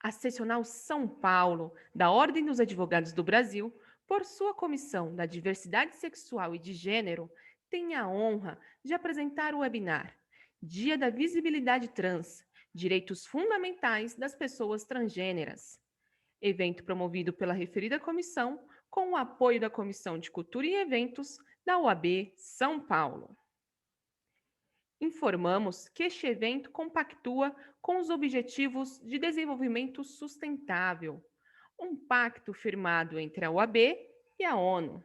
A Seccional São Paulo, da Ordem dos Advogados do Brasil, por sua Comissão da Diversidade Sexual e de Gênero, tem a honra de apresentar o webinar Dia da Visibilidade Trans, Direitos Fundamentais das Pessoas Transgêneras. Evento promovido pela referida comissão, com o apoio da Comissão de Cultura e Eventos da OAB São Paulo. Informamos que este evento compactua com os Objetivos de Desenvolvimento Sustentável, um pacto firmado entre a OAB e a ONU.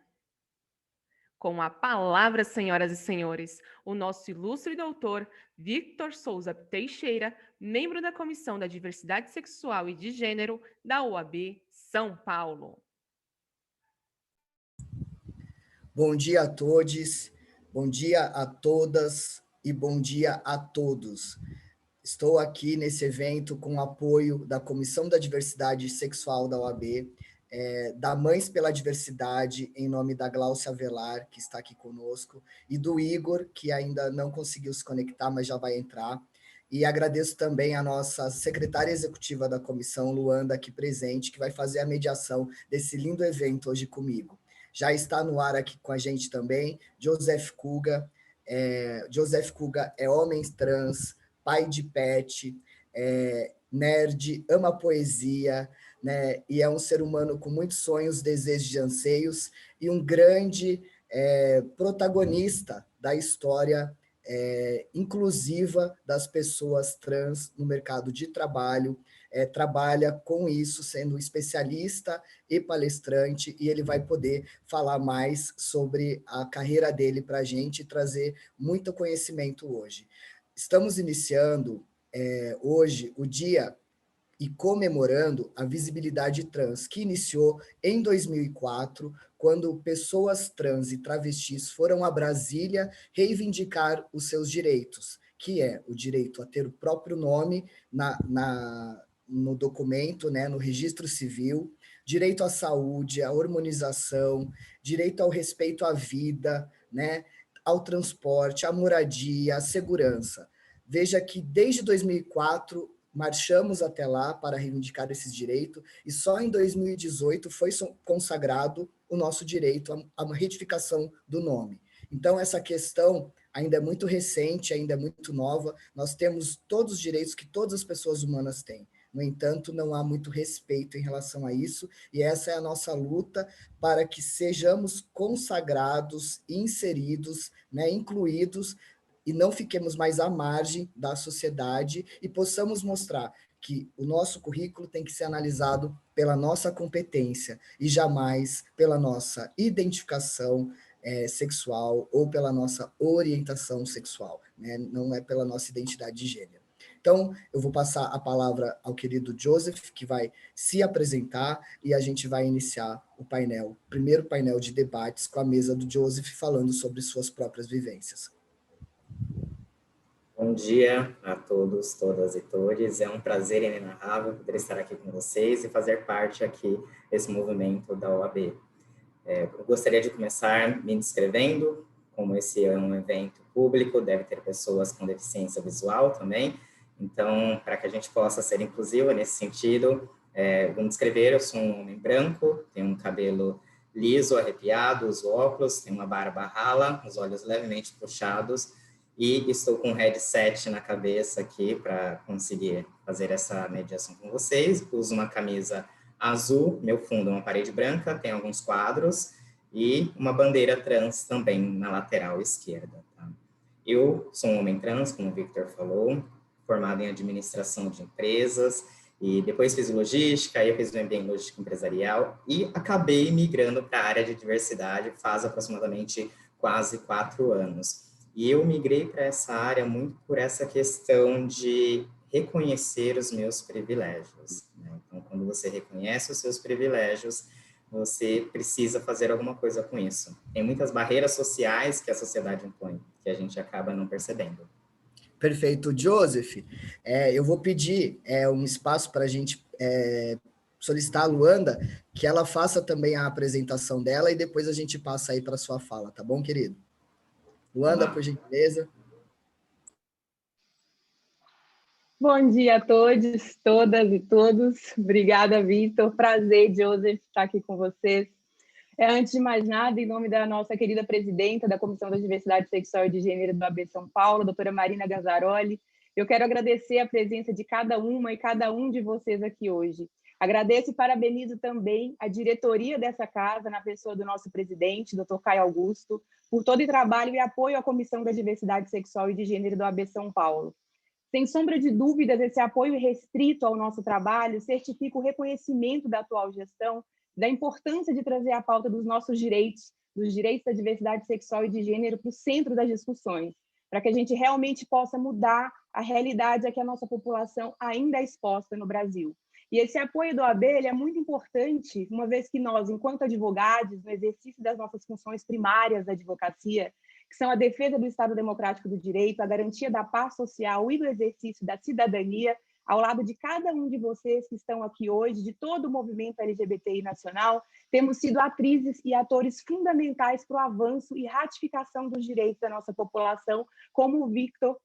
Com a palavra, senhoras e senhores, o nosso ilustre doutor Victor Souza Teixeira, membro da Comissão da Diversidade Sexual e de Gênero da OAB São Paulo. Bom dia a todos, bom dia a todas e bom dia a todos. Estou aqui nesse evento com o apoio da Comissão da Diversidade Sexual da OAB, da Mães pela Diversidade, em nome da Glaucia Avelar, que está aqui conosco, e do Igor, que ainda não conseguiu se conectar, mas já vai entrar. E agradeço também a nossa secretária executiva da comissão, Luanda, aqui presente, que vai fazer a mediação desse lindo evento hoje comigo. Já está no ar aqui com a gente também, Joseph Kuga. Joseph Kuga é homem trans, pai de pet, nerd, ama poesia, né? E é um ser humano com muitos sonhos, desejos e anseios, e um grande protagonista da história inclusiva das pessoas trans no mercado de trabalho, trabalha com isso, sendo especialista e palestrante, e ele vai poder falar mais sobre a carreira dele para a gente e trazer muito conhecimento hoje. Estamos iniciando hoje o dia e comemorando a visibilidade trans, que iniciou em 2004, quando pessoas trans e travestis foram a Brasília reivindicar os seus direitos, que é o direito a ter o próprio nome no documento, né, no registro civil, direito à saúde, à hormonização, direito ao respeito à vida, né, ao transporte, à moradia, à segurança. Veja que desde 2004 marchamos até lá para reivindicar esses direitos, e só em 2018 foi consagrado o nosso direito à retificação do nome. Então, essa questão ainda é muito recente, ainda é muito nova, nós temos todos os direitos que todas as pessoas humanas têm. No entanto, não há muito respeito em relação a isso, e essa é a nossa luta para que sejamos consagrados, inseridos, né, incluídos, e não fiquemos mais à margem da sociedade e possamos mostrar que o nosso currículo tem que ser analisado pela nossa competência e jamais pela nossa identificação sexual ou pela nossa orientação sexual, né? Não é pela nossa identidade de gênero. Então, eu vou passar a palavra ao querido Joseph, que vai se apresentar e a gente vai iniciar o primeiro painel de debates com a mesa do Joseph falando sobre suas próprias vivências. Bom dia a todos, todas e todes. É um prazer inenarrável poder estar aqui com vocês e fazer parte aqui desse movimento da OAB. Eu gostaria de começar me descrevendo, como esse é um evento público, deve ter pessoas com deficiência visual também, então, para que a gente possa ser inclusiva nesse sentido, vou me descrever, eu sou um homem branco, tenho um cabelo liso, arrepiado, uso óculos, tenho uma barba rala, os olhos levemente puxados, e estou com um headset na cabeça aqui para conseguir fazer essa mediação com vocês. Uso uma camisa azul, meu fundo é uma parede branca, tem alguns quadros e uma bandeira trans também na lateral esquerda. Tá? Eu sou um homem trans, como o Victor falou, formado em administração de empresas, e depois fiz logística, aí eu fiz um MBA em logística empresarial e acabei migrando para a área de diversidade faz aproximadamente quase 4 anos. E eu migrei para essa área muito por essa questão de reconhecer os meus privilégios, né? Então, quando você reconhece os seus privilégios, você precisa fazer alguma coisa com isso. Tem muitas barreiras sociais que a sociedade impõe, que a gente acaba não percebendo. Perfeito. Joseph, eu vou pedir um espaço para a gente solicitar a Luanda, que ela faça também a apresentação dela e depois a gente passa aí para a sua fala, tá bom, querido? Luanda, por gentileza. Bom dia a todos, todas e todos. Obrigada, Vitor. Prazer, Joseph, estar aqui com vocês. Antes de mais nada, em nome da nossa querida presidenta da Comissão da Diversidade Sexual e de Gênero do AB São Paulo, doutora Marina Ganzaroli, eu quero agradecer a presença de cada uma e cada um de vocês aqui hoje. Agradeço e parabenizo também a diretoria dessa casa, na pessoa do nosso presidente, doutor Caio Augusto, por todo o trabalho e apoio à Comissão da Diversidade Sexual e de Gênero do AB São Paulo. Sem sombra de dúvidas, esse apoio restrito ao nosso trabalho certifica o reconhecimento da atual gestão da importância de trazer a pauta dos nossos direitos, dos direitos da diversidade sexual e de gênero para o centro das discussões, para que a gente realmente possa mudar a realidade a que a nossa população ainda é exposta no Brasil. E esse apoio do AB ele é muito importante, uma vez que nós, enquanto advogados, no exercício das nossas funções primárias da advocacia, que são a defesa do Estado Democrático do Direito, a garantia da paz social e do exercício da cidadania, ao lado de cada um de vocês que estão aqui hoje, de todo o movimento LGBTI nacional, temos sido atrizes e atores fundamentais para o avanço e ratificação dos direitos da nossa população, como o Victor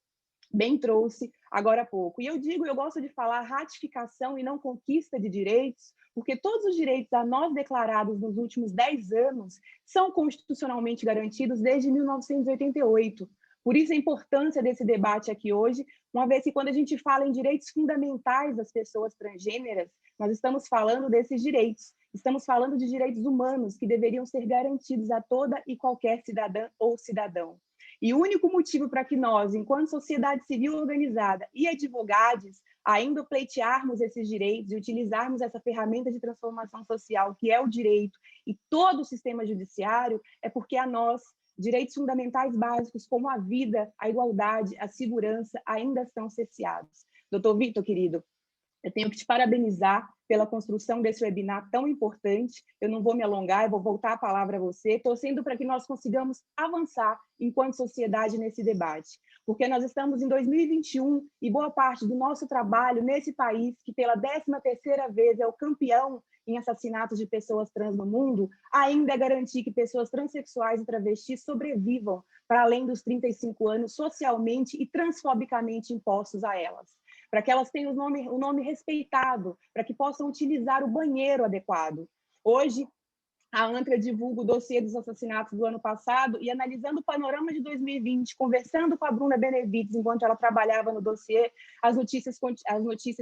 bem trouxe agora há pouco. E eu gosto de falar ratificação e não conquista de direitos, porque todos os direitos a nós declarados nos últimos 10 anos são constitucionalmente garantidos desde 1988. Por isso a importância desse debate aqui hoje, uma vez que quando a gente fala em direitos fundamentais das pessoas transgêneras, nós estamos falando desses direitos. Estamos falando de direitos humanos que deveriam ser garantidos a toda e qualquer cidadã ou cidadão. E o único motivo para que nós, enquanto sociedade civil organizada e advogados, ainda pleitearmos esses direitos e utilizarmos essa ferramenta de transformação social, que é o direito, e todo o sistema judiciário, é porque a nós, direitos fundamentais básicos como a vida, a igualdade, a segurança, ainda são cerceados. Doutor Victor, querido, eu tenho que te parabenizar pela construção desse webinar tão importante. Eu não vou me alongar, eu vou voltar a palavra a você, torcendo para que nós consigamos avançar enquanto sociedade nesse debate. Porque nós estamos em 2021 e boa parte do nosso trabalho nesse país, que pela 13ª vez é o campeão em assassinatos de pessoas trans no mundo, ainda é garantir que pessoas transexuais e travestis sobrevivam para além dos 35 anos socialmente e transfobicamente impostos a elas, para que elas tenham o nome respeitado, para que possam utilizar o banheiro adequado. Hoje, a ANTRA divulga o dossiê dos assassinatos do ano passado e, analisando o panorama de 2020, conversando com a Bruna Benevides enquanto ela trabalhava no dossiê, as notícias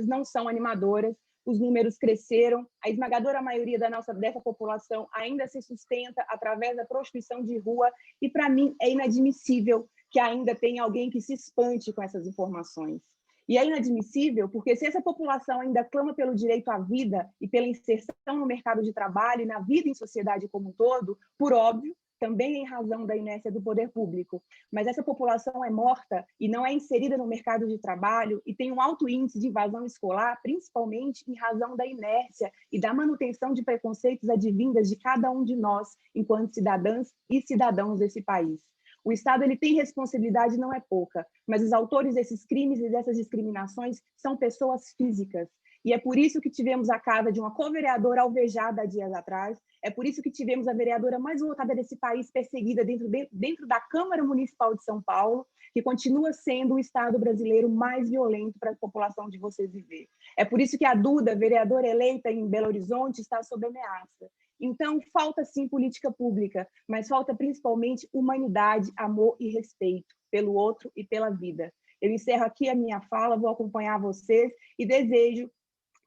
não são animadoras, os números cresceram, a esmagadora maioria dessa população ainda se sustenta através da prostituição de rua e, para mim, é inadmissível que ainda tenha alguém que se espante com essas informações. E é inadmissível porque se essa população ainda clama pelo direito à vida e pela inserção no mercado de trabalho e na vida em sociedade como um todo, por óbvio, também em razão da inércia do poder público, mas essa população é morta e não é inserida no mercado de trabalho e tem um alto índice de evasão escolar, principalmente em razão da inércia e da manutenção de preconceitos advindas de cada um de nós, enquanto cidadãs e cidadãos desse país. O Estado ele tem responsabilidade, não é pouca, mas os autores desses crimes e dessas discriminações são pessoas físicas. E é por isso que tivemos a casa de uma co-vereadora alvejada há dias atrás, é por isso que tivemos a vereadora mais votada desse país perseguida dentro da Câmara Municipal de São Paulo, que continua sendo o Estado brasileiro mais violento para a população de vocês viver. É por isso que a Duda, vereadora eleita em Belo Horizonte, está sob ameaça. Então, falta sim política pública, mas falta principalmente humanidade, amor e respeito pelo outro e pela vida. Eu encerro aqui a minha fala, vou acompanhar vocês e desejo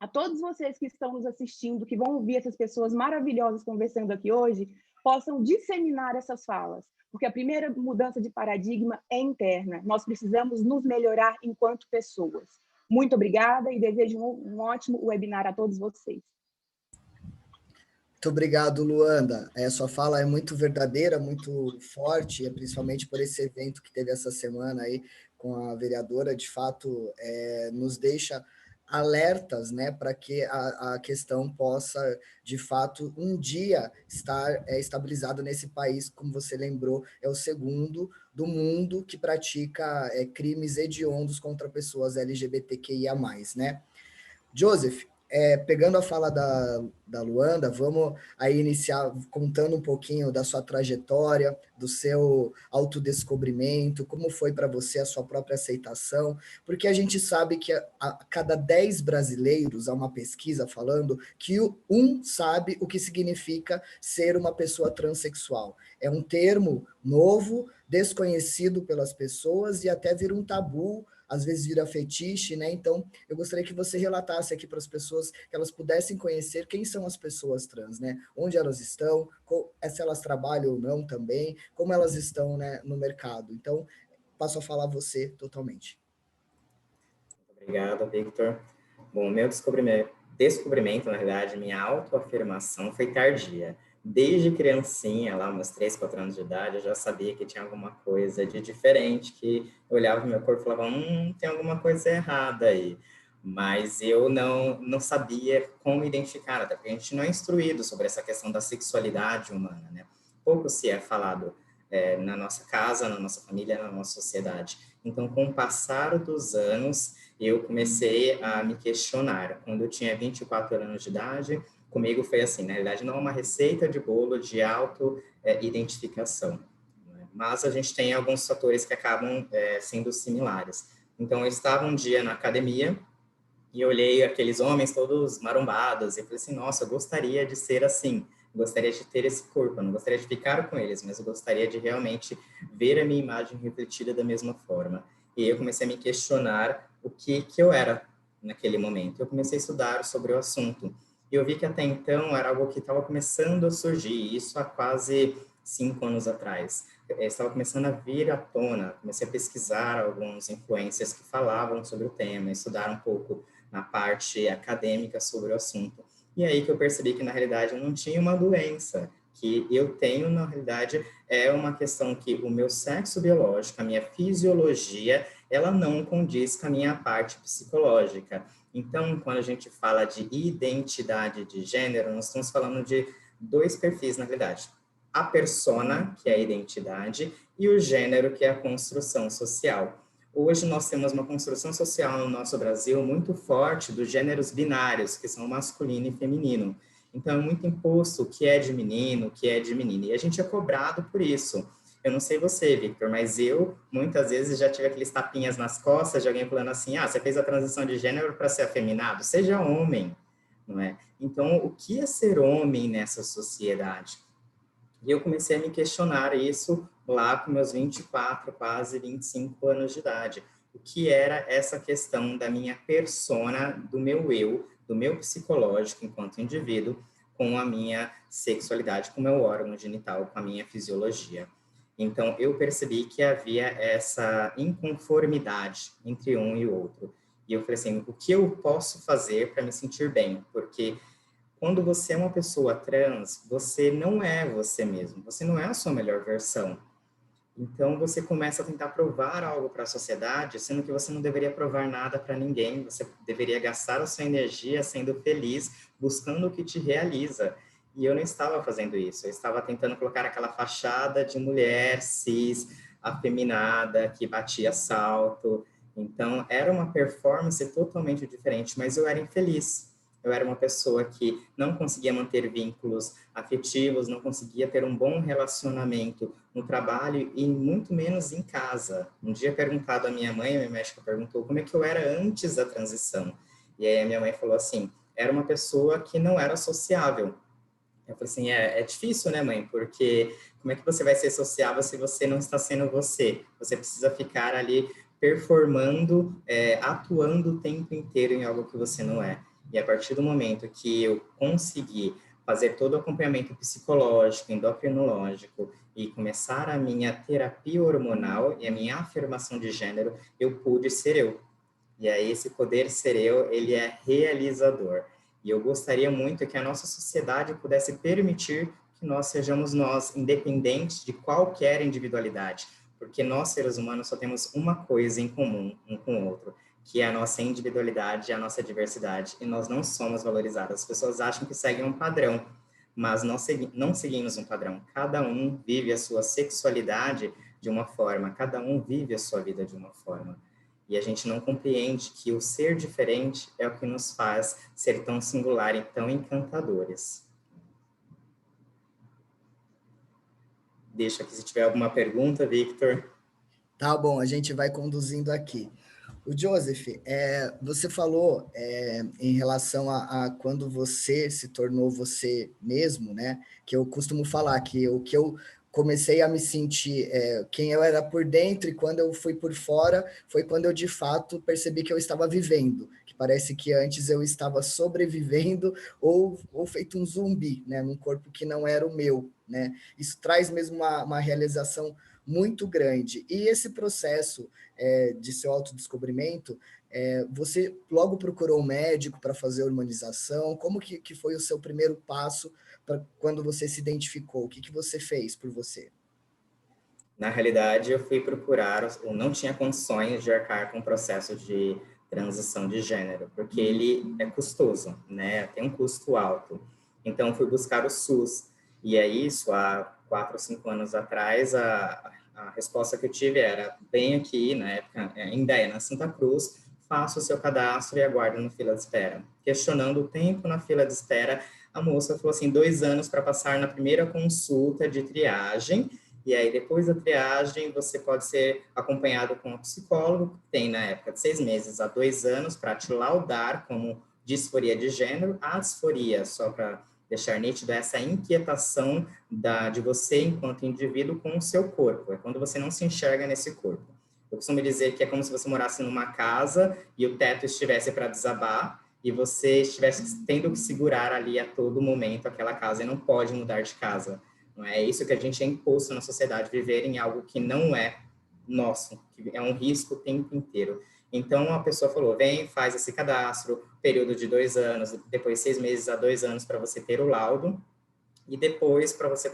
a todos vocês que estão nos assistindo, que vão ouvir essas pessoas maravilhosas conversando aqui hoje, possam disseminar essas falas, porque a primeira mudança de paradigma é interna. Nós precisamos nos melhorar enquanto pessoas. Muito obrigada e desejo um ótimo webinar a todos vocês. Muito obrigado, Luanda. Sua fala é muito verdadeira, muito forte, principalmente por esse evento que teve essa semana aí com a vereadora. De fato, nos deixa alertas, né, para que a questão possa, de fato, um dia estar estabilizada nesse país, como você lembrou, é o segundo do mundo que pratica crimes hediondos contra pessoas LGBTQIA+, né? Joseph, Pegando a fala da Luanda, vamos aí iniciar contando um pouquinho da sua trajetória, do seu autodescobrimento, como foi para você a sua própria aceitação, porque a gente sabe que a cada 10 brasileiros, há uma pesquisa falando que um sabe o que significa ser uma pessoa transexual. É um termo novo, desconhecido pelas pessoas e até vira um tabu, às vezes vira fetiche, né? Então, eu gostaria que você relatasse aqui para as pessoas que elas pudessem conhecer quem são as pessoas trans, né? Onde elas estão, se elas trabalham ou não também, como elas estão, né, no mercado. Então, passo a falar a você totalmente. Obrigado, Victor. Bom, meu descobrimento, na verdade, minha autoafirmação foi tardia. Desde criancinha, lá meus 3, 4 anos de idade, eu já sabia que tinha alguma coisa de diferente, que eu olhava o meu corpo e falava, tem alguma coisa errada aí. Mas eu não sabia como identificar, até porque a gente não é instruído sobre essa questão da sexualidade humana, né? Pouco se é falado na nossa casa, na nossa família, na nossa sociedade. Então, com o passar dos anos, eu comecei a me questionar. Quando eu tinha 24 anos de idade, comigo foi assim, na realidade, não é uma receita de bolo de auto-identificação, né? Mas a gente tem alguns fatores que acabam sendo similares. Então, eu estava um dia na academia e eu olhei aqueles homens todos marombados e falei assim, nossa, eu gostaria de ser assim, gostaria de ter esse corpo, eu não gostaria de ficar com eles, mas eu gostaria de realmente ver a minha imagem refletida da mesma forma. E eu comecei a me questionar o que eu era naquele momento. Eu comecei a estudar sobre o assunto. E eu vi que até então era algo que estava começando a surgir, isso há quase 5 anos atrás. Eu estava começando a vir à tona, comecei a pesquisar alguns influencers que falavam sobre o tema, estudar um pouco na parte acadêmica sobre o assunto. E aí que eu percebi que, na realidade, eu não tinha uma doença, que eu tenho, na realidade, é uma questão que o meu sexo biológico, a minha fisiologia, ela não condiz com a minha parte psicológica. Então, quando a gente fala de identidade de gênero, nós estamos falando de 2 perfis, na realidade. A persona, que é a identidade, e o gênero, que é a construção social. Hoje nós temos uma construção social no nosso Brasil muito forte dos gêneros binários, que são masculino e feminino. Então, é muito imposto o que é de menino, o que é de menina. E a gente é cobrado por isso. Eu não sei você, Victor, mas eu, muitas vezes, já tive aqueles tapinhas nas costas de alguém falando assim, você fez a transição de gênero para ser afeminado? Seja homem, não é? Então, o que é ser homem nessa sociedade? E eu comecei a me questionar isso lá com meus 24, quase 25 anos de idade. O que era essa questão da minha persona, do meu eu, do meu psicológico enquanto indivíduo, com a minha sexualidade, com o meu órgão genital, com a minha fisiologia. Então, eu percebi que havia essa inconformidade entre um e o outro. E eu falei assim, o que eu posso fazer para me sentir bem? Porque quando você é uma pessoa trans, você não é você mesmo, você não é a sua melhor versão. Então, você começa a tentar provar algo para a sociedade, sendo que você não deveria provar nada para ninguém, você deveria gastar a sua energia sendo feliz, buscando o que te realiza. E eu não estava fazendo isso, eu estava tentando colocar aquela fachada de mulher cis, afeminada, que batia salto. Então, era uma performance totalmente diferente, mas eu era infeliz. Eu era uma pessoa que não conseguia manter vínculos afetivos, não conseguia ter um bom relacionamento no trabalho e muito menos em casa. Um dia perguntado à minha mãe, a minha médica perguntou como é que eu era antes da transição. E aí a minha mãe falou assim, era uma pessoa que não era sociável. Eu falei assim, é difícil, né, mãe? Porque como é que você vai ser sociável se você não está sendo você? Você precisa ficar ali performando, atuando o tempo inteiro em algo que você não é. E a partir do momento que eu consegui fazer todo o acompanhamento psicológico, endocrinológico e começar a minha terapia hormonal e a minha afirmação de gênero, eu pude ser eu. E aí esse poder ser eu, ele é realizador. E eu gostaria muito que a nossa sociedade pudesse permitir que nós sejamos nós, independentes de qualquer individualidade, porque nós, seres humanos, só temos uma coisa em comum um com o outro, que é a nossa individualidade e a nossa diversidade, e nós não somos valorizados. As pessoas acham que seguem um padrão, mas nós não seguimos um padrão. Cada um vive a sua sexualidade de uma forma, cada um vive a sua vida de uma forma. E a gente não compreende que o ser diferente é o que nos faz ser tão singular e tão encantadores. Deixa aqui se tiver alguma pergunta, Victor. Tá bom, a gente vai conduzindo aqui. O Joseph, você falou em relação a quando você se tornou você mesmo, né? Que eu costumo falar que o que eu comecei a me sentir quem eu era por dentro, e quando eu fui por fora foi quando eu de fato percebi que eu estava vivendo, que parece que antes eu estava sobrevivendo ou feito um zumbi, né? Num corpo que não era o meu, né? Isso traz mesmo uma realização muito grande. E esse processo de seu autodescobrimento, você logo procurou um médico para fazer a hormonização? Como que foi o seu primeiro passo para quando você se identificou? O que você fez por você? Na realidade, eu fui procurar, ou não tinha condições de arcar com o processo de transição de gênero, porque ele é custoso, né? Tem um custo alto. Então, fui buscar o SUS. E é isso, há 4 ou 5 anos atrás, a resposta que eu tive era: vem aqui, na época ainda é na Santa Cruz, faça o seu cadastro e aguarde na fila de espera. Questionando o tempo na fila de espera, a moça falou assim: 2 anos para passar na primeira consulta de triagem, e aí depois da triagem você pode ser acompanhado com um psicólogo, que tem na época de 6 meses a 2 anos para te laudar como disforia de gênero. A disforia, só para deixar nítido, essa inquietação de você enquanto indivíduo com o seu corpo. É quando você não se enxerga nesse corpo. Eu costumo dizer que é como se você morasse numa casa e o teto estivesse para desabar e você estivesse tendo que segurar ali a todo momento aquela casa e não pode mudar de casa. Não é isso que a gente é imposto na sociedade, viver em algo que não é nosso, que é um risco o tempo inteiro. Então, a pessoa falou: vem, faz esse cadastro, período de 2 anos, depois 6 meses a 2 anos para você ter o laudo, e depois para você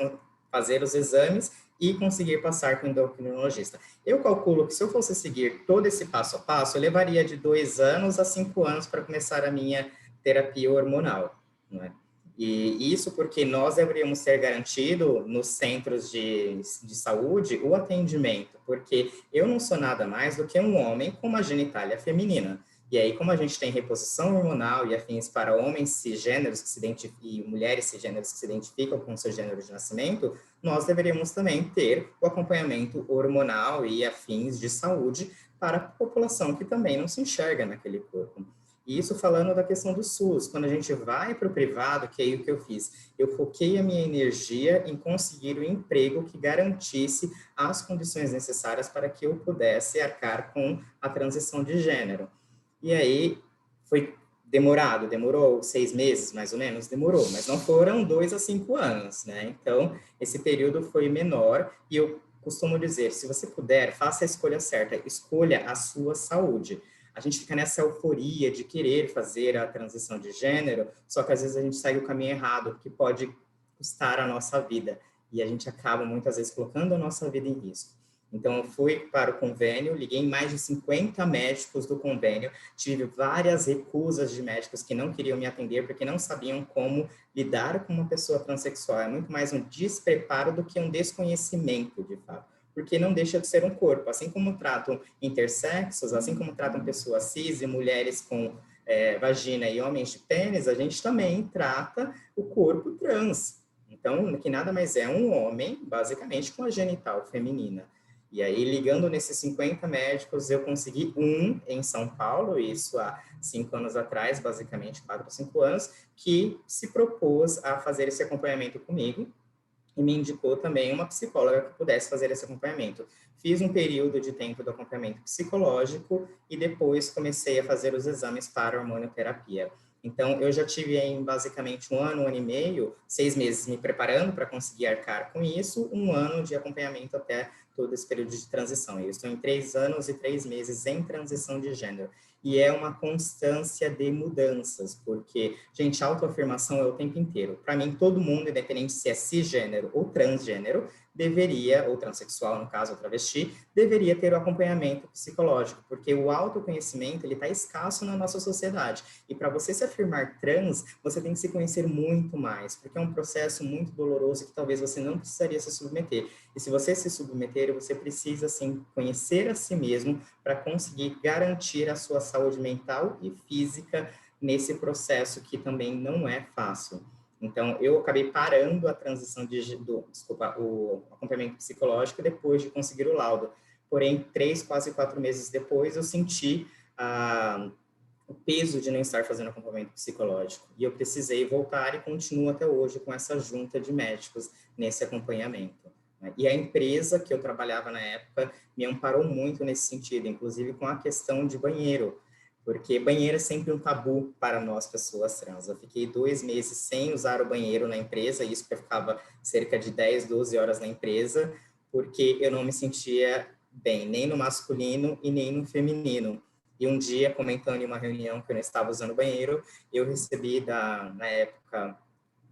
fazer os exames e conseguir passar com o endocrinologista. Eu calculo que se eu fosse seguir todo esse passo a passo, eu levaria de 2 anos a 5 anos para começar a minha terapia hormonal, não é? E isso porque nós deveríamos ter garantido nos centros de saúde o atendimento, porque eu não sou nada mais do que um homem com uma genitália feminina. E aí, como a gente tem reposição hormonal e afins para homens cisgêneros que se identificam, e mulheres cisgêneros que se identificam com seu gênero de nascimento, nós deveríamos também ter o acompanhamento hormonal e afins de saúde para a população que também não se enxerga naquele corpo. E isso falando da questão do SUS. Quando a gente vai para o privado, que é o que eu fiz, eu foquei a minha energia em conseguir um emprego que garantisse as condições necessárias para que eu pudesse arcar com a transição de gênero. E aí foi demorou 6 meses, mais ou menos, demorou, mas não foram 2 a 5 anos, né? Então, esse período foi menor, e eu costumo dizer: se você puder, faça a escolha certa, escolha a sua saúde. A gente fica nessa euforia de querer fazer a transição de gênero, só que às vezes a gente segue o caminho errado, que pode custar a nossa vida, e a gente acaba muitas vezes colocando a nossa vida em risco. Então, eu fui para o convênio, liguei em mais de 50 médicos do convênio, tive várias recusas de médicos que não queriam me atender porque não sabiam como lidar com uma pessoa transexual. É muito mais um despreparo do que um desconhecimento, de fato, porque não deixa de ser um corpo. Assim como tratam intersexos, assim como tratam pessoas cis e mulheres com vagina e homens de pênis, a gente também trata o corpo trans. Então, que nada mais é um homem, basicamente, com a genital feminina. E aí, ligando nesses 50 médicos, eu consegui um em São Paulo, isso há 5 anos atrás, basicamente 4 ou 5 anos, que se propôs a fazer esse acompanhamento comigo e me indicou também uma psicóloga que pudesse fazer esse acompanhamento. Fiz um período de tempo do acompanhamento psicológico e depois comecei a fazer os exames para hormonioterapia. Então, eu já tive em basicamente 1 ano, 1 ano e meio, 6 meses me preparando para conseguir arcar com isso, 1 ano de acompanhamento até todo esse período de transição. Eu estou em 3 anos e 3 meses em transição de gênero. E é uma constância de mudanças, porque, gente, autoafirmação é o tempo inteiro. Para mim, todo mundo, independente se é cisgênero ou transgênero, deveria, ou transexual, no caso, ou travesti, deveria ter o acompanhamento psicológico, porque o autoconhecimento, ele está escasso na nossa sociedade. E para você se afirmar trans, você tem que se conhecer muito mais, porque é um processo muito doloroso que talvez você não precisaria se submeter. E se você se submeter, você precisa, sim, conhecer a si mesmo para conseguir garantir a sua saúde mental e física nesse processo que também não é fácil. Então, eu acabei parando a transição o acompanhamento psicológico depois de conseguir o laudo. Porém, 3, quase 4 meses depois, eu senti o peso de não estar fazendo acompanhamento psicológico. E eu precisei voltar e continuo até hoje com essa junta de médicos nesse acompanhamento. E a empresa que eu trabalhava na época me amparou muito nesse sentido, inclusive com a questão de banheiro, porque banheiro é sempre um tabu para nós, pessoas trans. Eu fiquei 2 meses sem usar o banheiro na empresa, isso porque eu ficava cerca de 10, 12 horas na empresa, porque eu não me sentia bem, nem no masculino e nem no feminino. E um dia, comentando em uma reunião que eu não estava usando o banheiro, eu recebi na época,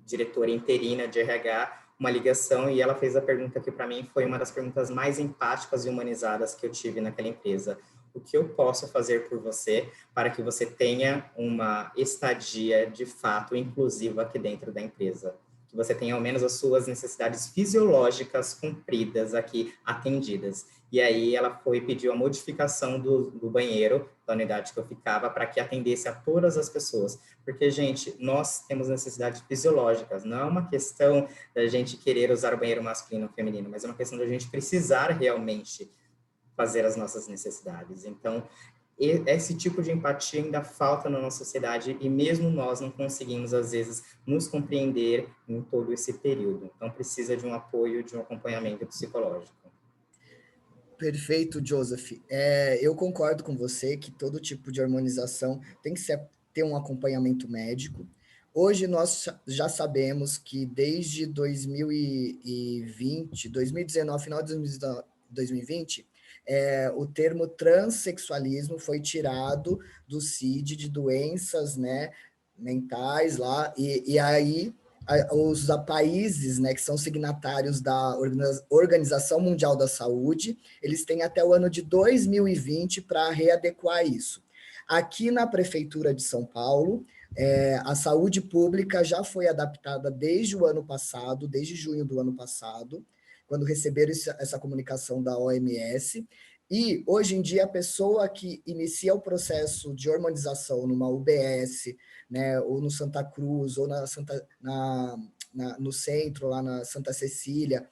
diretora interina de RH, uma ligação, e ela fez a pergunta que para mim foi uma das perguntas mais empáticas e humanizadas que eu tive naquela empresa. O que eu posso fazer por você para que você tenha uma estadia de fato inclusiva aqui dentro da empresa? Que você tenha ao menos as suas necessidades fisiológicas cumpridas aqui, atendidas. E aí ela foi e pediu a modificação do banheiro da unidade que eu ficava para que atendesse a todas as pessoas. Porque, gente, nós temos necessidades fisiológicas, não é uma questão da gente querer usar o banheiro masculino ou feminino, mas é uma questão da gente precisar realmente fazer as nossas necessidades. Então, esse tipo de empatia ainda falta na nossa sociedade e mesmo nós não conseguimos, às vezes, nos compreender em todo esse período. Então, precisa de um apoio, de um acompanhamento psicológico. Perfeito, Joseph. Eu concordo com você que todo tipo de harmonização tem que ter um acompanhamento médico. Hoje nós já sabemos que desde 2020, 2019, final de 2020, o termo transexualismo foi tirado do CID de doenças, né, mentais lá, e aí os países, né, que são signatários da Organização Mundial da Saúde, eles têm até o ano de 2020 para readequar isso. Aqui na Prefeitura de São Paulo, a saúde pública já foi adaptada desde o ano passado, desde junho do ano passado, quando receberam essa comunicação da OMS, e hoje em dia a pessoa que inicia o processo de hormonização numa UBS, né, ou no Santa Cruz, ou no centro, lá na Santa Cecília,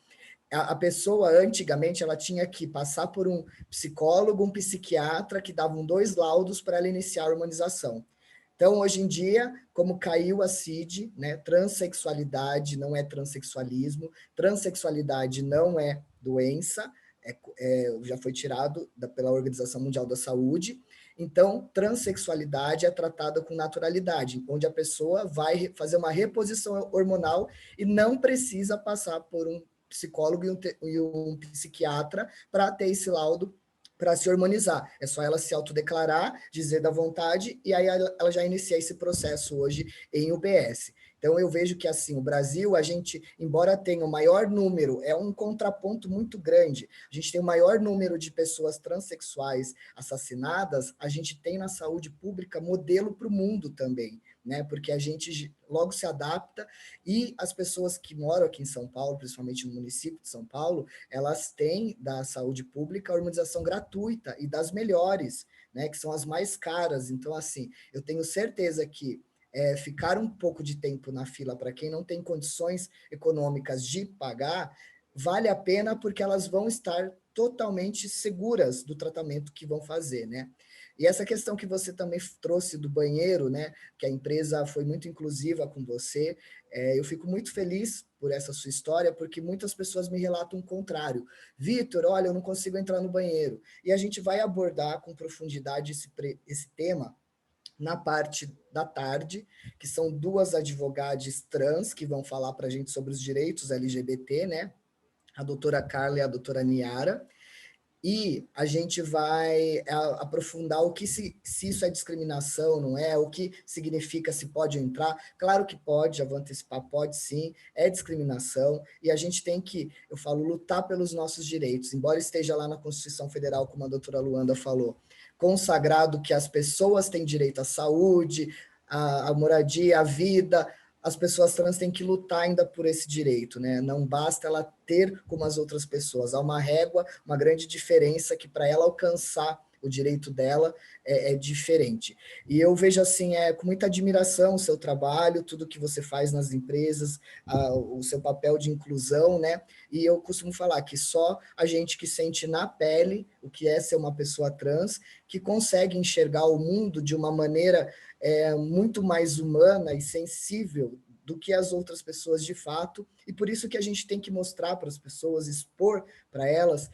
a pessoa, antigamente, ela tinha que passar por um psicólogo, um psiquiatra, que davam 2 laudos para ela iniciar a hormonização. Então, hoje em dia, como caiu a CID, né, transexualidade não é transexualismo, transexualidade não é doença, já foi tirado pela Organização Mundial da Saúde. Então, transexualidade é tratada com naturalidade, onde a pessoa vai fazer uma reposição hormonal e não precisa passar por um psicólogo e um psiquiatra para ter esse laudo para se harmonizar. É só ela se autodeclarar, dizer da vontade, e aí ela já inicia esse processo hoje em UBS. Então, eu vejo que, assim, o Brasil, a gente, embora tenha o maior número, é um contraponto muito grande. A gente tem o maior número de pessoas transexuais assassinadas, a gente tem na saúde pública modelo para o mundo também, né? Porque a gente logo se adapta e as pessoas que moram aqui em São Paulo, principalmente no município de São Paulo, elas têm da saúde pública a harmonização gratuita e das melhores, né? Que são as mais caras. Então, assim, eu tenho certeza que ficar um pouco de tempo na fila para quem não tem condições econômicas de pagar, vale a pena porque elas vão estar totalmente seguras do tratamento que vão fazer, né? E essa questão que você também trouxe do banheiro, né? Que a empresa foi muito inclusiva com você, eu fico muito feliz por essa sua história, porque muitas pessoas me relatam o contrário. Vitor, olha, eu não consigo entrar no banheiro. E a gente vai abordar com profundidade esse tema na parte da tarde, que são 2 advogadas trans que vão falar para a gente sobre os direitos LGBT, né? A doutora Carla e a doutora Niara. e a gente vai aprofundar o que se isso é discriminação, não é? O que significa, se pode entrar. Claro que pode, já vou antecipar, pode sim, é discriminação, e a gente tem que, eu falo, lutar pelos nossos direitos, embora esteja lá na Constituição Federal, como a doutora Luanda falou, consagrado que as pessoas têm direito à saúde, à moradia, à vida. As pessoas trans têm que lutar ainda por esse direito, né? Não basta ela ter como as outras pessoas. Há uma régua, uma grande diferença que para ela alcançar o direito dela é diferente. E eu vejo assim, com muita admiração o seu trabalho, tudo que você faz nas empresas, o seu papel de inclusão, né? E eu costumo falar que só a gente que sente na pele o que é ser uma pessoa trans, que consegue enxergar o mundo de uma maneira muito mais humana e sensível do que as outras pessoas de fato, e por isso que a gente tem que mostrar para as pessoas, expor para elas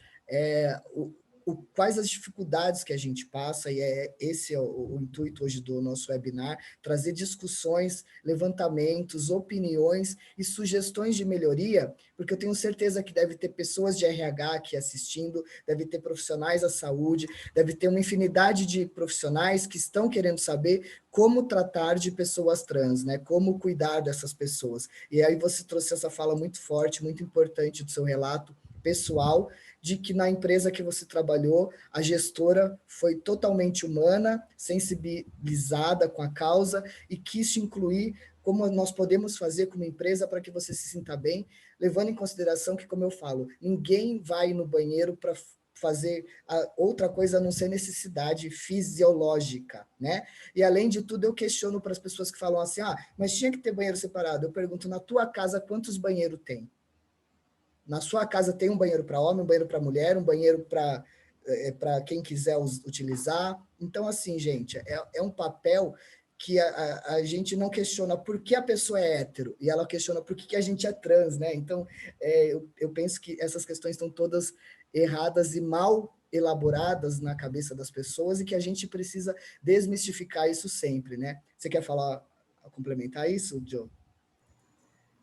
quais as dificuldades que a gente passa, e esse é o intuito hoje do nosso webinar, trazer discussões, levantamentos, opiniões e sugestões de melhoria, porque eu tenho certeza que deve ter pessoas de RH aqui assistindo, deve ter profissionais da saúde, deve ter uma infinidade de profissionais que estão querendo saber como tratar de pessoas trans, né? Como cuidar dessas pessoas. E aí você trouxe essa fala muito forte, muito importante do seu relato pessoal, de que na empresa que você trabalhou, a gestora foi totalmente humana, sensibilizada com a causa e quis te incluir como nós podemos fazer como empresa para que você se sinta bem, levando em consideração que, como eu falo, ninguém vai no banheiro para fazer outra coisa a não ser necessidade fisiológica, né? E, além de tudo, eu questiono para as pessoas que falam assim, mas tinha que ter banheiro separado. Eu pergunto, na tua casa, quantos banheiros tem? Na sua casa tem um banheiro para homem, um banheiro para mulher, um banheiro para quem quiser utilizar. Então, assim, gente, é um papel que a gente não questiona por que a pessoa é hétero, e ela questiona por que a gente é trans, né? Então, eu penso que essas questões estão todas erradas e mal elaboradas na cabeça das pessoas, e que a gente precisa desmistificar isso sempre, né? Você quer complementar isso, Joe?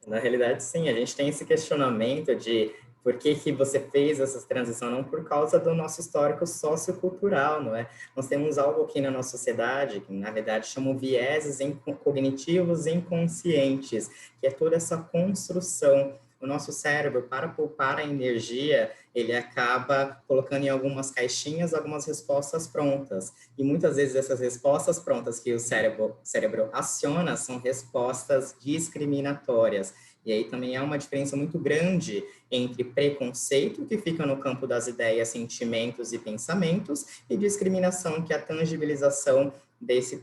Na realidade, sim, a gente tem esse questionamento de por que você fez essa transição, não por causa do nosso histórico sociocultural, não é? Nós temos algo aqui na nossa sociedade, que na verdade chamam vieses cognitivos inconscientes, que é toda essa construção. O nosso cérebro, para poupar a energia, ele acaba colocando em algumas caixinhas algumas respostas prontas. E muitas vezes essas respostas prontas que o cérebro aciona são respostas discriminatórias. E aí também há uma diferença muito grande entre preconceito, que fica no campo das ideias, sentimentos e pensamentos, e discriminação, que é a tangibilização desse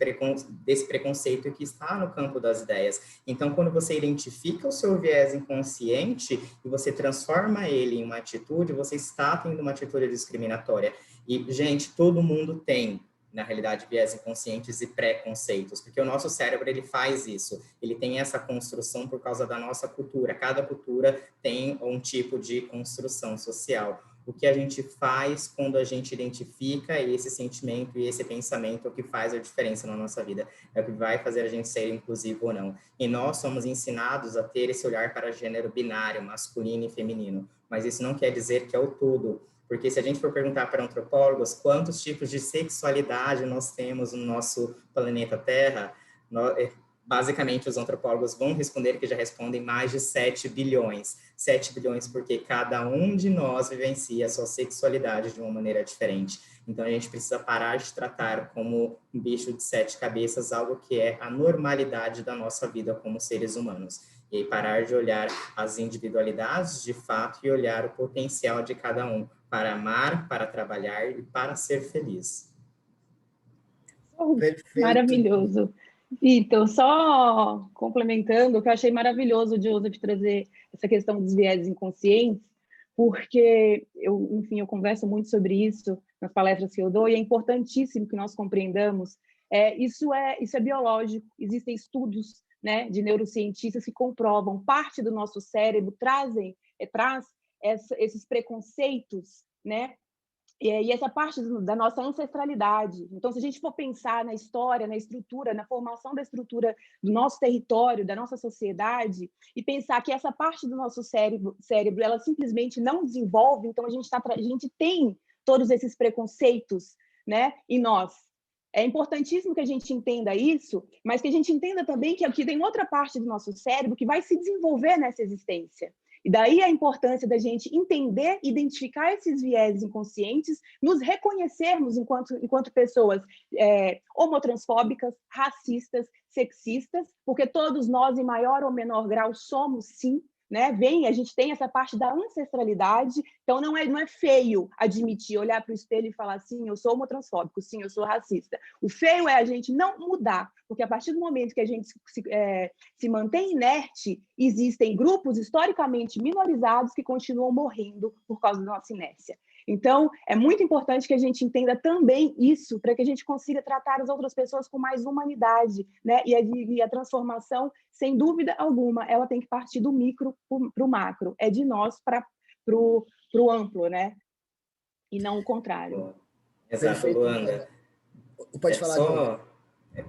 preconceito que está no campo das ideias. Então, quando você identifica o seu viés inconsciente e você transforma ele em uma atitude, você está tendo uma atitude discriminatória. E, gente, todo mundo tem, na realidade, viés inconscientes e preconceitos, porque o nosso cérebro, ele faz isso, ele tem essa construção por causa da nossa cultura, cada cultura tem um tipo de construção social. O que a gente faz quando a gente identifica esse sentimento e esse pensamento é o que faz a diferença na nossa vida, é o que vai fazer a gente ser inclusivo ou não. E nós somos ensinados a ter esse olhar para gênero binário, masculino e feminino, mas isso não quer dizer que é o todo, porque se a gente for perguntar para antropólogos quantos tipos de sexualidade nós temos no nosso planeta Terra, basicamente os antropólogos vão responder que já respondem mais de 7 bilhões. 7 bilhões porque cada um de nós vivencia a sua sexualidade de uma maneira diferente. Então a gente precisa parar de tratar como um bicho de 7 cabeças algo que é a normalidade da nossa vida como seres humanos. E aí parar de olhar as individualidades de fato e olhar o potencial de cada um para amar, para trabalhar e para ser feliz. Perfeito. Maravilhoso. Vitor, só complementando, o que eu achei maravilhoso, Joseph, trazer essa questão dos viés inconscientes, porque eu converso muito sobre isso nas palestras que eu dou, e é importantíssimo que nós compreendamos, isso é biológico, existem estudos, né, de neurocientistas que comprovam, parte do nosso cérebro traz esses preconceitos, né, e essa parte da nossa ancestralidade. Então, se a gente for pensar na história, na estrutura, na formação da estrutura do nosso território, da nossa sociedade, e pensar que essa parte do nosso cérebro ela simplesmente não desenvolve, então a gente tem todos esses preconceitos, né, em nós. É importantíssimo que a gente entenda isso, mas que a gente entenda também que aqui tem outra parte do nosso cérebro que vai se desenvolver nessa existência. E daí a importância da gente entender, identificar esses viés inconscientes, nos reconhecermos enquanto pessoas homotransfóbicas, racistas, sexistas, porque todos nós, em maior ou menor grau, somos, sim, né? A gente tem essa parte da ancestralidade, então não é feio admitir, olhar para o espelho e falar, sim, eu sou homotransfóbico, sim, eu sou racista. O feio é a gente não mudar, porque a partir do momento que a gente se mantém inerte, existem grupos historicamente minorizados que continuam morrendo por causa da nossa inércia. Então, é muito importante que a gente entenda também isso, para que a gente consiga tratar as outras pessoas com mais humanidade, né? E a transformação, sem dúvida alguma, ela tem que partir do micro para o macro, é de nós para o amplo, né? E não o contrário. Exato, Perfeito. Luanda. Pode falar, só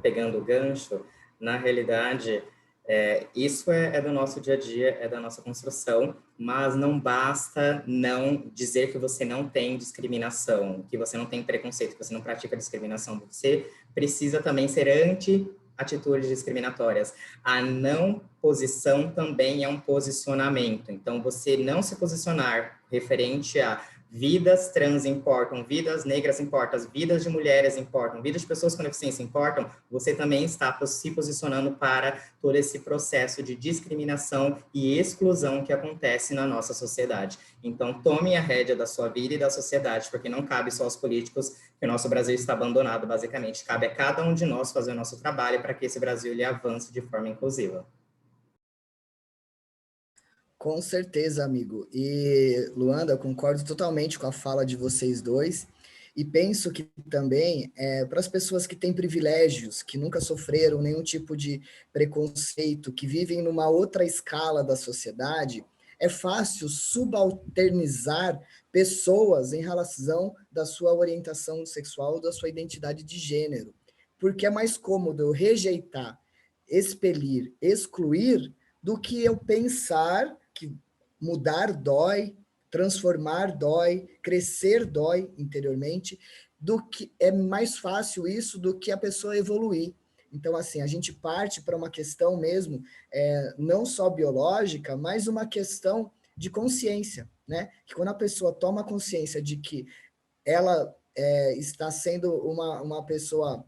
pegando o gancho, na realidade, isso é do nosso dia a dia, é da nossa construção, mas não basta não dizer que você não tem discriminação, que você não tem preconceito, que você não pratica discriminação. Você precisa também ser anti-atitudes discriminatórias. A não posição também é um posicionamento. Então, você não se posicionar referente a vidas trans importam, vidas negras importam, vidas de mulheres importam, vidas de pessoas com deficiência importam, você também está se posicionando para todo esse processo de discriminação e exclusão que acontece na nossa sociedade. Então, tome a rédea da sua vida e da sociedade, porque não cabe só aos políticos, que o nosso Brasil está abandonado, basicamente. Cabe a cada um de nós fazer o nosso trabalho para que esse Brasil ele avance de forma inclusiva. Com certeza, amigo. E, Luanda, eu concordo totalmente com a fala de vocês dois e penso que também, para as pessoas que têm privilégios, que nunca sofreram nenhum tipo de preconceito, que vivem numa outra escala da sociedade, é fácil subalternizar pessoas em relação da sua orientação sexual, da sua identidade de gênero, porque é mais cômodo eu rejeitar, expelir, excluir, do que eu pensar que mudar dói, transformar dói, crescer dói interiormente, do que é mais fácil isso do que a pessoa evoluir. Então, assim, a gente parte para uma questão mesmo, não só biológica, mas uma questão de consciência, né? Que quando a pessoa toma consciência de que ela está sendo uma pessoa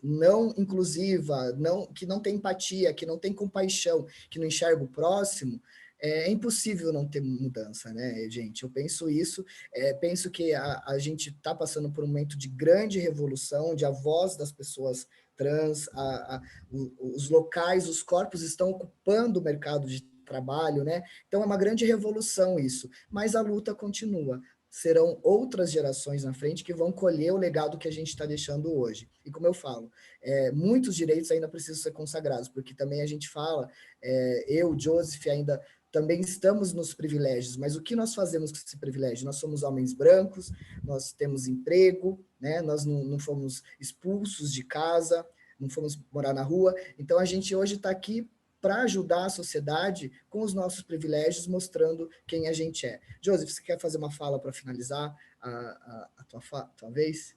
não inclusiva, que não tem empatia, que não tem compaixão, que não enxerga o próximo, é impossível não ter mudança, né, gente? Eu penso isso, penso que a gente está passando por um momento de grande revolução, onde a voz das pessoas trans, os locais, os corpos estão ocupando o mercado de trabalho, né? Então é uma grande revolução isso, mas a luta continua. Serão outras gerações na frente que vão colher o legado que a gente está deixando hoje. E como eu falo, muitos direitos ainda precisam ser consagrados, porque também a gente fala, eu, Joseph, ainda também estamos nos privilégios, mas o que nós fazemos com esse privilégio? Nós somos homens brancos, nós temos emprego, né? Nós não fomos expulsos de casa, não fomos morar na rua, então a gente hoje está aqui para ajudar a sociedade com os nossos privilégios, mostrando quem a gente é. Joseph, você quer fazer uma fala para finalizar a tua vez?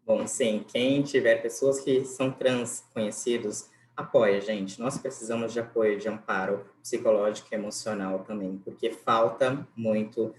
Bom, sim, quem tiver pessoas que são trans conhecidos, apoia, gente. Nós precisamos de apoio, de amparo psicológico e emocional também, porque falta muito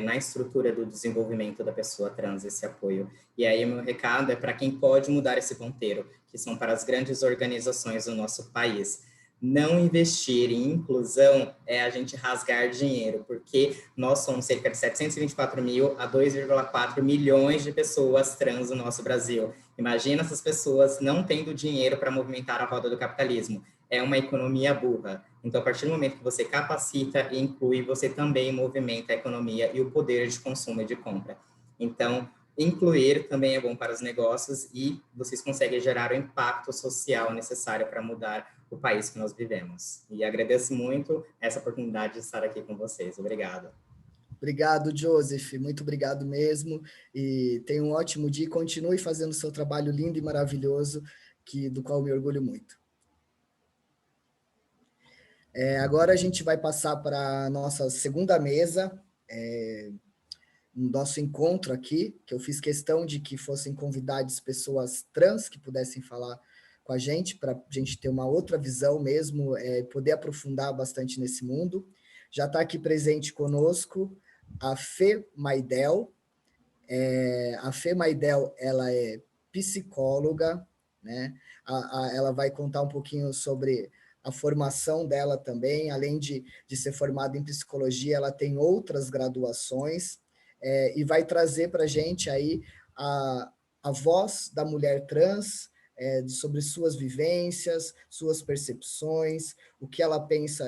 na estrutura do desenvolvimento da pessoa trans esse apoio. E aí o meu recado é para quem pode mudar esse ponteiro, que são para as grandes organizações do nosso país. Não investir em inclusão é a gente rasgar dinheiro, porque nós somos cerca de 724 mil a 2,4 milhões de pessoas trans no nosso Brasil. Imagina essas pessoas não tendo dinheiro para movimentar a roda do capitalismo. É uma economia burra. Então, a partir do momento que você capacita e inclui, você também movimenta a economia e o poder de consumo e de compra. Então, incluir também é bom para os negócios e vocês conseguem gerar o impacto social necessário para mudar o país que nós vivemos. E agradeço muito essa oportunidade de estar aqui com vocês. Obrigado. Obrigado, Joseph. Muito obrigado mesmo. E tenha um ótimo dia e continue fazendo o seu trabalho lindo e maravilhoso, do qual me orgulho muito. Agora a gente vai passar para a nossa segunda mesa. no nosso encontro aqui, que eu fiz questão de que fossem convidadas pessoas trans que pudessem falar com a gente, para a gente ter uma outra visão mesmo, poder aprofundar bastante nesse mundo. Já está aqui presente conosco a Fê Maidel. A Fê Maidel, ela é psicóloga, né? Ela vai contar um pouquinho sobre a formação dela também, além de ser formada em psicologia, ela tem outras graduações, e vai trazer para a gente aí a voz da mulher trans, sobre suas vivências, suas percepções, o que ela pensa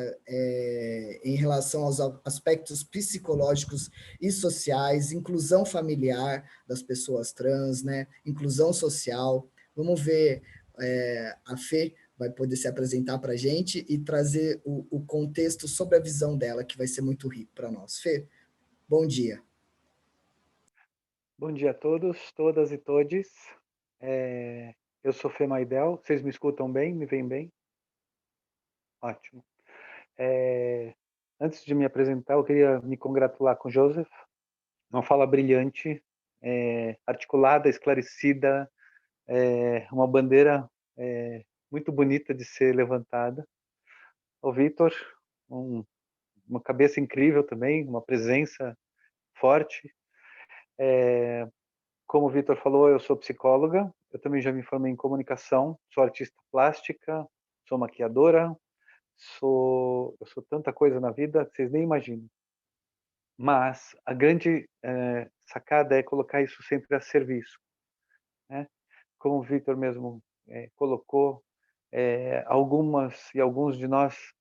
em relação aos aspectos psicológicos e sociais, inclusão familiar das pessoas trans, né? Inclusão social. Vamos ver, a Fê vai poder se apresentar para a gente e trazer o contexto sobre a visão dela, que vai ser muito rico para nós. Fê, bom dia. Bom dia a todos, todas e todes. Eu sou Fê Maidel, vocês me escutam bem? Me veem bem? Ótimo. Antes de me apresentar, eu queria me congratular com o Joseph. Uma fala brilhante, articulada, esclarecida, uma bandeira muito bonita de ser levantada. O Vitor, uma cabeça incrível também, uma presença forte. Como o Vitor falou, eu sou psicóloga, eu também já me formei em comunicação, sou artista plástica, sou maquiadora, eu sou tanta coisa na vida que vocês nem imaginam. Mas a grande sacada é colocar isso sempre a serviço, né? Como o Vitor mesmo colocou, algumas e alguns de nós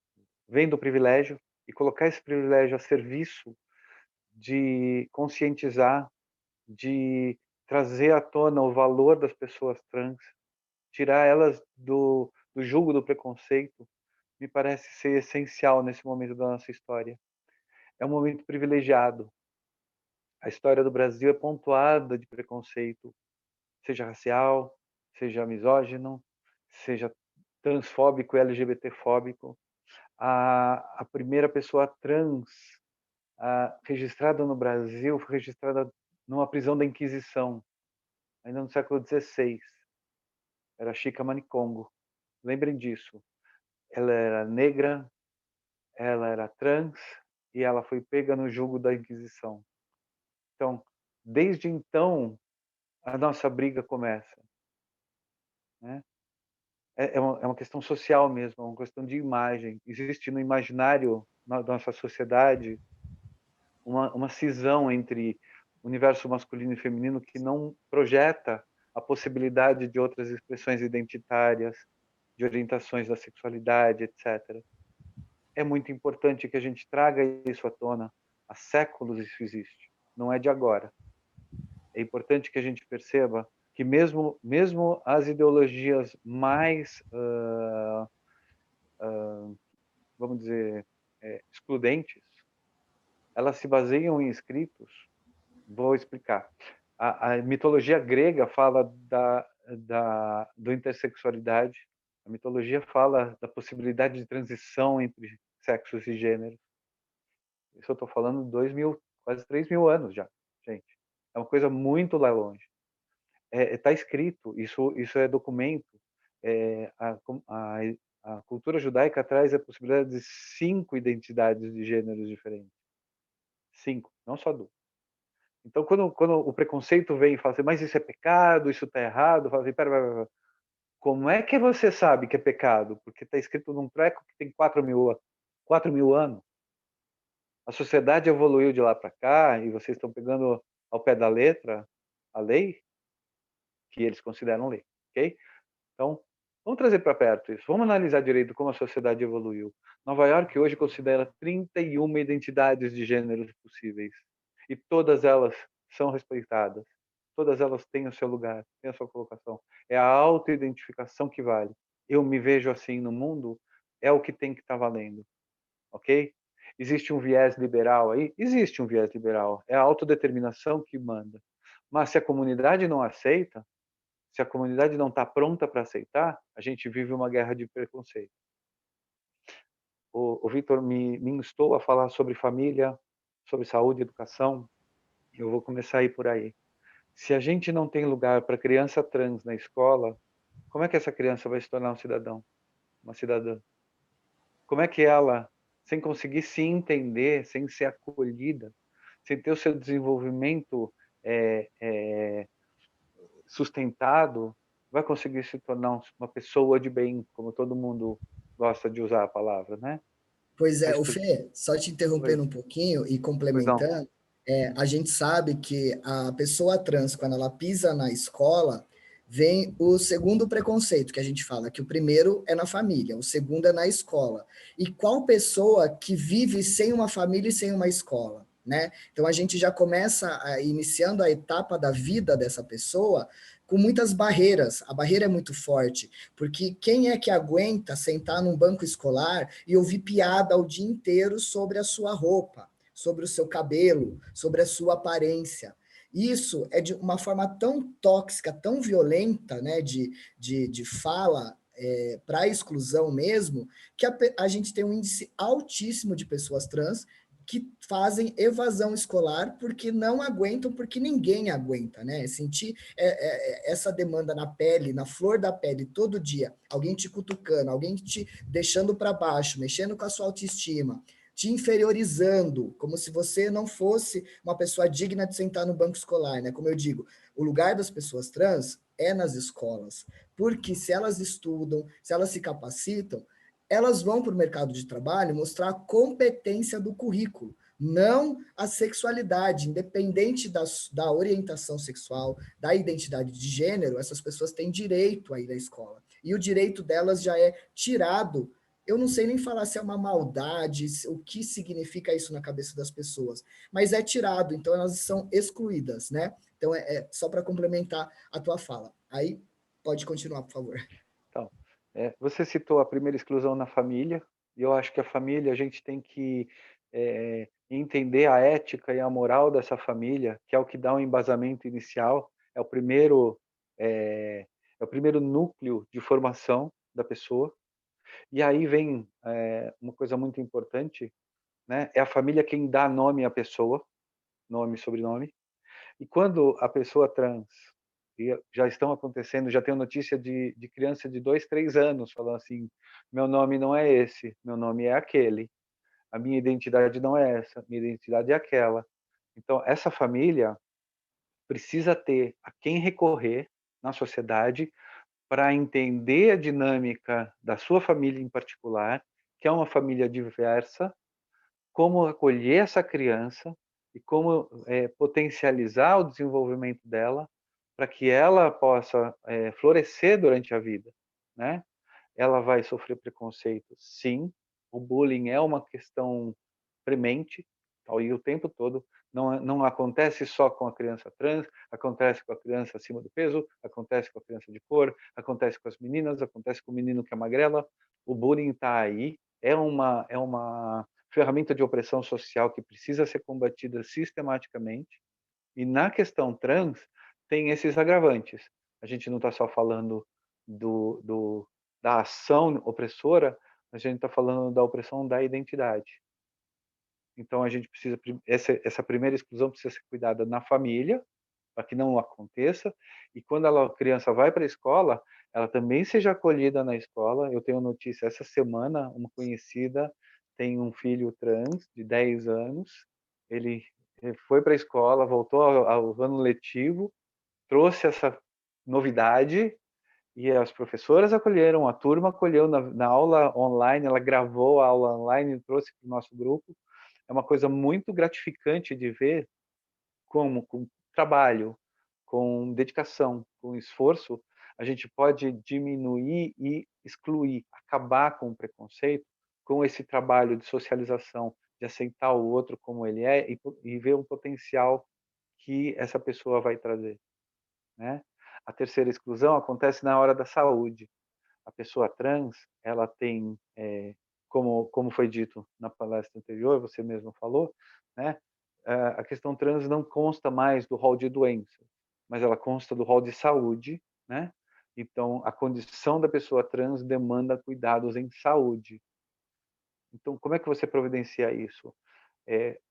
vêm do privilégio, e colocar esse privilégio a serviço de conscientizar, de trazer à tona o valor das pessoas trans, tirar elas do jugo do preconceito, me parece ser essencial nesse momento da nossa história. É um momento privilegiado. A história do Brasil é pontuada de preconceito, seja racial, seja misógino, seja transfóbico e LGBTfóbico. A primeira pessoa trans registrada no Brasil foi registrada numa prisão da Inquisição, ainda no século XVI. Era Chica Manicongo. Lembrem disso. Ela era negra, ela era trans e ela foi pega no jugo da Inquisição. Então, desde então, a nossa briga começa, né? É uma questão social mesmo, é uma questão de imagem. Existe no imaginário da nossa sociedade uma cisão entre o universo masculino e feminino que não projeta a possibilidade de outras expressões identitárias, de orientações da sexualidade, etc. É muito importante que a gente traga isso à tona. Há séculos isso existe, não é de agora. É importante que a gente perceba que mesmo as ideologias mais, vamos dizer, excludentes, elas se baseiam em escritos. Vou explicar. A mitologia grega fala do intersexualidade. A mitologia fala da possibilidade de transição entre sexos e gêneros. Isso eu estou falando de 2.000, quase 3.000 anos já, gente. É uma coisa muito lá longe. Está escrito, isso é documento. A cultura judaica traz a possibilidade de 5 identidades de gêneros diferentes. 5, não só 2. Então, quando o preconceito vem e fala assim, mas isso é pecado, isso está errado, fala assim, pera, como é que você sabe que é pecado? Porque está escrito num treco que tem 4.000 anos. A sociedade evoluiu de lá para cá e vocês estão pegando ao pé da letra a lei que eles consideram lei, ok? Então, vamos trazer para perto isso. Vamos analisar direito como a sociedade evoluiu. Nova York hoje considera 31 identidades de gêneros possíveis e todas elas são respeitadas. Todas elas têm o seu lugar, têm a sua colocação. É a autoidentificação que vale. Eu me vejo assim no mundo, é o que tem que estar valendo, ok? Existe um viés liberal aí? Existe um viés liberal. É a autodeterminação que manda. Mas se a comunidade não aceita, se a comunidade não está pronta para aceitar, a gente vive uma guerra de preconceito. O Vitor me instou a falar sobre família, sobre saúde e educação. Eu vou começar a ir por aí. Se a gente não tem lugar para criança trans na escola, como é que essa criança vai se tornar um cidadão, uma cidadã? Como é que ela, sem conseguir se entender, sem ser acolhida, sem ter o seu desenvolvimento é, é, sustentado, vai conseguir se tornar uma pessoa de bem, como todo mundo gosta de usar a palavra, né? Pois A é, o estu... Fê, só te Oi, interrompendo um pouquinho e pois não. complementando, a gente sabe que a pessoa trans, quando ela pisa na escola, vem o segundo preconceito que a gente fala, que o primeiro é na família, o segundo é na escola. E qual pessoa que vive sem uma família e sem uma escola, né? Então a gente já começa iniciando a etapa da vida dessa pessoa com muitas barreiras. A barreira é muito forte, porque quem é que aguenta sentar num banco escolar e ouvir piada o dia inteiro sobre a sua roupa, sobre o seu cabelo, sobre a sua aparência? Isso é de uma forma tão tóxica, tão violenta, né, de fala para a exclusão mesmo, que a gente tem um índice altíssimo de pessoas trans que fazem evasão escolar porque não aguentam, porque ninguém aguenta, né? Sentir essa demanda na pele, na flor da pele, todo dia, alguém te cutucando, alguém te deixando para baixo, mexendo com a sua autoestima, te inferiorizando, como se você não fosse uma pessoa digna de sentar no banco escolar, né? Como eu digo, o lugar das pessoas trans é nas escolas, porque se elas estudam, se elas se capacitam, elas vão para o mercado de trabalho mostrar a competência do currículo, não a sexualidade, independente da orientação sexual, da identidade de gênero, essas pessoas têm direito a ir à escola. E o direito delas já é tirado. Eu não sei nem falar se é uma maldade, o que significa isso na cabeça das pessoas, mas é tirado, então elas são excluídas, né? Então é só para complementar a tua fala. Aí pode continuar, por favor. Então, você citou a primeira exclusão na família, e eu acho que a família, a gente tem que entender a ética e a moral dessa família, que é o que dá um embasamento inicial, é, é o primeiro núcleo de formação da pessoa. E aí vem uma coisa muito importante, né? É a família quem dá nome à pessoa, nome e sobrenome. E quando a pessoa trans, e já estão acontecendo, já tenho notícia de criança de 2, 3 anos falando assim, meu nome não é esse, meu nome é aquele, a minha identidade não é essa, minha identidade é aquela. Então, essa família precisa ter a quem recorrer na sociedade para entender a dinâmica da sua família em particular, que é uma família diversa, como acolher essa criança e como potencializar o desenvolvimento dela para que ela possa florescer durante a vida, né? Ela vai sofrer preconceito, sim. O bullying é uma questão premente, e o tempo todo. Não acontece só com a criança trans, acontece com a criança acima do peso, acontece com a criança de cor, acontece com as meninas, acontece com o menino que é magrela. O bullying está aí, é uma ferramenta de opressão social que precisa ser combatida sistematicamente. E na questão trans, tem esses agravantes. A gente não está só falando da ação opressora, a gente está falando da opressão da identidade. Então, a gente precisa, essa primeira exclusão precisa ser cuidada na família, para que não aconteça, e quando a criança vai para a escola, ela também seja acolhida na escola. Eu tenho notícia, essa semana, uma conhecida tem um filho trans de 10 anos, ele foi para a escola, voltou ao ano letivo, trouxe essa novidade, e as professoras acolheram, a turma acolheu na aula online, ela gravou a aula online e trouxe para o nosso grupo. É uma coisa muito gratificante de ver como, com trabalho, com dedicação, com esforço, a gente pode diminuir e excluir, acabar com o preconceito, com esse trabalho de socialização, de aceitar o outro como ele é e ver o potencial que essa pessoa vai trazer, né? A terceira exclusão acontece na hora da saúde. A pessoa trans, ela tem, como foi dito na palestra anterior, você mesmo falou, né? A questão trans não consta mais do rol de doença, mas ela consta do rol de saúde, né? Então, a condição da pessoa trans demanda cuidados em saúde. Então, como é que você providencia isso?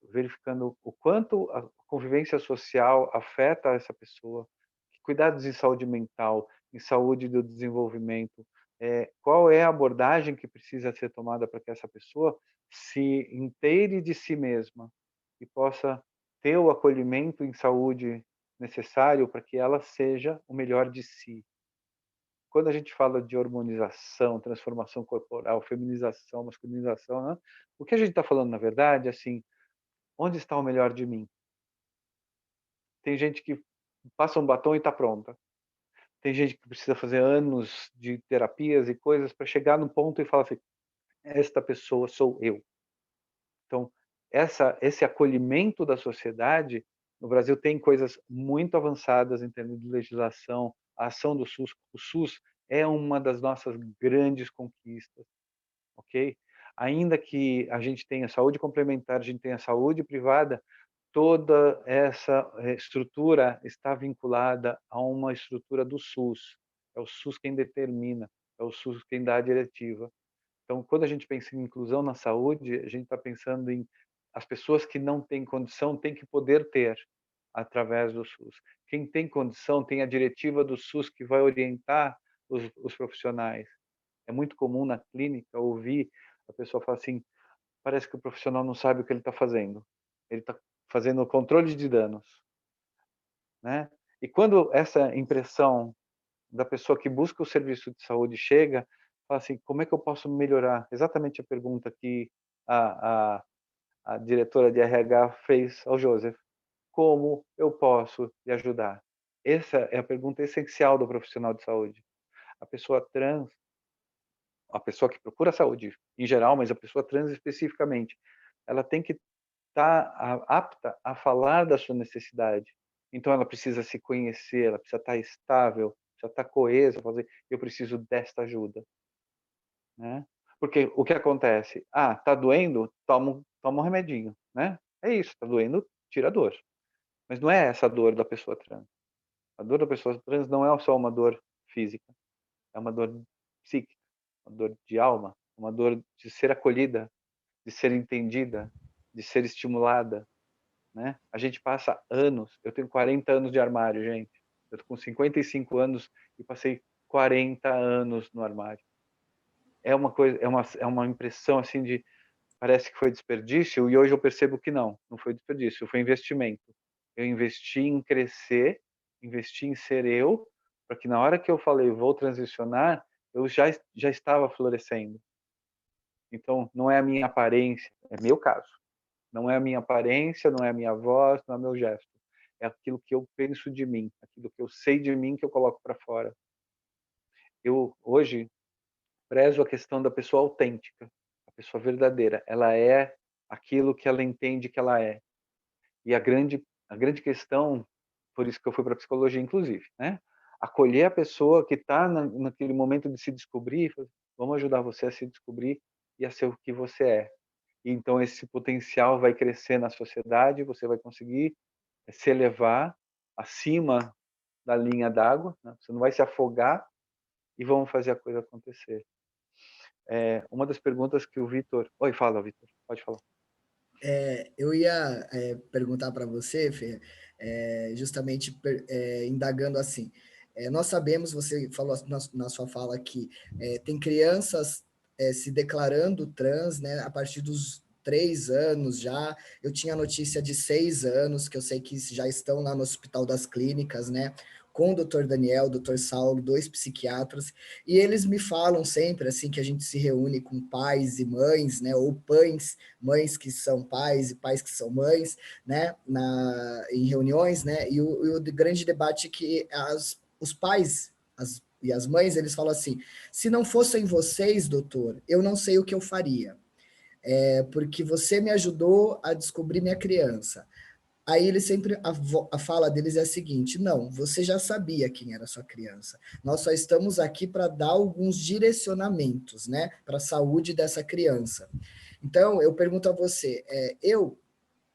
verificando o quanto a convivência social afeta essa pessoa, cuidados em saúde mental, em saúde do desenvolvimento, qual é a abordagem que precisa ser tomada para que essa pessoa se inteire de si mesma e possa ter o acolhimento em saúde necessário para que ela seja o melhor de si. Quando a gente fala de hormonização, transformação corporal, feminização, masculinização, né? O que a gente está falando, na verdade, é assim, onde está o melhor de mim? Tem gente que passa um batom e está pronta. Tem gente que precisa fazer anos de terapias e coisas para chegar no ponto e falar assim, esta pessoa sou eu. Então, esse acolhimento da sociedade, no Brasil tem coisas muito avançadas em termos de legislação, a ação do SUS. O SUS é uma das nossas grandes conquistas, ok? Ainda que a gente tenha saúde complementar, a gente tenha saúde privada, toda essa estrutura está vinculada a uma estrutura do SUS. É o SUS quem determina, é o SUS quem dá a diretiva. Então, quando a gente pensa em inclusão na saúde, a gente está pensando em as pessoas que não têm condição têm que poder ter através do SUS. Quem tem condição tem a diretiva do SUS que vai orientar os profissionais. É muito comum na clínica ouvir a pessoa falar assim, parece que o profissional não sabe o que ele está fazendo. Ele está fazendo o controle de danos, né? E quando essa impressão da pessoa que busca o serviço de saúde chega, fala assim, como é que eu posso melhorar? Exatamente a pergunta que a diretora de RH fez ao Joseph. Como eu posso lhe ajudar? Essa é a pergunta essencial do profissional de saúde. A pessoa trans, a pessoa que procura saúde em geral, mas a pessoa trans especificamente, ela tem que estar apta a falar da sua necessidade. Então ela precisa se conhecer, ela precisa estar estável, precisa estar coesa, fazer, eu preciso desta ajuda, né? Porque o que acontece? Ah, tá doendo? Toma um remedinho, né? É isso, tá doendo, tira a dor. Mas não é essa a dor da pessoa trans. A dor da pessoa trans não é só uma dor física, é uma dor psíquica, uma dor de alma, uma dor de ser acolhida, de ser entendida, de ser estimulada, né? A gente passa anos, eu tenho 40 anos de armário, gente. Eu tô com 55 anos e passei 40 anos no armário. É uma coisa, é uma impressão assim de parece que foi desperdício e hoje eu percebo que não foi desperdício, foi investimento. Eu investi em crescer, investi em ser eu, para que na hora que eu falei vou transicionar, eu já estava florescendo. Então não é a minha aparência, é meu caso. Não é a minha aparência, não é a minha voz, não é meu gesto. É aquilo que eu penso de mim, aquilo que eu sei de mim que eu coloco para fora. Eu hoje prezo a questão da pessoa autêntica, a pessoa verdadeira. Ela é aquilo que ela entende que ela é. E a grande questão, por isso que eu fui para a psicologia, inclusive, né? Acolher a pessoa que está naquele momento de se descobrir, vamos ajudar você a se descobrir e a ser o que você é. E então esse potencial vai crescer na sociedade, você vai conseguir se elevar acima da linha d'água, né? Você não vai se afogar e vamos fazer a coisa acontecer. Uma das perguntas que o Vitor... Oi, fala, Vitor, pode falar. Eu ia perguntar para você, Fê, justamente indagando assim. Nós sabemos, você falou na sua fala que tem crianças se declarando trans, né, a partir dos 3 anos já. Eu tinha notícia de 6 anos, que eu sei que já estão lá no Hospital das Clínicas, né, com o Dr. Daniel, o Dr. Saulo, 2 psiquiatras, e eles me falam sempre, assim, que a gente se reúne com pais e mães, né, ou pães, mães que são pais e pais que são mães, né, em reuniões, né, e o grande debate é que os pais e as mães, eles falam assim, se não fossem vocês, doutor, eu não sei o que eu faria, porque você me ajudou a descobrir minha criança. Aí ele sempre, a fala deles é a seguinte, não, você já sabia quem era sua criança, nós só estamos aqui para dar alguns direcionamentos, né, para a saúde dessa criança. Então, eu pergunto a você, eu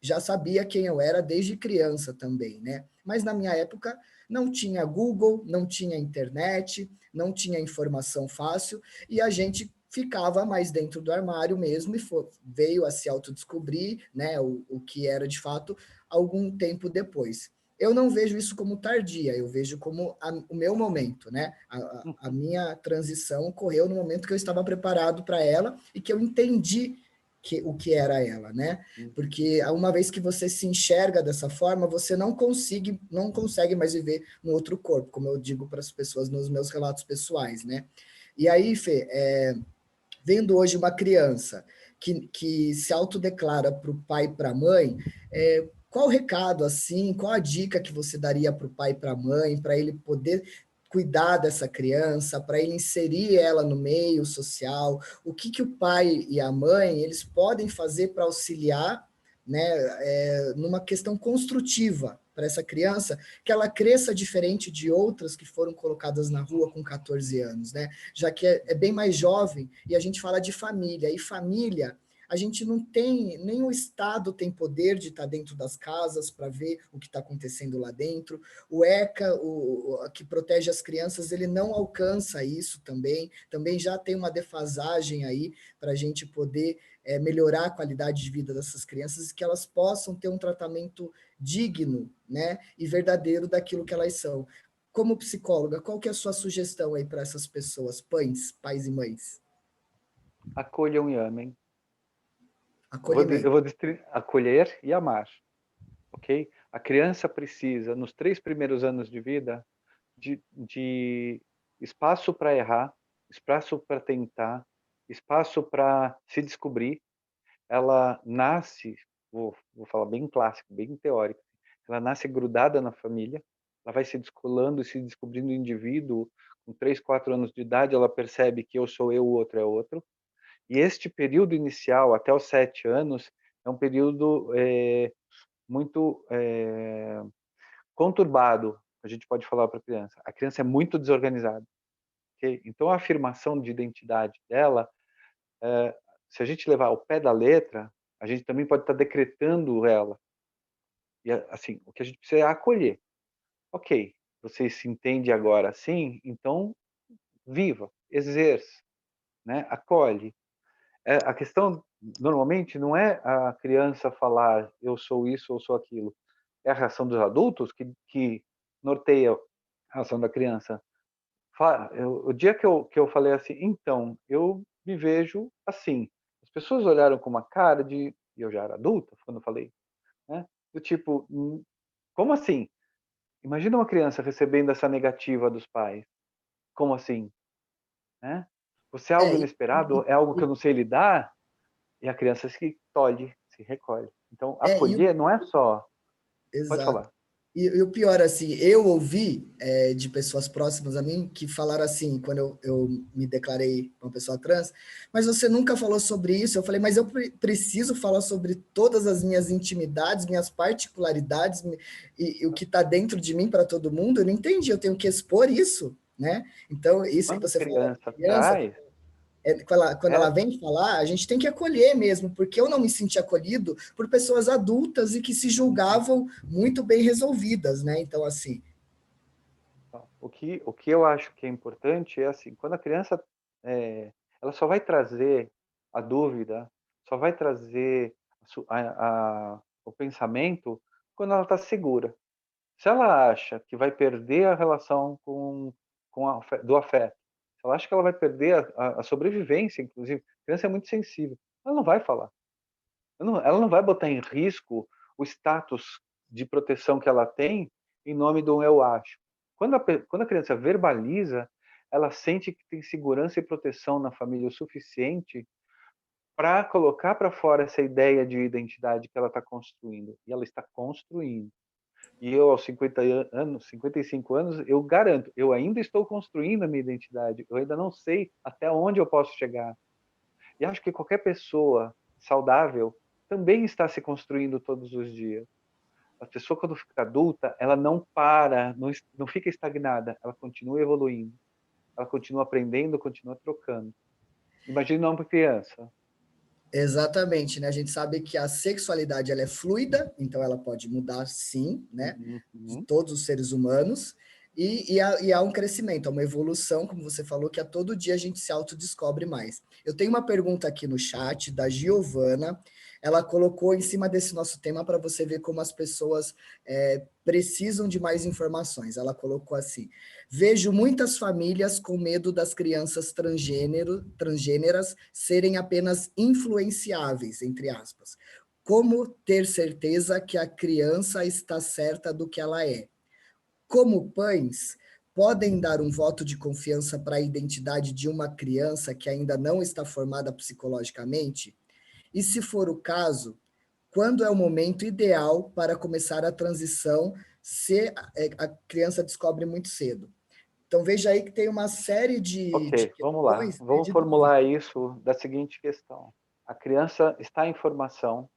já sabia quem eu era desde criança também, né, mas na minha época não tinha Google, não tinha internet, não tinha informação fácil, e a gente ficava mais dentro do armário mesmo e veio a se autodescobrir, né, o que era de fato algum tempo depois. Eu não vejo isso como tardia, eu vejo como o meu momento, né? A minha transição ocorreu no momento que eu estava preparado para ela e que eu entendi o que era ela, né? Porque uma vez que você se enxerga dessa forma, você não consegue mais viver no outro corpo, como eu digo para as pessoas nos meus relatos pessoais, né? E aí, Fê, vendo hoje uma criança que se autodeclara para o pai e para a mãe, qual o recado, assim, qual a dica que você daria para o pai e para a mãe, para ele poder cuidar dessa criança, para ele inserir ela no meio social? O que o pai e a mãe eles podem fazer para auxiliar, né, numa questão construtiva para essa criança, que ela cresça diferente de outras que foram colocadas na rua com 14 anos, né? Já que é bem mais jovem, e a gente fala de família, e família, a gente não tem, nem o Estado tem poder de estar dentro das casas para ver o que está acontecendo lá dentro, o ECA, que protege as crianças, ele não alcança isso também já tem uma defasagem aí para a gente poder melhorar a qualidade de vida dessas crianças e que elas possam ter um tratamento digno, né, e verdadeiro daquilo que elas são. Como psicóloga, qual que é a sua sugestão aí para essas pessoas, pais e mães? Acolham e amem. Acolhimento. Eu vou acolher e amar, ok? A criança precisa, nos 3 primeiros anos de vida, de espaço para errar, espaço para tentar, espaço para se descobrir. Ela nasce, vou falar bem clássico, bem teórico, ela nasce grudada na família, ela vai se descolando e se descobrindo indivíduo. Com 3, 4 anos de idade, ela percebe que eu sou eu, o outro é outro. E este período inicial, até os 7 anos, é um período muito conturbado, a gente pode falar para a criança. A criança é muito desorganizada. Okay? Então, a afirmação de identidade dela, se a gente levar ao pé da letra, a gente também pode estar decretando ela. E, assim, o que a gente precisa é acolher. Ok, você se entende agora assim, então viva, exerça, né? Acolhe. A questão, normalmente, não é a criança falar eu sou isso ou sou aquilo. É a reação dos adultos que norteia a ação da criança. O dia que eu falei assim, então, eu me vejo assim. As pessoas olharam com uma cara de... Eu já era adulta quando eu falei, né? Do tipo, como assim? Imagina uma criança recebendo essa negativa dos pais. Como assim? Né? Você é algo É, inesperado? É algo que eu não sei lidar? E a criança se tolhe, se recolhe. Então, é, e acolher não é só... Pode exato. falar. E o pior, assim, eu ouvi de pessoas próximas a mim que falaram assim, quando eu me declarei uma pessoa trans, mas você nunca falou sobre isso. Eu falei, mas eu preciso falar sobre todas as minhas intimidades, minhas particularidades e o que está dentro de mim para todo mundo. Eu não entendi, eu tenho que expor isso, né? Então, isso que Quando a você fala da criança criança, traz... quando ela vem falar, a gente tem que acolher mesmo, porque eu não me senti acolhido por pessoas adultas e que se julgavam muito bem resolvidas, né? Então, assim. O que eu acho que é importante é assim, quando a criança, ela só vai trazer a dúvida, só vai trazer o pensamento quando ela está segura. Se ela acha que vai perder a relação do afeto, se ela acha que ela vai perder a sobrevivência, inclusive, a criança é muito sensível, ela não vai falar. Ela não vai botar em risco o status de proteção que ela tem em nome do eu acho. Quando a criança verbaliza, ela sente que tem segurança e proteção na família o suficiente para colocar para fora essa ideia de identidade que ela está construindo. E ela está construindo. E eu, aos 50 anos, 55 anos, eu garanto, eu ainda estou construindo a minha identidade. Eu ainda não sei até onde eu posso chegar. E acho que qualquer pessoa saudável também está se construindo todos os dias. A pessoa, quando fica adulta, ela não para, não fica estagnada, ela continua evoluindo, ela continua aprendendo, continua trocando. Imagina uma criança. Exatamente, né? A gente sabe que a sexualidade ela é fluida, então ela pode mudar sim, né? De Uhum. todos os seres humanos. E há um crescimento, há uma evolução, como você falou, que a todo dia a gente se autodescobre mais. Eu tenho uma pergunta aqui no chat da Giovana, ela colocou em cima desse nosso tema para você ver como as pessoas precisam de mais informações. Ela colocou assim: vejo muitas famílias com medo das crianças transgêneras serem apenas influenciáveis, entre aspas. Como ter certeza que a criança está certa do que ela é? Como pães, podem dar um voto de confiança para a identidade de uma criança que ainda não está formada psicologicamente? E se for o caso, quando é o momento ideal para começar a transição se a criança descobre muito cedo? Então veja aí que tem uma série de Ok, vamos lá. questões Vamos de dúvida. formular isso da seguinte questão. A criança está em formação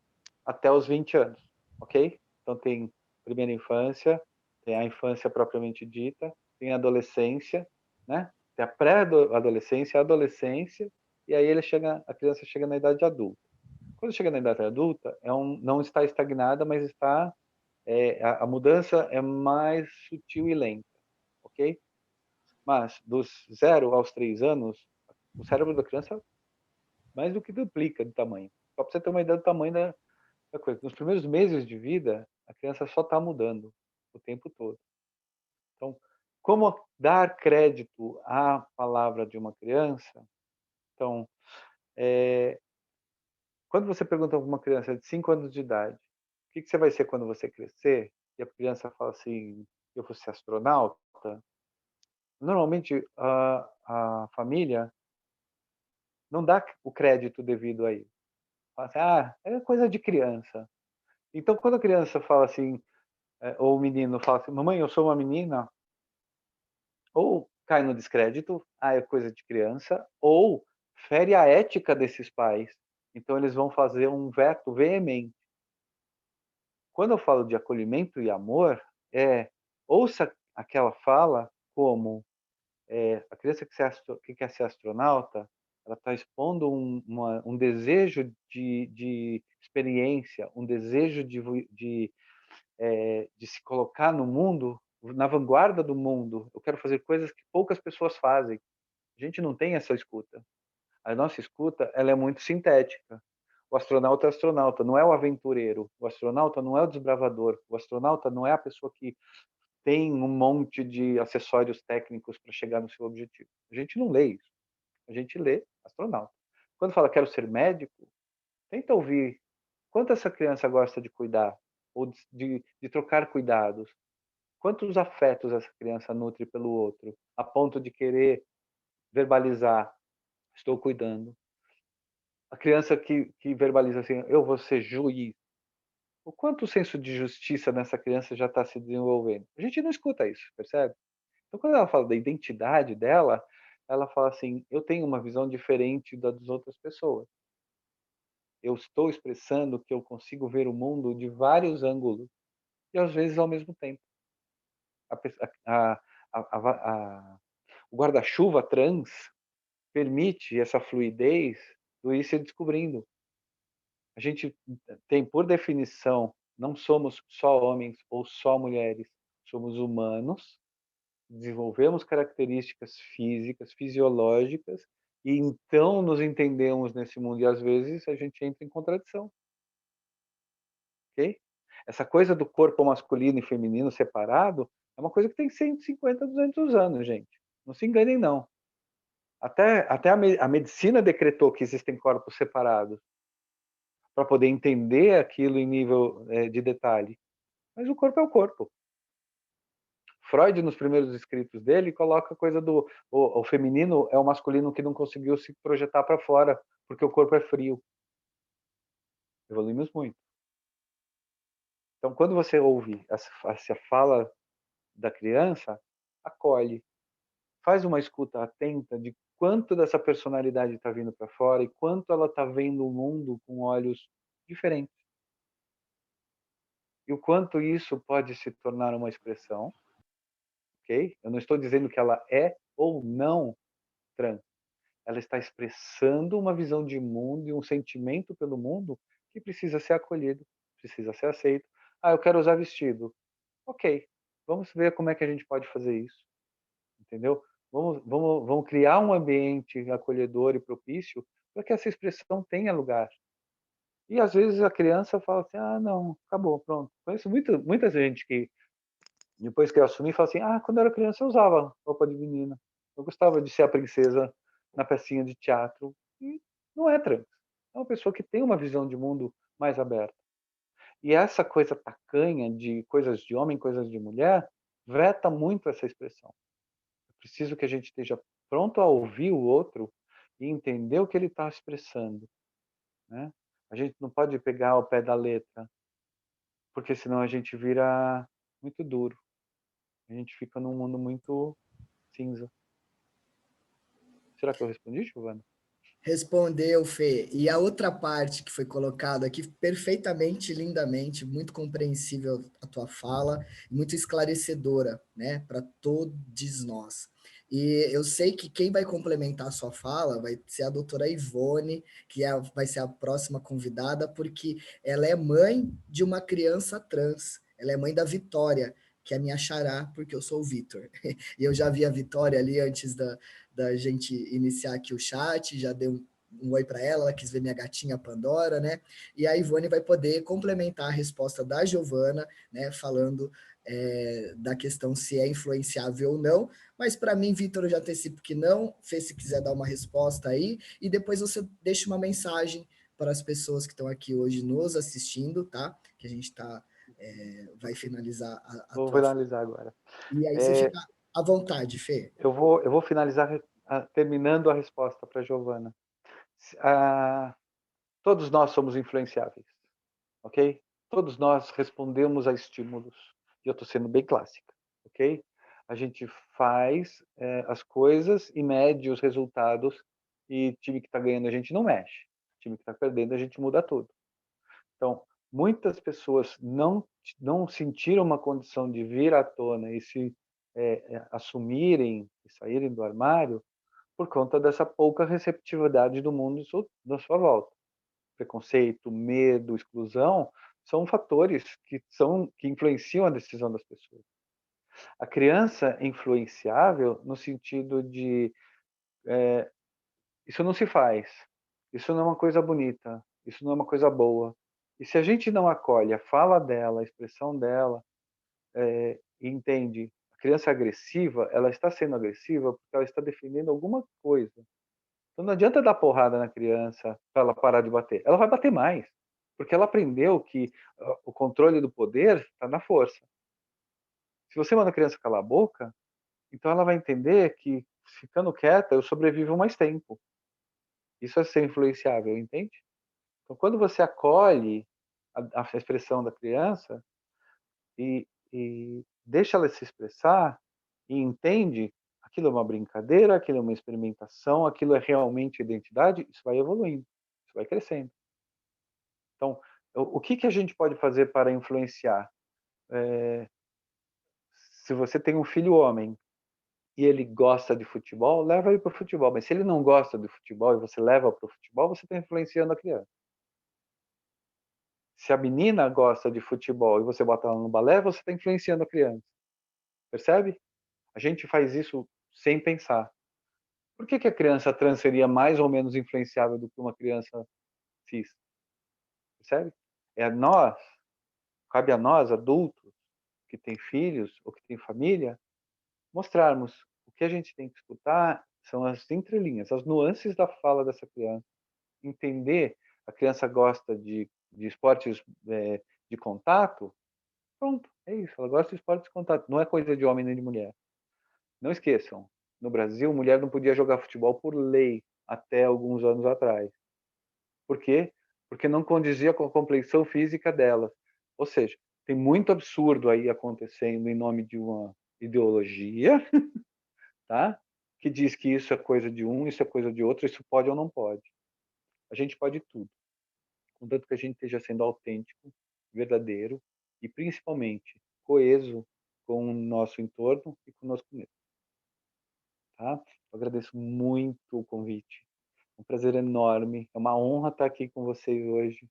até os 20 anos, ok? Então tem primeira infância, tem a infância propriamente dita, tem a adolescência, né? Tem a pré-adolescência, a adolescência, e aí a criança chega na idade adulta. Quando chega na idade adulta, não está estagnada, mas a mudança é mais sutil e lenta, ok? Mas dos 0 aos 3 anos, o cérebro da criança mais do que duplica de tamanho. Só para você ter uma ideia do tamanho da coisa. Nos primeiros meses de vida, a criança só está mudando o tempo todo. Então, como dar crédito à palavra de uma criança? Então, quando você pergunta para uma criança de 5 anos de idade, o que você vai ser quando você crescer? E a criança fala assim, eu vou ser astronauta. Normalmente, a família não dá o crédito devido a isso. Fala assim, é coisa de criança. Então, quando a criança fala assim, ou o menino fala assim, mamãe, eu sou uma menina, ou cai no descrédito, é coisa de criança, ou fere a ética desses pais. Então, eles vão fazer um veto veemente. Quando eu falo de acolhimento e amor, ouça aquela fala como a criança que quer ser astronauta, ela está expondo um desejo de experiência, um desejo de se colocar no mundo, na vanguarda do mundo. Eu quero fazer coisas que poucas pessoas fazem. A gente não tem essa escuta. A nossa escuta, ela é muito sintética. O astronauta é astronauta, não é o aventureiro. O astronauta não é o desbravador. O astronauta não é a pessoa que tem um monte de acessórios técnicos para chegar no seu objetivo. A gente não lê isso. A gente lê astronauta. Quando fala quero ser médico, tenta ouvir quanto essa criança gosta de cuidar ou de trocar cuidados. Quantos afetos essa criança nutre pelo outro, a ponto de querer verbalizar, estou cuidando. A criança que verbaliza assim, eu vou ser juiz. O quanto o senso de justiça nessa criança já está se desenvolvendo? A gente não escuta isso, percebe? Então, quando ela fala da identidade dela, ela fala assim, eu tenho uma visão diferente da das outras pessoas. Eu estou expressando que eu consigo ver o mundo de vários ângulos e às vezes ao mesmo tempo. A, o guarda-chuva trans permite essa fluidez do ir se descobrindo. A gente tem, por definição, não somos só homens ou só mulheres, somos humanos, desenvolvemos características físicas, fisiológicas, e então nos entendemos nesse mundo, e às vezes a gente entra em contradição, ok? Essa coisa do corpo masculino e feminino separado é uma coisa que tem 150, 200 anos, gente. Não se enganem, não. Até a medicina decretou que existem corpos separados para poder entender aquilo em nível de detalhe. Mas o corpo é o corpo. Freud, nos primeiros escritos dele, coloca a coisa do o feminino é o masculino que não conseguiu se projetar para fora, porque o corpo é frio. Evoluímos muito. Então, quando você ouve essa fala da criança, acolhe. Faz uma escuta atenta de quanto dessa personalidade está vindo para fora e quanto ela está vendo o mundo com olhos diferentes. E o quanto isso pode se tornar uma expressão, ok? Eu não estou dizendo que ela é ou não trans. Ela está expressando uma visão de mundo e um sentimento pelo mundo que precisa ser acolhido, precisa ser aceito. Eu quero usar vestido. Ok, Vamos ver como é que a gente pode fazer isso, entendeu? Vamos criar um ambiente acolhedor e propício para que essa expressão tenha lugar. E às vezes a criança fala assim, ah, não, acabou, pronto. Conheço muita gente que, depois que eu assumi, fala assim, ah, quando eu era criança eu usava roupa de menina. Eu gostava de ser a princesa na pecinha de teatro. E não é trans. É uma pessoa que tem uma visão de mundo mais aberta. E essa coisa tacanha de coisas de homem, coisas de mulher, veta muito essa expressão. É preciso que a gente esteja pronto a ouvir o outro e entender o que ele está expressando, né? A gente não pode pegar ao pé da letra, porque senão a gente vira muito duro. A gente fica num mundo muito cinza. Será que eu respondi, Giovana? Respondeu, Fê. E a outra parte que foi colocada aqui, perfeitamente, lindamente, muito compreensível a tua fala, muito esclarecedora, né, para todos nós. E eu sei que quem vai complementar a sua fala vai ser a doutora Ivone, que vai ser a próxima convidada, porque ela é mãe de uma criança trans. Ela é mãe da Vitória, que é minha xará, porque eu sou o Vitor. E eu já vi a Vitória ali antes da gente iniciar aqui o chat, já dei um oi para ela quis ver minha gatinha Pandora, né? E a Ivone vai poder complementar a resposta da Giovana, né? Falando da questão se é influenciável ou não. Mas para mim, Vitor, eu já antecipo que não. Fê, se quiser dar uma resposta aí, e depois você deixa uma mensagem para as pessoas que estão aqui hoje nos assistindo, tá? Que a gente vai finalizar a Vou tua. finalizar agora. E aí você fica à vontade, Fê. Eu vou finalizar terminando a resposta para a Giovana. Ah, todos nós somos influenciáveis, ok? Todos nós respondemos a estímulos. E eu estou sendo bem clássica, ok? A gente faz as coisas e mede os resultados, e time que está ganhando a gente não mexe. Time que está perdendo a gente muda tudo. Então, muitas pessoas não sentiram uma condição de vir à tona e se assumirem e saírem do armário por conta dessa pouca receptividade do mundo da sua volta. Preconceito, medo, exclusão são fatores que influenciam a decisão das pessoas. A criança é influenciável no sentido de isso não se faz, isso não é uma coisa bonita, isso não é uma coisa boa. E se a gente não acolhe a fala dela, a expressão dela, e entende, a criança agressiva, ela está sendo agressiva porque ela está defendendo alguma coisa. Então não adianta dar porrada na criança para ela parar de bater. Ela vai bater mais, porque ela aprendeu que o controle do poder está na força. Se você manda a criança calar a boca, então ela vai entender que ficando quieta eu sobrevivo mais tempo. Isso é ser influenciável, entende? Então quando você acolhe a expressão da criança e deixa ela se expressar e entende aquilo é uma brincadeira, aquilo é uma experimentação, aquilo é realmente identidade, isso vai evoluindo, isso vai crescendo. Então, o que a gente pode fazer para influenciar? Se você tem um filho homem e ele gosta de futebol, leva ele para o futebol. Mas se ele não gosta de futebol e você leva para o futebol, você está influenciando a criança. Se a menina gosta de futebol e você bota ela no balé, você está influenciando a criança. Percebe? A gente faz isso sem pensar. Por que a criança trans seria mais ou menos influenciável do que uma criança cis? Percebe? Cabe a nós, adultos, que têm filhos ou que têm família, mostrarmos o que a gente tem que escutar são as entrelinhas, as nuances da fala dessa criança. Entender, a criança gosta de esportes de contato, pronto, é isso, ela gosta de esportes de contato, não é coisa de homem nem de mulher. Não esqueçam, no Brasil, mulher não podia jogar futebol por lei até alguns anos atrás. Por quê? Porque não condizia com a complexão física delas. Ou seja, tem muito absurdo aí acontecendo em nome de uma ideologia, tá? Que diz que isso é coisa de um, isso é coisa de outro, isso pode ou não pode. A gente pode tudo, contanto que a gente esteja sendo autêntico, verdadeiro e principalmente coeso com o nosso entorno e conosco mesmo, tá? Eu agradeço muito o convite. É um prazer enorme, é uma honra estar aqui com vocês hoje,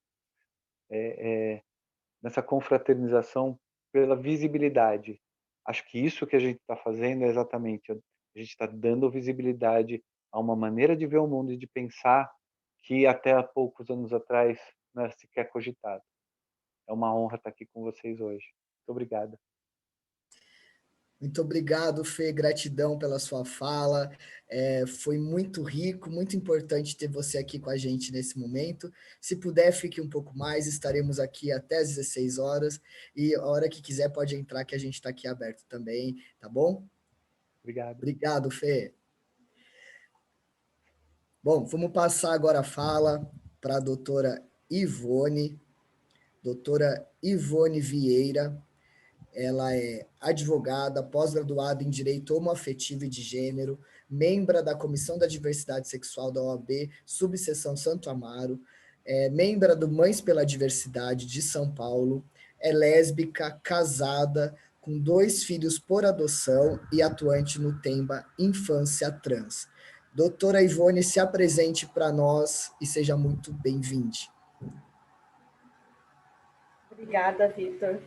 nessa confraternização pela visibilidade. Acho que isso que a gente está fazendo é exatamente, a gente está dando visibilidade a uma maneira de ver o mundo e de pensar que até há poucos anos atrás não era sequer cogitado. É uma honra estar aqui com vocês hoje. Muito obrigado. Muito obrigado, Fê, gratidão pela sua fala. Foi muito rico, muito importante ter você aqui com a gente nesse momento. Se puder, fique um pouco mais, estaremos aqui até às 16 horas, e a hora que quiser pode entrar, que a gente está aqui aberto também, tá bom? Obrigado. Obrigado, Fê. Bom, vamos passar agora a fala para a doutora Ivone Vieira. Ela é advogada, pós-graduada em Direito Homoafetivo e de Gênero, membro da Comissão da Diversidade Sexual da OAB, subseção Santo Amaro, membro do Mães pela Diversidade de São Paulo, é lésbica, casada, com 2 filhos por adoção e atuante no tema Infância Trans. Doutora Ivone, se apresente para nós e seja muito bem-vinda. Obrigada, Vitor.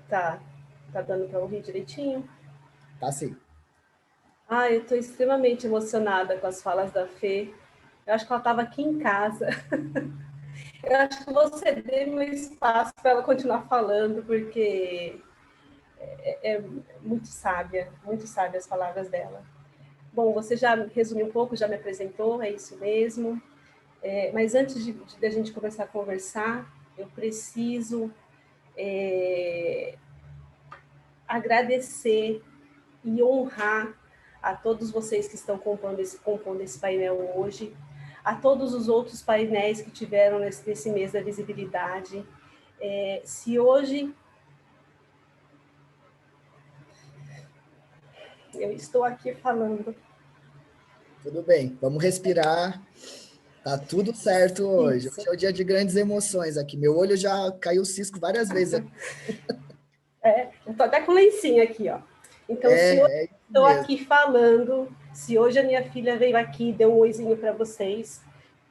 Tá dando para ouvir direitinho? Tá sim. Eu estou extremamente emocionada com as falas da Fê. Eu acho que ela estava aqui em casa. Eu acho que você deu um espaço para ela continuar falando, porque é muito sábia as palavras dela. Bom, você já resumiu um pouco, já me apresentou, é isso mesmo. Mas antes de a gente começar a conversar, eu preciso agradecer e honrar a todos vocês que estão compondo esse painel hoje, a todos os outros painéis que tiveram nesse mês da visibilidade. Se hoje eu estou aqui falando... Tudo bem, vamos respirar. Tá tudo certo hoje. Isso. Hoje é o dia de grandes emoções aqui. Meu olho já caiu cisco várias vezes aqui. Eu tô até com lencinho aqui, ó. Então, se hoje eu estou aqui falando, se hoje a minha filha veio aqui e deu um oizinho para vocês,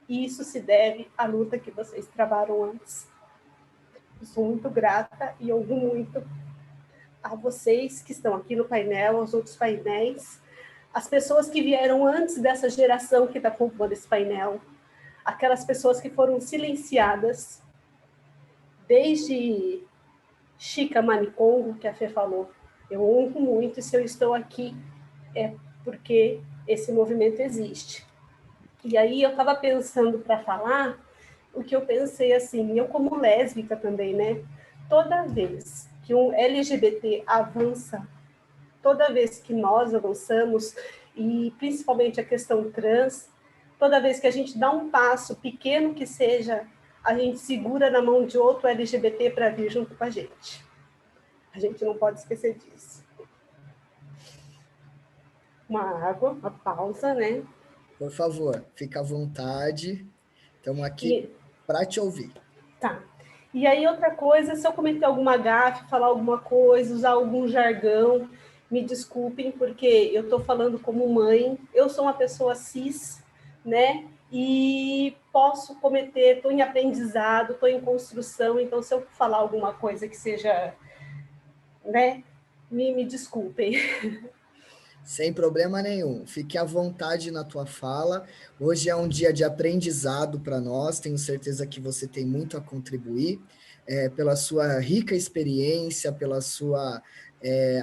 isso se deve à luta que vocês travaram antes. Eu sou muito grata e honro muito a vocês que estão aqui no painel, aos outros painéis, as pessoas que vieram antes dessa geração que está compondo esse painel, aquelas pessoas que foram silenciadas, desde Chica Manicongo, que a Fê falou. Eu honro muito, e se eu estou aqui é porque esse movimento existe. E aí eu estava pensando para falar, o que eu pensei assim, eu como lésbica também, né? Toda vez que um LGBT avança, toda vez que nós avançamos, e principalmente a questão trans, toda vez que a gente dá um passo, pequeno que seja, a gente segura na mão de outro LGBT para vir junto com a gente. A gente não pode esquecer disso. Uma água, uma pausa, né? Por favor, fica à vontade. Estamos aqui para te ouvir. Tá. E aí, outra coisa, se eu cometer alguma gafe, falar alguma coisa, usar algum jargão, me desculpem, porque eu estou falando como mãe, eu sou uma pessoa cis, né? E posso cometer, estou em aprendizado, estou em construção, então se eu falar alguma coisa que seja, né? Me desculpem. Sem problema nenhum. Fique à vontade na tua fala. Hoje é um dia de aprendizado para nós. Tenho certeza que você tem muito a contribuir pela sua rica experiência, pela sua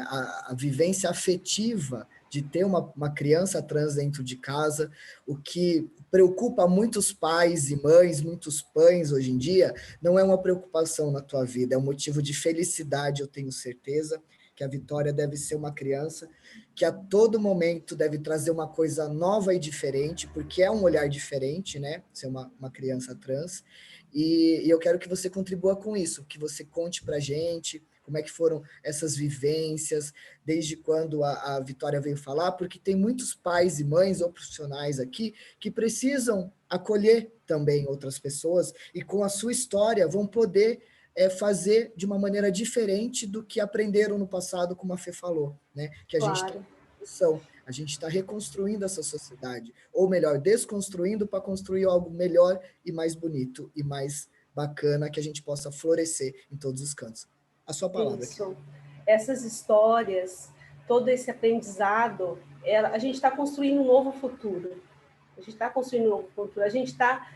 a vivência afetiva de ter uma criança trans dentro de casa, o que preocupa muitos pais e mães, muitos pães hoje em dia, não é uma preocupação na tua vida, é um motivo de felicidade, eu tenho certeza que a Vitória deve ser uma criança que a todo momento deve trazer uma coisa nova e diferente, porque é um olhar diferente, né? Ser uma criança trans. E eu quero que você contribua com isso, que você conte para a gente como é que foram essas vivências, desde quando a Vitória veio falar, porque tem muitos pais e mães ou profissionais aqui que precisam acolher também outras pessoas e com a sua história vão poder fazer de uma maneira diferente do que aprenderam no passado, como a Fê falou, né? Que a gente está reconstruindo essa sociedade, ou melhor, desconstruindo para construir algo melhor e mais bonito e mais bacana, que a gente possa florescer em todos os cantos. A sua palavra. Isso. essas histórias, todo esse aprendizado, a gente está construindo um novo futuro. A gente está construindo um novo futuro. A gente está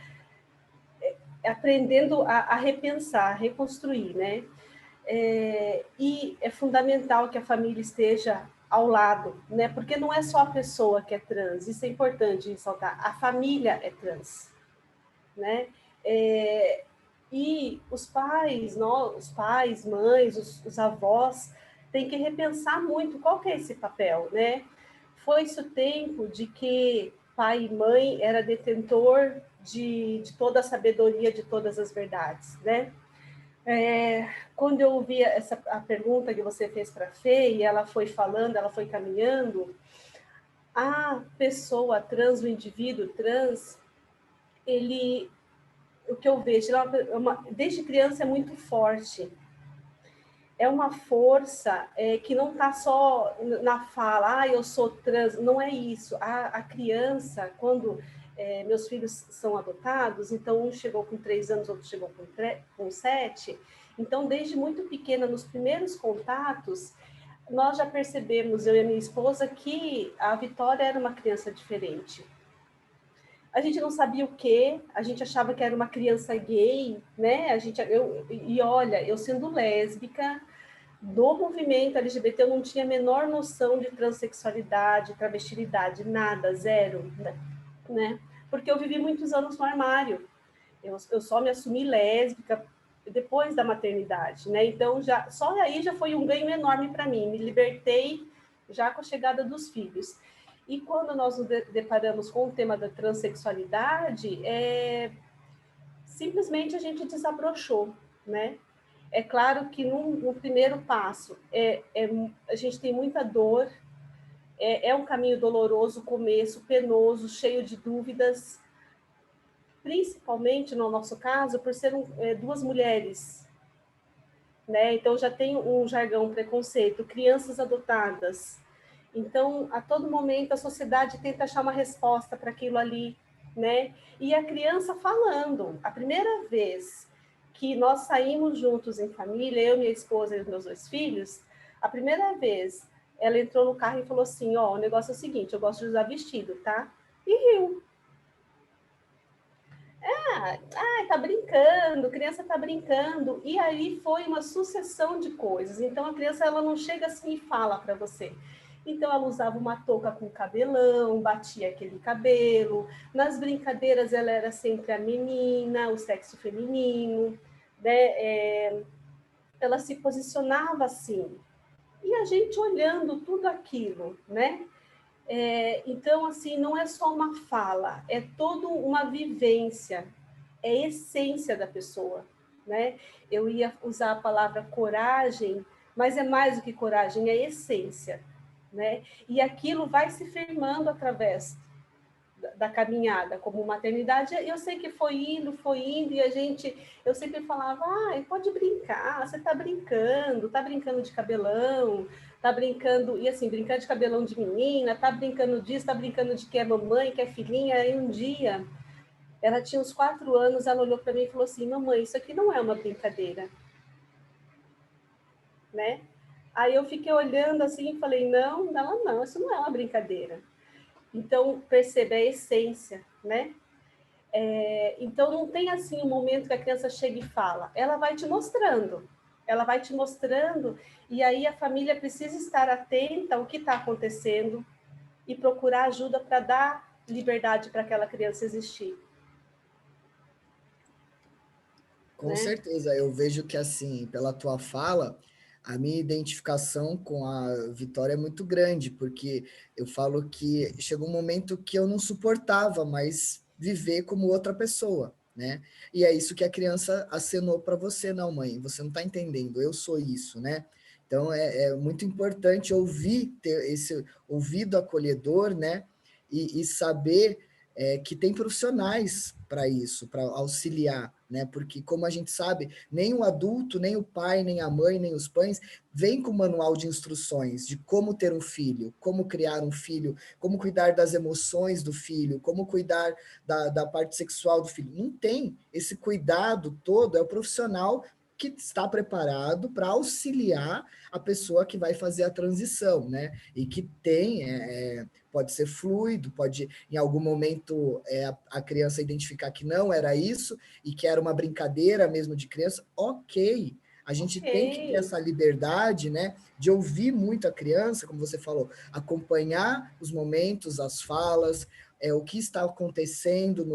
aprendendo a repensar, a reconstruir, né? E é fundamental que a família esteja ao lado, né? Porque não é só a pessoa que é trans, isso é importante ressaltar, a família é trans, né? E os pais, mães, os avós, têm que repensar muito qual que é esse papel, né? Foi-se o tempo de que pai e mãe era detentor de toda a sabedoria, de todas as verdades, né? Quando eu ouvi a pergunta que você fez para a Fê, e ela foi falando, ela foi caminhando, a pessoa trans, o indivíduo trans, o que eu vejo, desde criança é muito forte. É uma força que não está só na fala, eu sou trans, não é isso. A criança, quando meus filhos são adotados, então um chegou com 3 anos, outro chegou com 7, então desde muito pequena, nos primeiros contatos, nós já percebemos, eu e a minha esposa, que a Vitória era uma criança diferente. A gente não sabia o quê, a gente achava que era uma criança gay, né? E olha, eu sendo lésbica, do movimento LGBT, eu não tinha a menor noção de transexualidade, travestilidade, nada, zero, né? Porque eu vivi muitos anos no armário. Eu só me assumi lésbica depois da maternidade, né? Então, só aí já foi um ganho enorme para mim. Me libertei já com a chegada dos filhos. E quando nós nos deparamos com o tema da transexualidade, simplesmente a gente desabrochou, né? É claro que no primeiro passo a gente tem muita dor, é um caminho doloroso, começo, penoso, cheio de dúvidas, principalmente no nosso caso, por ser duas mulheres, né? Então já tem um jargão, preconceito, crianças adotadas. Então, a todo momento, a sociedade tenta achar uma resposta para aquilo ali, né? E a criança falando. A primeira vez que nós saímos juntos em família, eu, minha esposa e os meus 2 filhos, a primeira vez ela entrou no carro e falou assim, o negócio é o seguinte, eu gosto de usar vestido, tá? E riu. Tá brincando, criança tá brincando. E aí foi uma sucessão de coisas. Então, a criança, ela não chega assim e fala para você. Então, ela usava uma touca com cabelão, batia aquele cabelo. Nas brincadeiras, ela era sempre a menina, o sexo feminino, né? Ela se posicionava assim. E a gente olhando tudo aquilo, né? Então, assim, não é só uma fala, é toda uma vivência, é a essência da pessoa, né? Eu ia usar a palavra coragem, mas é mais do que coragem, é essência, né? E aquilo vai se firmando através da caminhada como maternidade. Eu sei que foi indo, e eu sempre falava, pode brincar, você tá brincando de cabelão, tá brincando, e assim, brincando de cabelão de menina, tá brincando disso, tá brincando de que é mamãe, que é filhinha. Aí um dia, ela tinha uns 4 anos, ela olhou para mim e falou assim, mamãe, isso aqui não é uma brincadeira, né? Aí eu fiquei olhando assim e falei, não, isso não é uma brincadeira. Então, percebe a essência, né? Então, não tem assim um momento que a criança chega e fala. Ela vai te mostrando, e aí a família precisa estar atenta ao que está acontecendo e procurar ajuda para dar liberdade para aquela criança existir. Com certeza, eu vejo que, assim, pela tua fala, a minha identificação com a Vitória é muito grande, porque eu falo que chegou um momento que eu não suportava mais viver como outra pessoa, né? E é isso que a criança acenou para você, não, mãe, você não está entendendo, eu sou isso, né? Então é muito importante ter esse ouvido acolhedor, né? E saber que tem profissionais para isso, para auxiliar, né? Porque, como a gente sabe, nem o adulto, nem o pai, nem a mãe, nem os pais vêm com manual de instruções de como ter um filho, como criar um filho, como cuidar das emoções do filho, como cuidar da parte sexual do filho. Não tem esse cuidado todo, é o profissional que está preparado para auxiliar a pessoa que vai fazer a transição, né? E que tem, pode ser fluido, pode, em algum momento, a criança identificar que não era isso e que era uma brincadeira mesmo de criança, ok. A gente tem que ter essa liberdade, né, de ouvir muito a criança, como você falou, acompanhar os momentos, as falas, o que está acontecendo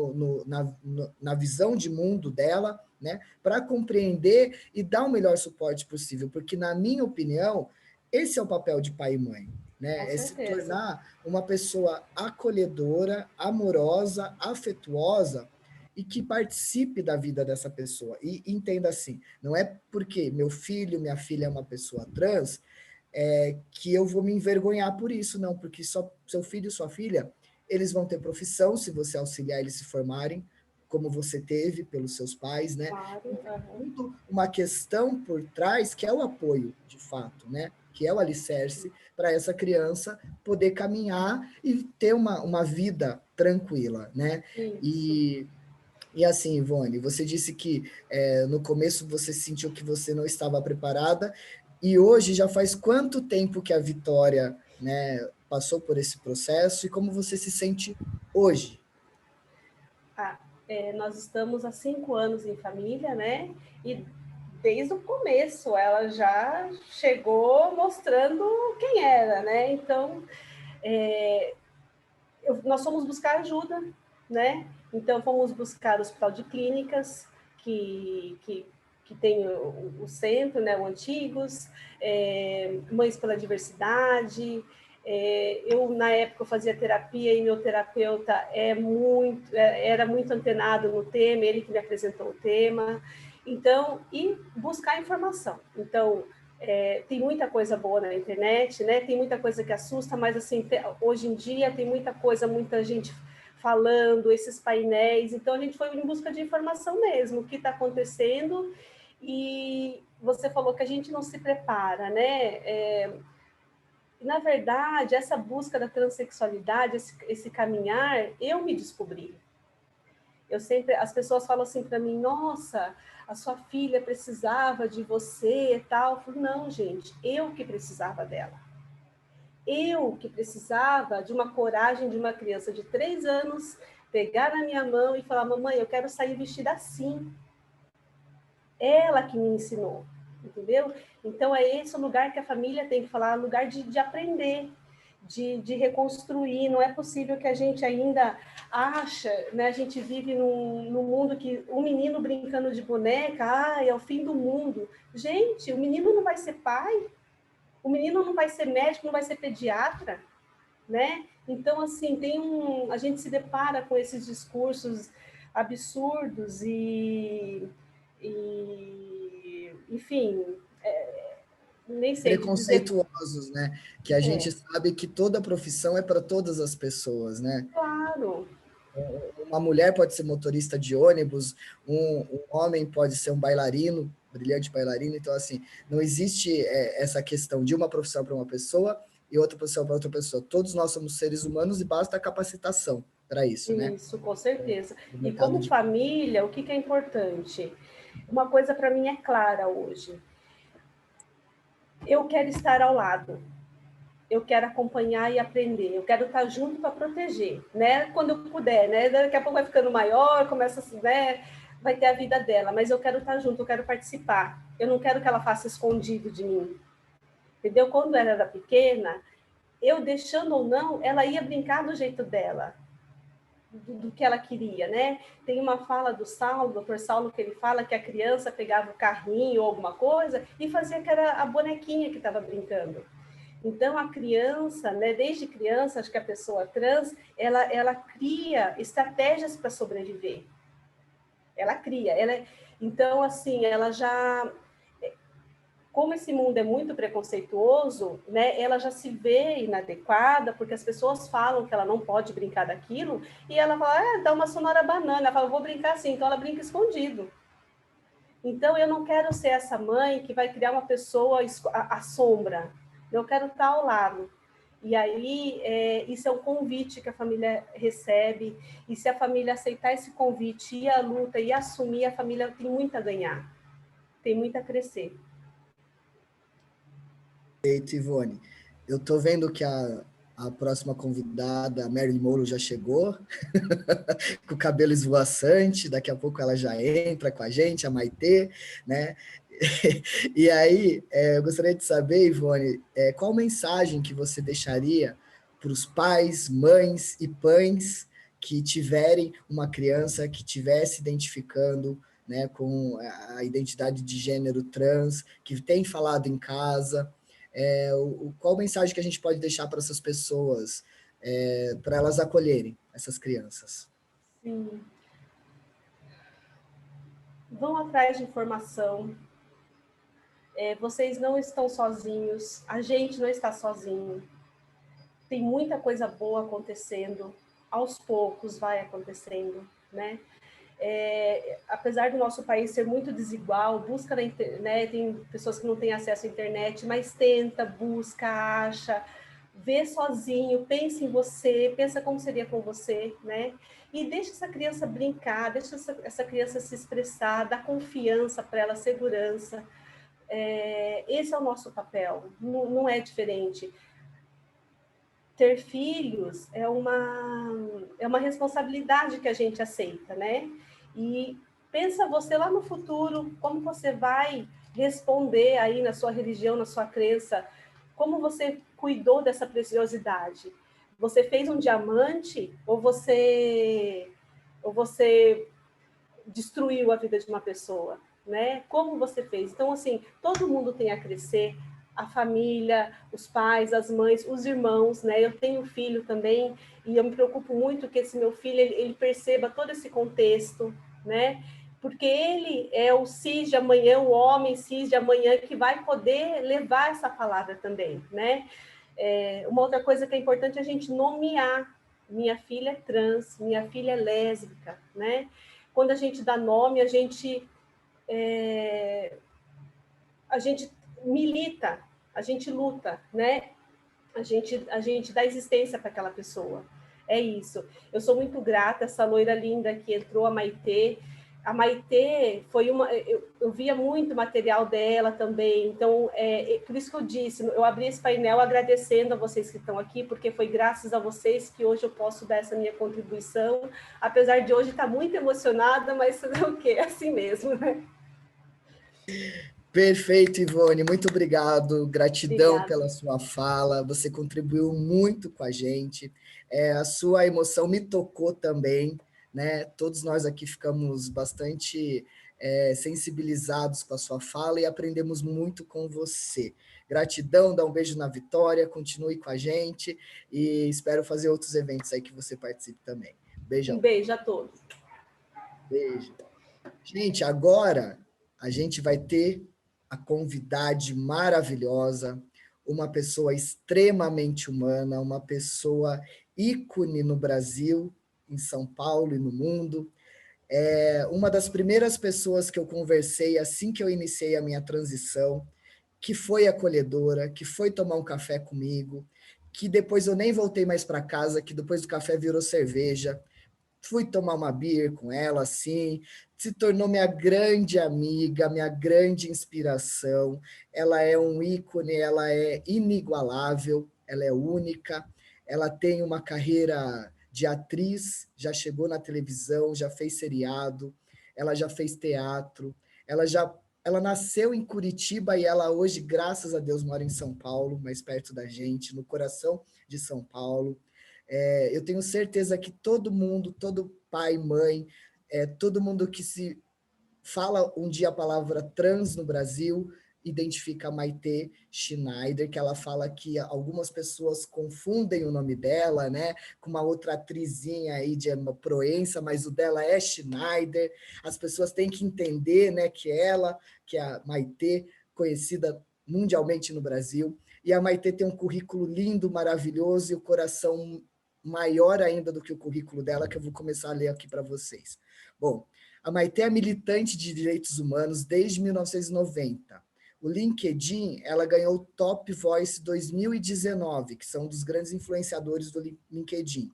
na visão de mundo dela, né, para compreender e dar o melhor suporte possível, porque, na minha opinião, esse é o papel de pai e mãe, né, é se tornar uma pessoa acolhedora, amorosa, afetuosa, e que participe da vida dessa pessoa. E entenda assim, não é porque meu filho, minha filha é uma pessoa trans, que eu vou me envergonhar por isso, não, porque só seu filho e sua filha, eles vão ter profissão se você auxiliar eles se formarem, como você teve pelos seus pais, né? Claro, tem tudo uma questão por trás que é o apoio, de fato, né? Que é o alicerce para essa criança poder caminhar e ter uma vida tranquila, né? E assim, Ivone, você disse que no começo você sentiu que você não estava preparada, e hoje já faz quanto tempo que a Vitória, né, passou por esse processo e como você se sente hoje? Nós estamos há 5 anos em família, né? E desde o começo ela já chegou mostrando quem era, né? Então, nós fomos buscar ajuda, né? Então, fomos buscar o Hospital de Clínicas, que tem o centro, né, o Antigos, Mães pela Diversidade. Eu, na época, eu fazia terapia e meu terapeuta era muito antenado no tema, ele que me apresentou o tema. Então, e buscar informação. Então, tem muita coisa boa na internet, né? Tem muita coisa que assusta, mas assim, hoje em dia tem muita coisa, muita gente falando, esses painéis. Então, a gente foi em busca de informação mesmo, o que está acontecendo. E você falou que a gente não se prepara, né? Na verdade, essa busca da transexualidade, esse caminhar, eu me descobri. As pessoas falam assim para mim, nossa, a sua filha precisava de você e tal. Eu falo, não, gente, eu que precisava dela. Eu que precisava de uma coragem de uma criança de 3 anos pegar na minha mão e falar, mamãe, eu quero sair vestida assim. Ela que me ensinou, entendeu? Então, é esse o lugar que a família tem que falar, lugar de aprender, de reconstruir. Não é possível que a gente ainda acha, né? A gente vive num mundo que um menino brincando de boneca, é o fim do mundo. Gente, o menino não vai ser pai, o menino não vai ser médico, não vai ser pediatra, né? Então, assim, a gente se depara com esses discursos absurdos enfim, nem sei te dizer. Preconceituosos, né? Que a gente sabe que toda profissão é para todas as pessoas, né? Claro. Uma mulher pode ser motorista de ônibus, um homem pode ser um bailarino, brilhante bailarino. Então, assim, não existe essa questão de uma profissão para uma pessoa e outra profissão para outra pessoa. Todos nós somos seres humanos e basta a capacitação para isso, né? Isso, com certeza. E como família, o que é importante? Uma coisa para mim é clara hoje. Eu quero estar ao lado. Eu quero acompanhar e aprender. Eu quero estar junto para proteger, né? Quando eu puder, né? Daqui a pouco vai ficando maior, começa, né? Vai ter a vida dela, mas eu quero estar junto, eu quero participar. Eu não quero que ela faça escondido de mim. Entendeu? Quando ela era pequena, eu deixando ou não, ela ia brincar do jeito dela, do que ela queria, né? Tem uma fala do Saulo, do Dr. Saulo, que ele fala que a criança pegava o carrinho ou alguma coisa e fazia que era a bonequinha que estava brincando. Então, a criança, né, desde criança, acho que a pessoa trans, ela cria estratégias para sobreviver. Ela cria. Então, assim, ela já... Como esse mundo é muito preconceituoso, né, ela já se vê inadequada, porque as pessoas falam que ela não pode brincar daquilo, e ela fala, dá uma sonora banana. Ela fala, vou brincar assim. Então, ela brinca escondido. Então, eu não quero ser essa mãe que vai criar uma pessoa à sombra. Eu quero estar ao lado. E aí, isso é um convite que a família recebe, e se a família aceitar esse convite, ir à luta e assumir, a família tem muito a ganhar. tem muito a crescer. Perfeito, Ivone. Eu estou vendo que a próxima convidada, a Mary Mouro, já chegou, com o cabelo esvoaçante, daqui a pouco ela já entra com a gente, a Maitê, né? E aí, eu gostaria de saber, Ivone, qual mensagem que você deixaria para os pais, mães e pães que tiverem uma criança que estivesse identificando, né, com a identidade de gênero trans, que tem falado em casa, qual mensagem que a gente pode deixar para essas pessoas, para elas acolherem essas crianças? Sim. Vão atrás de informação. Vocês não estão sozinhos, a gente não está sozinho. Tem muita coisa boa acontecendo, aos poucos vai acontecendo, né? Apesar do nosso país ser muito desigual, busca na internet, tem pessoas que não têm acesso à internet, mas tenta, busca, acha, vê sozinho, pensa em você, pensa como seria com você, né? E deixa essa criança brincar, deixa essa criança se expressar, dá confiança para ela, segurança. Esse é o nosso papel, não é diferente. Ter filhos é uma responsabilidade que a gente aceita, né? E pensa você lá no futuro, como você vai responder aí na sua religião, na sua crença, como você cuidou dessa preciosidade? Você fez um diamante ou você destruiu a vida de uma pessoa, né? Como você fez? Então, assim, todo mundo tem a crescer, a família, os pais, as mães, os irmãos, né? Eu tenho filho também e eu me preocupo muito que esse meu filho ele perceba todo esse contexto, né? Porque ele é o cis de amanhã, o homem cis de amanhã que vai poder levar essa palavra também, né? Uma outra coisa que é importante é a gente nomear. Minha filha é trans, minha filha é lésbica, né? Quando a gente dá nome, a gente milita, a gente luta, né? A gente dá existência para aquela pessoa. É isso. Eu sou muito grata, essa loira linda que entrou, a Maitê. A Maitê foi uma... Eu via muito material dela também, então, por isso que eu disse, eu abri esse painel agradecendo a vocês que estão aqui, porque foi graças a vocês que hoje eu posso dar essa minha contribuição, apesar de hoje estar muito emocionada, mas é o quê? É assim mesmo, né? Perfeito, Ivone, muito obrigado, gratidão Obrigada. pela sua fala, você contribuiu muito com a gente, a sua emoção me tocou também, né? Todos nós aqui ficamos bastante sensibilizados com a sua fala e aprendemos muito com você. Gratidão, dá um beijo na Vitória, continue com a gente e espero fazer outros eventos aí que você participe também. Beijão. Um beijo a todos. Beijo. Gente, agora a gente vai ter a convidada maravilhosa, uma pessoa extremamente humana, uma pessoa ícone no Brasil, em São Paulo e no mundo. Uma das primeiras pessoas que eu conversei assim que eu iniciei a minha transição, que foi acolhedora, que foi tomar um café comigo, que depois eu nem voltei mais para casa, que depois do café virou cerveja. Fui tomar uma beer com ela, assim, se tornou minha grande amiga, minha grande inspiração. Ela é um ícone, ela é inigualável, ela é única, ela tem uma carreira de atriz, já chegou na televisão, já fez seriado, ela já fez teatro, ela nasceu em Curitiba e ela hoje, graças a Deus, mora em São Paulo, mais perto da gente, no coração de São Paulo. Eu tenho certeza que todo mundo, todo pai, mãe, todo mundo que se fala um dia a palavra trans no Brasil, identifica a Maitê Schneider, que ela fala que algumas pessoas confundem o nome dela, né, com uma outra atrizinha aí de uma Proença, mas o dela é Schneider. As pessoas têm que entender, né, que é a Maitê, conhecida mundialmente no Brasil, e a Maitê tem um currículo lindo, maravilhoso, e o coração maior ainda do que o currículo dela, que eu vou começar a ler aqui para vocês. Bom, a Maitê é militante de direitos humanos desde 1990. O LinkedIn, ela ganhou o Top Voice 2019, que são um dos grandes influenciadores do LinkedIn.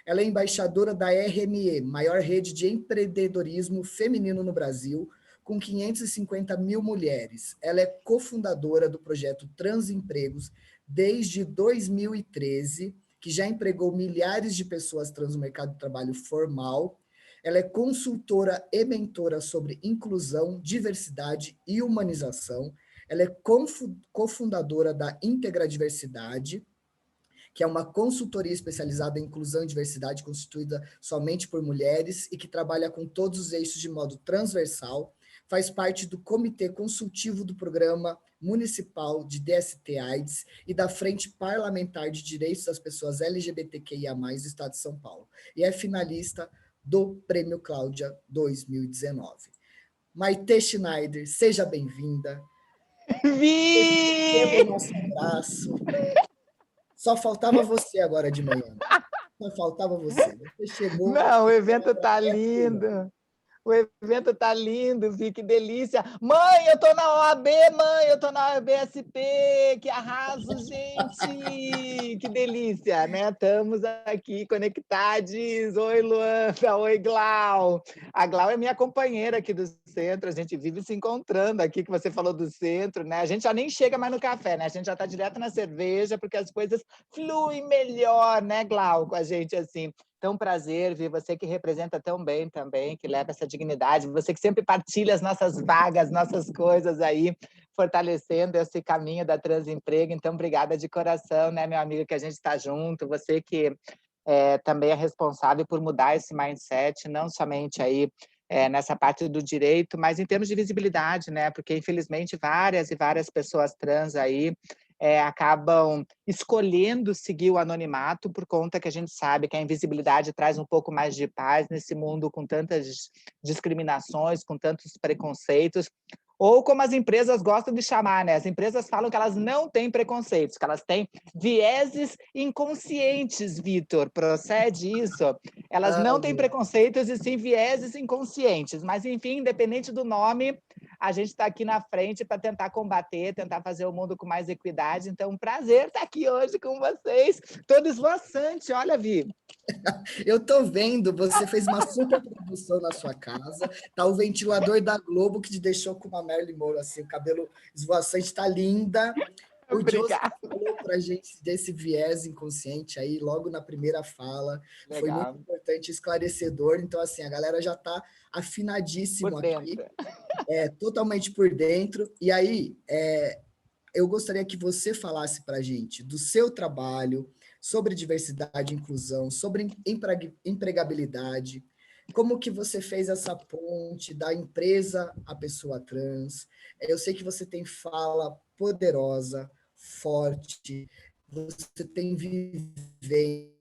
Ela é embaixadora da RME, maior rede de empreendedorismo feminino no Brasil, com 550 mil mulheres. Ela é cofundadora do projeto Transempregos desde 2013, que já empregou milhares de pessoas trans no mercado de trabalho formal. Ela é consultora e mentora sobre inclusão, diversidade e humanização. Ela é cofundadora da Integra Diversidade, que é uma consultoria especializada em inclusão e diversidade constituída somente por mulheres e que trabalha com todos os eixos de modo transversal. Faz parte do Comitê Consultivo do Programa Municipal de DST-AIDS e da Frente Parlamentar de Direitos das Pessoas LGBTQIA+, do Estado de São Paulo. E é finalista do Prêmio Cláudia 2019. Maite Schneider, seja bem-vinda. Receba o nosso abraço. Só faltava você agora de manhã. Só faltava você. Você chegou. Não, o evento está lindo. O evento tá lindo, Vi, que delícia. Mãe, eu tô na OAB, mãe, eu tô na OAB-SP, que arraso, gente! Que delícia, né? Estamos aqui conectados. Oi, Luanda, oi, Glau. A Glau é minha companheira aqui do centro, a gente vive se encontrando aqui, que você falou do centro, né? A gente já nem chega mais no café, né? A gente já tá direto na cerveja, porque as coisas fluem melhor, né, Glau, com a gente assim. Tão prazer ver você que representa tão bem também, que leva essa dignidade, você que sempre partilha as nossas vagas, nossas coisas aí, fortalecendo esse caminho da Transemprego. Então, obrigada de coração, né, meu amigo, que a gente está junto, você que também é responsável por mudar esse mindset, não somente aí nessa parte do direito, mas em termos de visibilidade, né, porque infelizmente várias e várias pessoas trans aí acabam escolhendo seguir o anonimato por conta que a gente sabe que a invisibilidade traz um pouco mais de paz nesse mundo com tantas discriminações, com tantos preconceitos, ou como as empresas gostam de chamar, né? As empresas falam que elas não têm preconceitos, que elas têm vieses inconscientes, Vitor. Procede isso? Elas não têm preconceitos e sim vieses inconscientes. Mas, enfim, independente do nome, a gente está aqui na frente para tentar combater, tentar fazer o mundo com mais equidade. Então, um prazer estar aqui hoje com vocês. Todo esvoaçante, olha, Vi. Eu tô vendo, você fez uma super produção na sua casa, tá o ventilador da Globo que te deixou com uma Marilyn Monroe, assim, o cabelo esvoaçante, tá linda. O Joseph falou pra gente desse viés inconsciente aí, logo na primeira fala. Legal. Foi muito importante, esclarecedor. Então, assim, a galera já tá afinadíssimo aqui. Totalmente por dentro. E aí, eu gostaria que você falasse pra gente do seu trabalho, sobre diversidade e inclusão, sobre empregabilidade, como que você fez essa ponte da empresa à pessoa trans. Eu sei que você tem fala poderosa, forte, você tem vivência,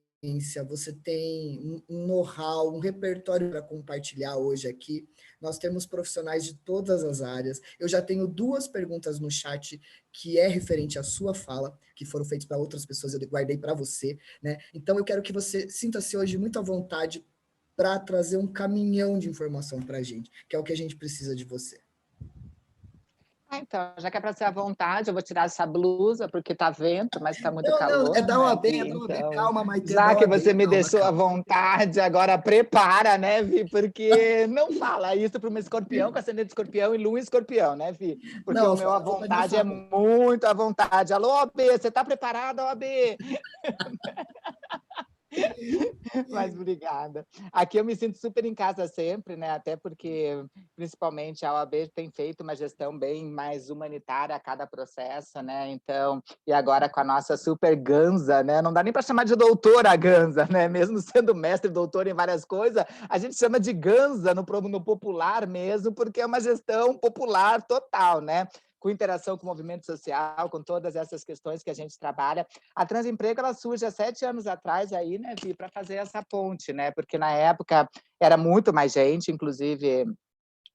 você tem um know-how, um repertório para compartilhar hoje aqui. Nós temos profissionais de todas as áreas. Eu já tenho 2 perguntas no chat que é referente à sua fala, que foram feitas para outras pessoas, eu guardei para você, né? Então, eu quero que você sinta-se hoje muito à vontade para trazer um caminhão de informação para a gente, que é o que a gente precisa de você. Então, já que é para ser à vontade, eu vou tirar essa blusa, porque tá vento, mas tá muito calor. Não, é da OAB, então, calma, Maite. Já que você me deixou à vontade, agora prepara, né, Vi? Porque não fala isso para uma escorpião com ascendente escorpião e lua escorpião, né, Vi? Porque o meu à vontade é muito à vontade. Alô, OAB, você tá preparada, OAB? Mas obrigada. Aqui eu me sinto super em casa sempre, né? Até porque, principalmente, a OAB tem feito uma gestão bem mais humanitária a cada processo, né? Então, e agora com a nossa super Ganza, né? Não dá nem para chamar de doutora Ganza, né? Mesmo sendo mestre e doutora em várias coisas, a gente chama de Ganza no popular mesmo, porque é uma gestão popular total, né? Com interação com o movimento social, com todas essas questões que a gente trabalha. A Transemprego, ela surge há 7 anos atrás aí, né, Vi, para fazer essa ponte, né, porque na época era muito mais gente, inclusive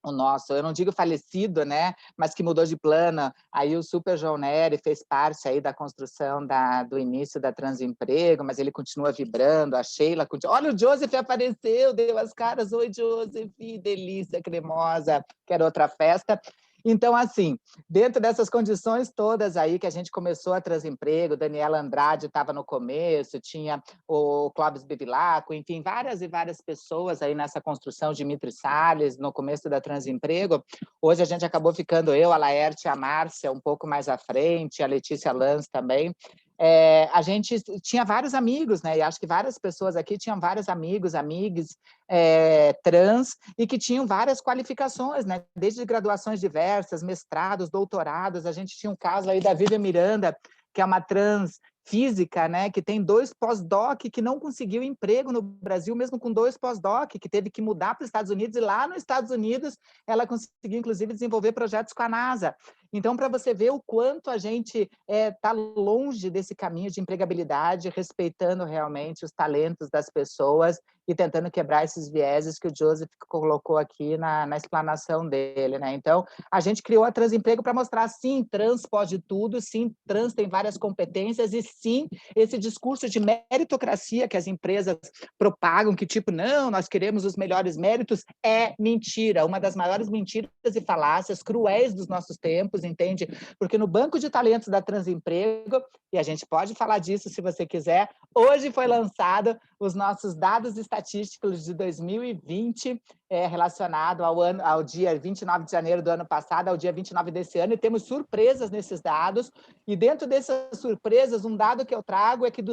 o nosso, eu não digo falecido, né, mas que mudou de plano, aí o Super João Nery fez parte aí da construção do início da Transemprego, mas ele continua vibrando, a Sheila continua... Olha, o Joseph apareceu, deu as caras, oi, Joseph, delícia cremosa, quero outra festa. Então, assim, dentro dessas condições todas aí que a gente começou a Transemprego, Daniela Andrade estava no começo, tinha o Clóvis Bevilacqua, enfim, várias e várias pessoas aí nessa construção, Dimitri Salles, no começo da Transemprego. Hoje a gente acabou ficando eu, a Laerte e a Márcia um pouco mais à frente, a Letícia Lanz também. A gente tinha vários amigos, né? E acho que várias pessoas aqui tinham vários amigos, amigas trans, e que tinham várias qualificações, né? Desde graduações diversas, mestrados, doutorados. A gente tinha um caso aí da Vivian Miranda, que é uma trans física, né, que tem 2 pós-doc, que não conseguiu emprego no Brasil, mesmo com 2 pós-doc, que teve que mudar para os Estados Unidos, e lá nos Estados Unidos ela conseguiu, inclusive, desenvolver projetos com a NASA. Então, para você ver o quanto a gente está longe desse caminho de empregabilidade, respeitando realmente os talentos das pessoas e tentando quebrar esses vieses que o Joseph colocou aqui na explanação dele, né? Então, a gente criou a Transemprego para mostrar, sim, trans pode tudo, sim, trans tem várias competências, e sim, esse discurso de meritocracia que as empresas propagam, que tipo, não, nós queremos os melhores méritos, é mentira, uma das maiores mentiras e falácias cruéis dos nossos tempos, entende? Porque no banco de talentos da Transemprego, e a gente pode falar disso se você quiser, hoje foi lançado os nossos dados estatísticos de 2020, relacionado ao dia 29 de janeiro do ano passado, ao dia 29 desse ano, e temos surpresas nesses dados, e dentro dessas surpresas, um dado que eu trago é que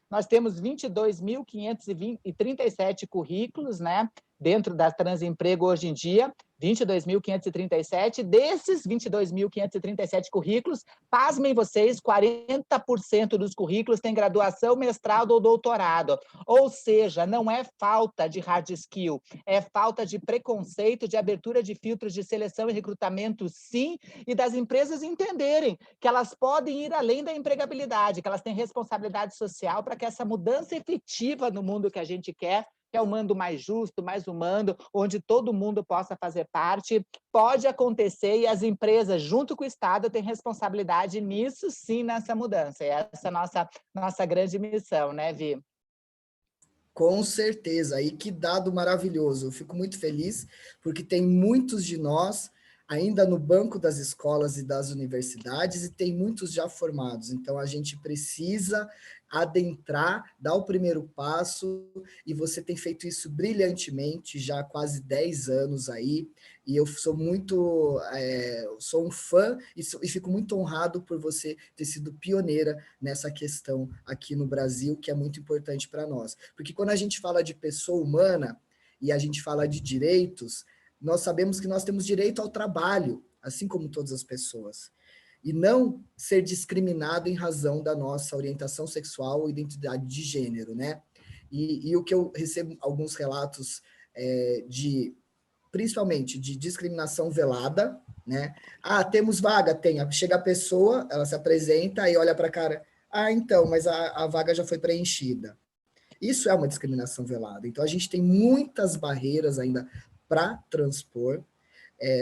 nós temos 22.537 currículos, né, dentro da Transemprego hoje em dia, 22.537. Desses 22.537 currículos, pasmem vocês, 40% dos currículos têm graduação, mestrado ou doutorado. Ou seja, não é falta de hard skill, é falta de preconceito, de abertura de filtros de seleção e recrutamento, sim, e das empresas entenderem que elas podem ir além da empregabilidade, que elas têm responsabilidade social para que essa mudança efetiva no mundo que a gente quer, que é um mundo mais justo, mais humano, onde todo mundo possa fazer parte, pode acontecer, e as empresas, junto com o Estado, têm responsabilidade nisso, sim, nessa mudança. E essa é a nossa grande missão, né, Vi? Com certeza, e que dado maravilhoso. Eu fico muito feliz, porque tem muitos de nós ainda no banco das escolas e das universidades, e tem muitos já formados. Então, a gente precisa adentrar, dar o primeiro passo, e você tem feito isso brilhantemente, já há quase 10 anos aí, e eu sou sou um fã, e fico muito honrado por você ter sido pioneira nessa questão aqui no Brasil, que é muito importante para nós. Porque quando a gente fala de pessoa humana, e a gente fala de direitos, nós sabemos que nós temos direito ao trabalho, assim como todas as pessoas, e não ser discriminado em razão da nossa orientação sexual ou identidade de gênero, né? E o que eu recebo alguns relatos principalmente de discriminação velada, né? Ah, temos vaga? Tem. Chega a pessoa, ela se apresenta e olha para a cara, então, mas a vaga já foi preenchida. Isso é uma discriminação velada. Então, a gente tem muitas barreiras ainda para transpor.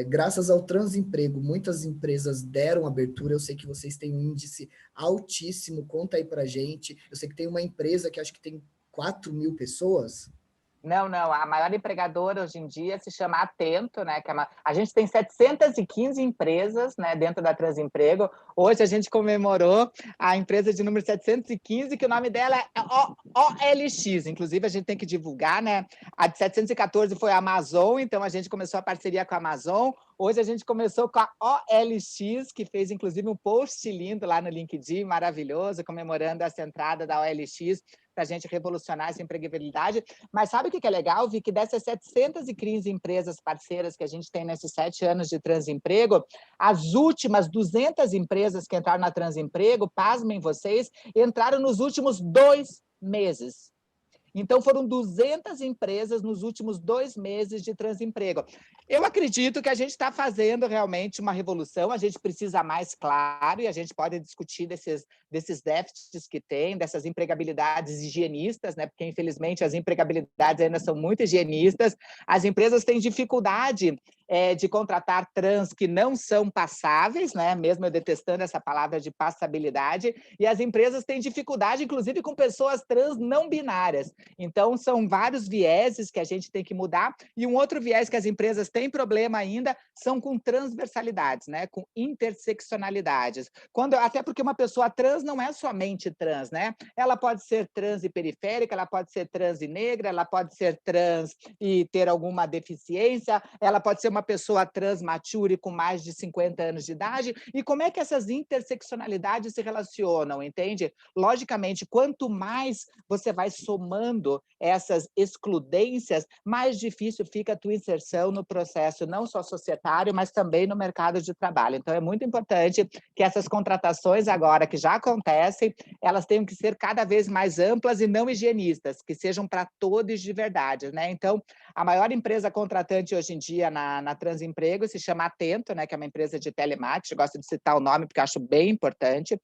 Graças ao Transemprego, muitas empresas deram abertura. Eu sei que vocês têm um índice altíssimo. Conta aí para a gente. Eu sei que tem uma empresa que acho que tem 4.000 pessoas. Não, a maior empregadora hoje em dia se chama Atento, né? A gente tem 715 empresas, né, dentro da Transemprego. Hoje a gente comemorou a empresa de número 715, que o nome dela é OLX. Inclusive, a gente tem que divulgar, né? A de 714 foi a Amazon, então a gente começou a parceria com a Amazon. Hoje a gente começou com a OLX, que fez, inclusive, um post lindo lá no LinkedIn, maravilhoso, comemorando essa entrada da OLX, para a gente revolucionar essa empregabilidade. Mas sabe o que é legal, Vi? Que dessas 715 empresas parceiras que a gente tem nesses 7 anos de Transemprego, as últimas 200 empresas que entraram na Transemprego, pasmem vocês, entraram nos últimos 2 meses. Então, foram 200 empresas nos últimos 2 meses de Transemprego. Eu acredito que a gente está fazendo realmente uma revolução, a gente precisa mais, claro, e a gente pode discutir desses déficits que tem, dessas empregabilidades higienistas, né? Porque, infelizmente, as empregabilidades ainda são muito higienistas. As empresas têm dificuldade de contratar trans que não são passáveis, né? Mesmo eu detestando essa palavra de passabilidade, e as empresas têm dificuldade, inclusive, com pessoas trans não binárias. Então, são vários vieses que a gente tem que mudar, e um outro viés que as empresas têm problema ainda são com transversalidades, né? Com interseccionalidades. Até porque uma pessoa trans não é somente trans, né? Ela pode ser trans e periférica, ela pode ser trans e negra, ela pode ser trans e ter alguma deficiência, ela pode ser uma pessoa trans mature com mais de 50 anos de idade. E como é que essas interseccionalidades se relacionam, entende? Logicamente, quanto mais você vai somando essas excludências, mais difícil fica a tua inserção no processo, não só societário, mas também no mercado de trabalho. Então, é muito importante que essas contratações agora, que já acontecem, elas tenham que ser cada vez mais amplas e não higienistas, que sejam para todos de verdade, né? Então, a maior empresa contratante hoje em dia na Transemprego se chama Atento, né? Que é uma empresa de telemarketing, gosto de citar o nome porque acho bem importante.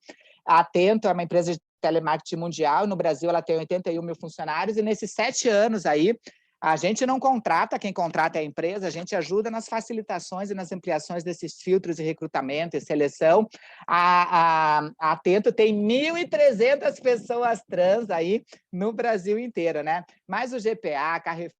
A Atento é uma empresa de telemarketing mundial, no Brasil ela tem 81 mil funcionários, e nesses 7 anos aí, a gente não contrata, quem contrata é a empresa, a gente ajuda nas facilitações e nas ampliações desses filtros de recrutamento e seleção. A Atento tem 1.300 pessoas trans aí no Brasil inteiro, né? Mais o GPA, Carrefour,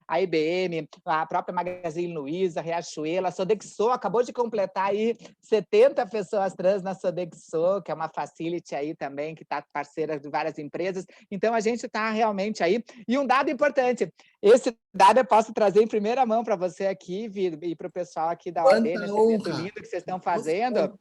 a IBM, a própria Magazine Luiza, Riachuelo, a Sodexo acabou de completar aí 70 pessoas trans na Sodexo, que é uma facility aí também, que está parceira de várias empresas. Então, a gente está realmente aí. E um dado importante, esse dado eu posso trazer em primeira mão para você aqui, e para o pessoal aqui da OAB, nesse evento lindo que vocês estão fazendo.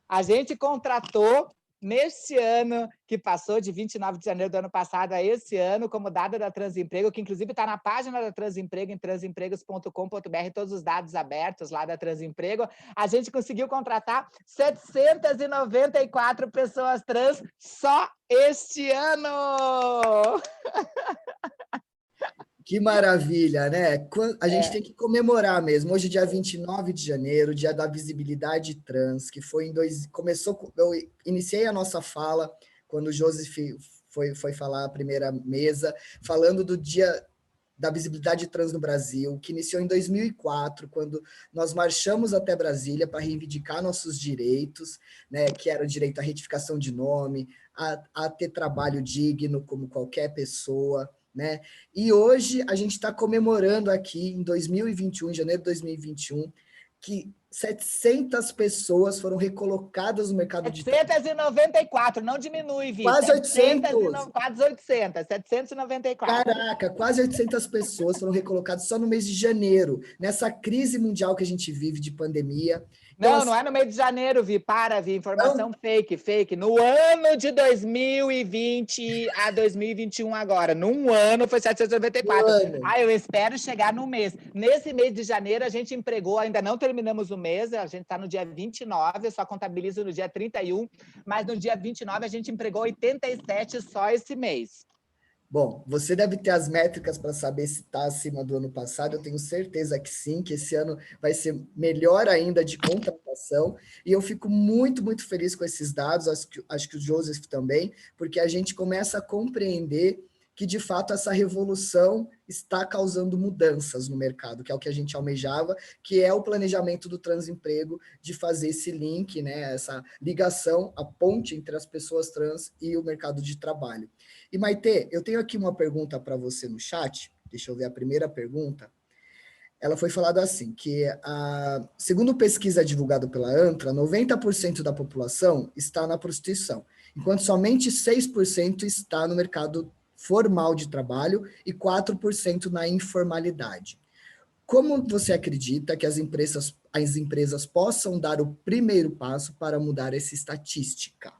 A gente contratou neste ano que passou, de 29 de janeiro do ano passado a esse ano, como dado da Transemprego, que inclusive está na página da Transemprego, em transempregos.com.br, todos os dados abertos lá da Transemprego, a gente conseguiu contratar 794 pessoas trans só este ano! Que maravilha, né? A gente tem que comemorar mesmo. Hoje, dia 29 de janeiro, dia da visibilidade trans, que foi eu iniciei a nossa fala quando o Joseph foi falar a primeira mesa, falando do dia da visibilidade trans no Brasil, que iniciou em 2004, quando nós marchamos até Brasília para reivindicar nossos direitos, né, que era o direito à retificação de nome, a ter trabalho digno como qualquer pessoa, né? E hoje a gente está comemorando aqui, em 2021, em janeiro de 2021, que 700 pessoas foram recolocadas no mercado de trabalho. 794, não diminui, Vi. Quase 800. Quase 800, 794. Caraca, quase 800 pessoas foram recolocadas só no mês de janeiro, nessa crise mundial que a gente vive de pandemia. Então, não é no mês de janeiro, Vi. Para, Vi. Informação fake. No ano de 2020 a 2021 agora. Num ano foi 794. Eu espero chegar no mês. Nesse mês de janeiro, a gente empregou, ainda não terminamos o mês, a gente está no dia 29, eu só contabilizo no dia 31, mas no dia 29 a gente empregou 87 só esse mês. Bom, você deve ter as métricas para saber se está acima do ano passado. Eu tenho certeza que sim, que esse ano vai ser melhor ainda de contratação. E eu fico muito, muito feliz com esses dados, acho que o Joseph também, porque a gente começa a compreender que, de fato, essa revolução está causando mudanças no mercado, que é o que a gente almejava, que é o planejamento do Transemprego, de fazer esse link, né, essa ligação, a ponte entre as pessoas trans e o mercado de trabalho. E, Maitê, eu tenho aqui uma pergunta para você no chat, deixa eu ver a primeira pergunta. Ela foi falada assim, que segundo pesquisa divulgada pela ANTRA, 90% da população está na prostituição, enquanto somente 6% está no mercado formal de trabalho e 4% na informalidade. Como você acredita que as empresas possam dar o primeiro passo para mudar essa estatística?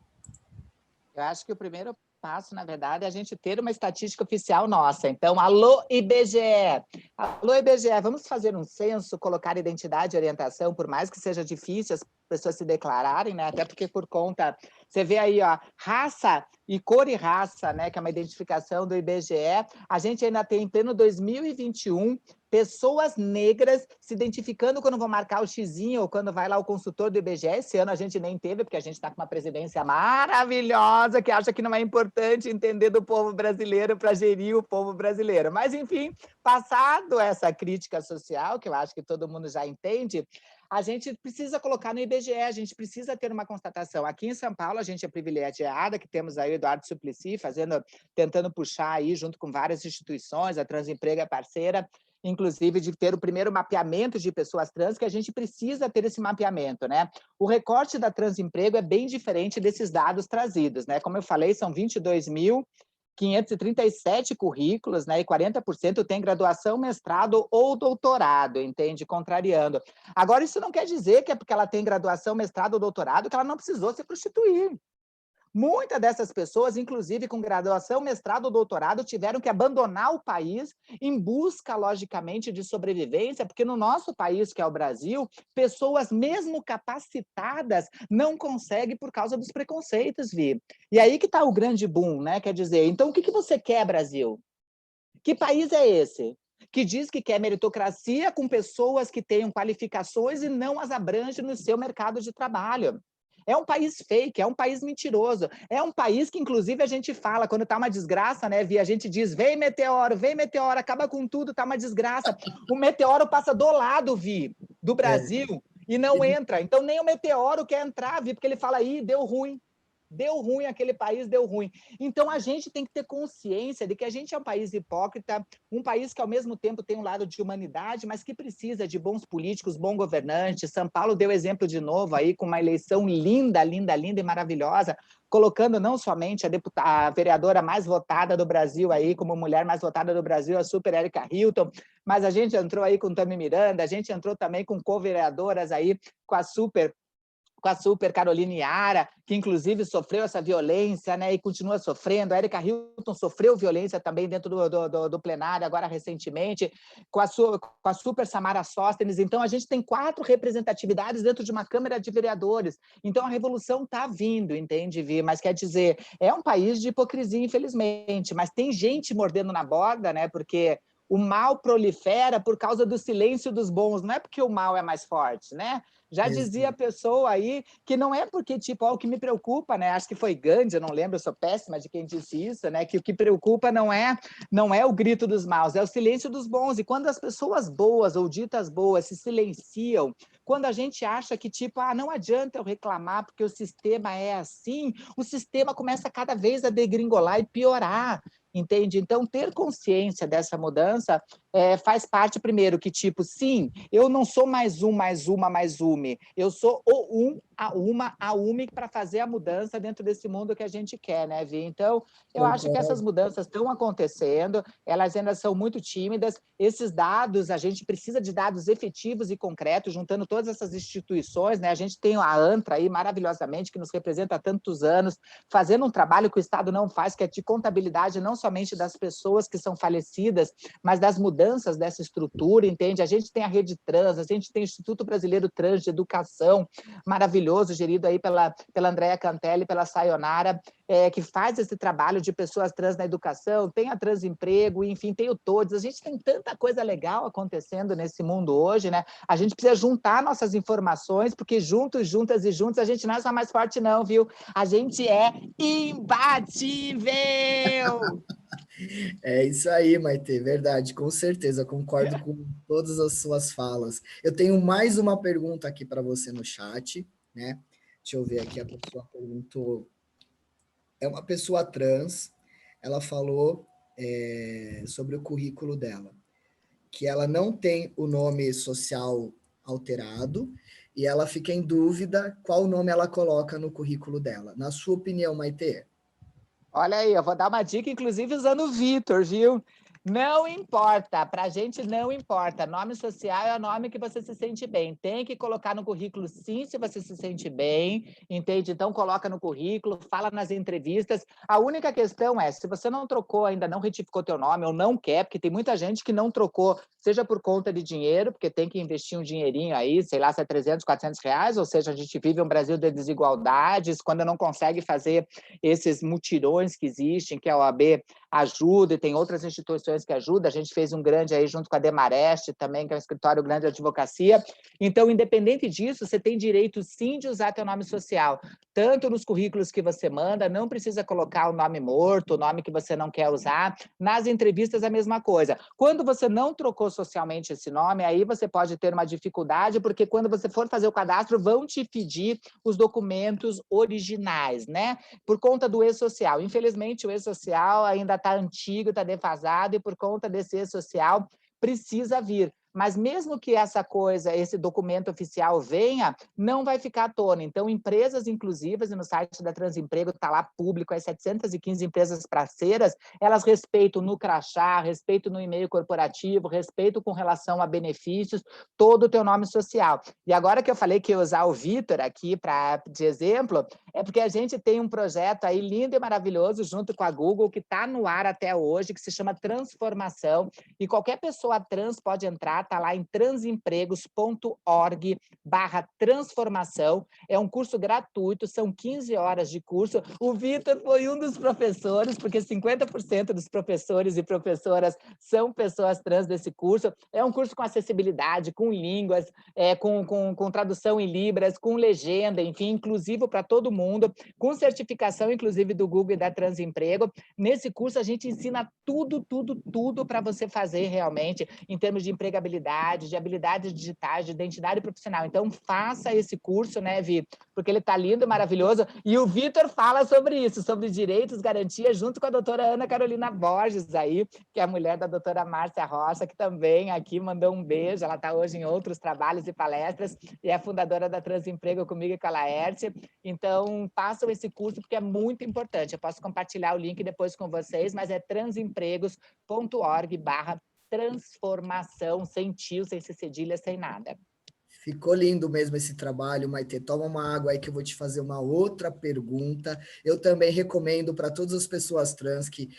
Eu acho que o primeiro passo, na verdade, é a gente ter uma estatística oficial nossa. Então, alô, IBGE! Alô, IBGE, vamos fazer um censo, colocar identidade e orientação, por mais que seja difícil as pessoas se declararem, né? Até porque por conta Você vê aí, ó, raça e cor e raça, né, que é uma identificação do IBGE, a gente ainda tem, em pleno 2021, pessoas negras se identificando quando vão marcar o xizinho ou quando vai lá o consultor do IBGE. Esse ano a gente nem teve, porque a gente está com uma presidência maravilhosa que acha que não é importante entender do povo brasileiro para gerir o povo brasileiro. Mas, enfim, passado essa crítica social, que eu acho que todo mundo já entende, a gente precisa colocar no IBGE, a gente precisa ter uma constatação. Aqui em São Paulo, a gente é privilegiada, que temos aí o Eduardo Suplicy tentando puxar aí, junto com várias instituições, a Transemprego é parceira, inclusive de ter o primeiro mapeamento de pessoas trans, que a gente precisa ter esse mapeamento, né? O recorte da Transemprego é bem diferente desses dados trazidos, né? Como eu falei, são 22.537 currículos, né? E 40% tem graduação, mestrado ou doutorado, entende? Contrariando. Agora, isso não quer dizer que é porque ela tem graduação, mestrado ou doutorado que ela não precisou se prostituir. Muitas dessas pessoas, inclusive com graduação, mestrado ou doutorado, tiveram que abandonar o país em busca, logicamente, de sobrevivência, porque no nosso país, que é o Brasil, pessoas mesmo capacitadas não conseguem por causa dos preconceitos, Vi. E aí que está o grande boom, né? Quer dizer, então o que você quer, Brasil? Que país é esse? Que diz que quer meritocracia com pessoas que tenham qualificações e não as abrange no seu mercado de trabalho. É um país fake, é um país mentiroso, é um país que, inclusive, a gente fala, quando está uma desgraça, né, Vi? A gente diz, vem meteoro, acaba com tudo, está uma desgraça. O meteoro passa do lado, Vi, do Brasil, e não entra. Então, nem o meteoro quer entrar, Vi, porque ele fala, ih, deu ruim. Deu ruim, aquele país deu ruim. Então, a gente tem que ter consciência de que a gente é um país hipócrita, um país que, ao mesmo tempo, tem um lado de humanidade, mas que precisa de bons políticos, bons governantes. São Paulo deu exemplo de novo aí, com uma eleição linda, linda, linda e maravilhosa, colocando não somente a vereadora mais votada do Brasil aí, como mulher mais votada do Brasil, a super Érica Hilton, mas a gente entrou aí com Tami Miranda, a gente entrou também com co-vereadoras aí, com a super Caroline Yara, que inclusive sofreu essa violência, né, e continua sofrendo. A Érica Hilton sofreu violência também dentro do plenário, agora recentemente, com a super Samara Sóstenes. Então, a gente tem 4 representatividades dentro de uma Câmara de Vereadores. Então, a revolução está vindo, entende, Vi? Mas quer dizer, é um país de hipocrisia, infelizmente, mas tem gente mordendo na borda, né, porque o mal prolifera por causa do silêncio dos bons, não é porque o mal é mais forte, né? Já dizia a pessoa aí que não é porque, tipo, ó, o que me preocupa, né? Acho que foi Gandhi, eu não lembro, eu sou péssima de quem disse isso, né? Que o que preocupa não é o grito dos maus, é o silêncio dos bons. E quando as pessoas boas ou ditas boas se silenciam, quando a gente acha que, tipo, não adianta eu reclamar porque o sistema é assim, o sistema começa cada vez a degringolar e piorar. Entende? Então, ter consciência dessa mudança faz parte, primeiro, que, tipo, sim, eu não sou mais uma, eu sou o um, a uma, para fazer a mudança dentro desse mundo que a gente quer, né, Vi? Então, eu acho que essas mudanças estão acontecendo, elas ainda são muito tímidas, esses dados, a gente precisa de dados efetivos e concretos, juntando todas essas instituições, né? A gente tem a ANTRA aí, maravilhosamente, que nos representa há tantos anos, fazendo um trabalho que o Estado não faz, que é de contabilidade não somente das pessoas que são falecidas, mas das mudanças dessa estrutura, entende? A gente tem a Rede Trans, a gente tem o Instituto Brasileiro Trans de Educação, maravilhoso, gerido aí pela Andréa Cantelli, pela Sayonara, que faz esse trabalho de pessoas trans na educação, tem a Transemprego, enfim, tem o Todes. A gente tem tanta coisa legal acontecendo nesse mundo hoje, né? A gente precisa juntar nossas informações, porque juntos, juntas e juntos, a gente não é só mais forte não, viu? A gente é imbatível! É isso aí, Maitê, verdade, com certeza, concordo com todas as suas falas. Eu tenho mais uma pergunta aqui para você no chat, né? Deixa eu ver aqui, a pessoa perguntou. É uma pessoa trans, ela falou sobre o currículo dela, que ela não tem o nome social alterado e ela fica em dúvida qual nome ela coloca no currículo dela. Na sua opinião, Maitê? Olha aí, eu vou dar uma dica, inclusive usando o Vitor, viu? Não importa, para a gente não importa. Nome social é o nome que você se sente bem. Tem que colocar no currículo, sim, se você se sente bem, entende? Então, coloca no currículo, fala nas entrevistas. A única questão é, se você não trocou ainda, não retificou teu nome ou não quer, porque tem muita gente que não trocou, seja por conta de dinheiro, porque tem que investir um dinheirinho aí, sei lá, se é 300, 400 reais, ou seja, a gente vive um Brasil de desigualdades, quando não consegue fazer esses mutirões que existem, que a OAB ajuda, e tem outras instituições que ajudam. A gente fez um grande aí junto com a Demarest também, que é um escritório grande de advocacia. Então, independente disso, você tem direito sim de usar teu nome social, tanto nos currículos que você manda, não precisa colocar o nome morto, o nome que você não quer usar. Nas entrevistas, a mesma coisa. Quando você não trocou socialmente esse nome, aí você pode ter uma dificuldade, porque quando você for fazer o cadastro, vão te pedir os documentos originais, né? Por conta do e-social. Infelizmente, o e-social ainda está antigo, está defasado, e por conta desse e-social precisa vir. Mas mesmo que essa coisa, esse documento oficial venha, não vai ficar à tona. Então, empresas inclusivas, e no site da Transemprego está lá público, as 715 empresas parceiras, elas respeitam no crachá, respeitam no e-mail corporativo, respeitam com relação a benefícios, todo o teu nome social. E agora que eu falei que ia usar o Vitor aqui de exemplo, é porque a gente tem um projeto aí lindo e maravilhoso junto com a Google, que está no ar até hoje, que se chama Transformação, e qualquer pessoa trans pode entrar, está lá em transempregos.org/transformação. É um curso gratuito, são 15 horas de curso. O Vitor foi um dos professores, porque 50% dos professores e professoras são pessoas trans desse curso. É um curso com acessibilidade, com línguas, com tradução em libras, com legenda, enfim, inclusivo para todo mundo, com certificação, inclusive, do Google e da Transemprego. Nesse curso, a gente ensina tudo para você fazer realmente, em termos de empregabilidade, de habilidades digitais, de identidade profissional. Então, faça esse curso, né, Vi? Porque ele está lindo, maravilhoso. E o Vitor fala sobre isso, sobre direitos, garantias, junto com a doutora Ana Carolina Borges aí, que é a mulher da doutora Márcia Rocha, que também aqui mandou um beijo. Ela está hoje em outros trabalhos e palestras, e é fundadora da Transemprego comigo e com a Laerte. Então, façam esse curso, porque é muito importante. Eu posso compartilhar o link depois com vocês, mas é transempregos.org/transformação, sem tio, sem cedilha, sem nada. Ficou lindo mesmo esse trabalho, Maitê. Toma uma água aí que eu vou te fazer uma outra pergunta. Eu também recomendo para todas as pessoas trans que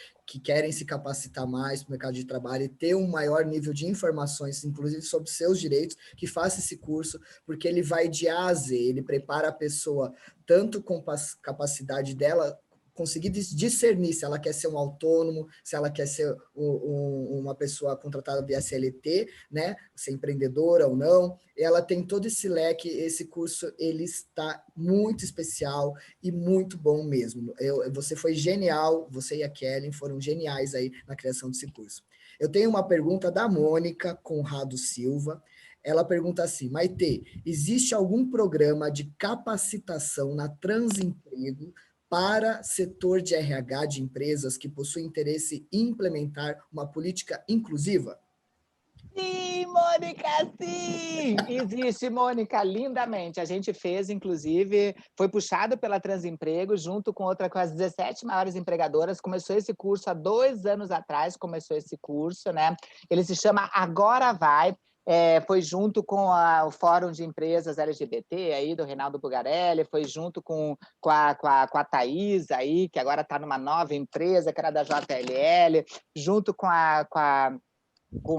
querem se capacitar mais para o mercado de trabalho e ter um maior nível de informações, inclusive sobre seus direitos, que faça esse curso, porque ele vai de A a Z, ele prepara a pessoa tanto com capacidade dela, conseguir discernir se ela quer ser um autônomo, se ela quer ser uma pessoa contratada via CLT, né, ser empreendedora ou não. Ela tem todo esse leque, esse curso ele está muito especial e muito bom mesmo. Você foi genial, você e a Kellen foram geniais aí na criação desse curso. Eu tenho uma pergunta da Mônica Conrado Silva. Ela pergunta assim: Maitê, existe algum programa de capacitação na Transemprego para setor de RH de empresas que possuem interesse em implementar uma política inclusiva? Sim, Mônica, sim! Existe, Mônica, lindamente. A gente fez, inclusive, foi puxado pela Transemprego, junto com as 17 maiores empregadoras. Começou esse curso há 2 anos atrás, começou esse curso, né? Ele se chama Agora Vai. Foi junto com o Fórum de Empresas LGBT aí, do Reinaldo Bugarelli, foi junto com a Thaís aí, que agora está numa nova empresa, que era da JLL, junto com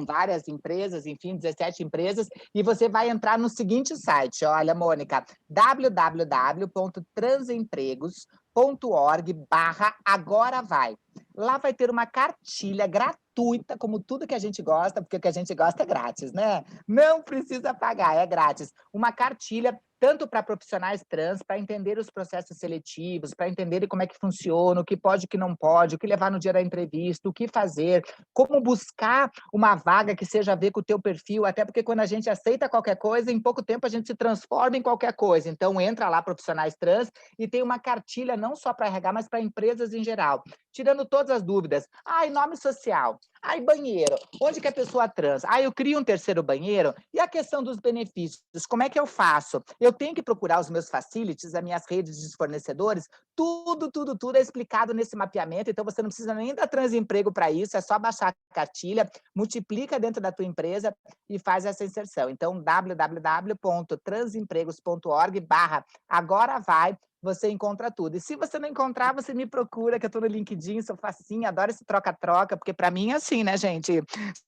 várias empresas, enfim, 17 empresas, e você vai entrar no seguinte site, olha, Mônica, www.transempregos.org/agora vai. Lá vai ter uma cartilha gratuita, como tudo que a gente gosta, porque o que a gente gosta é grátis, né? Não precisa pagar, é grátis. Uma cartilha tanto para profissionais trans, para entender os processos seletivos, para entenderem como é que funciona, o que pode, o que não pode, o que levar no dia da entrevista, o que fazer, como buscar uma vaga que seja a ver com o teu perfil, até porque quando a gente aceita qualquer coisa, em pouco tempo a gente se transforma em qualquer coisa. Então, entra lá, profissionais trans, e tem uma cartilha não só para RH, mas para empresas em geral, tirando todas as dúvidas. Ai, nome social. Ai, banheiro. Onde que a pessoa transa? Ai, eu crio um terceiro banheiro? E a questão dos benefícios? Como é que eu faço? Eu tenho que procurar os meus facilities, as minhas redes de fornecedores? Tudo é explicado nesse mapeamento, então você não precisa nem dar transemprego para isso, é só baixar a cartilha, multiplica dentro da tua empresa e faz essa inserção. Então, www.transempregos.org/agora vai, você encontra tudo. E se você não encontrar, você me procura, que eu estou no LinkedIn, sou facinho, adoro esse troca-troca, porque para mim é assim, né, gente?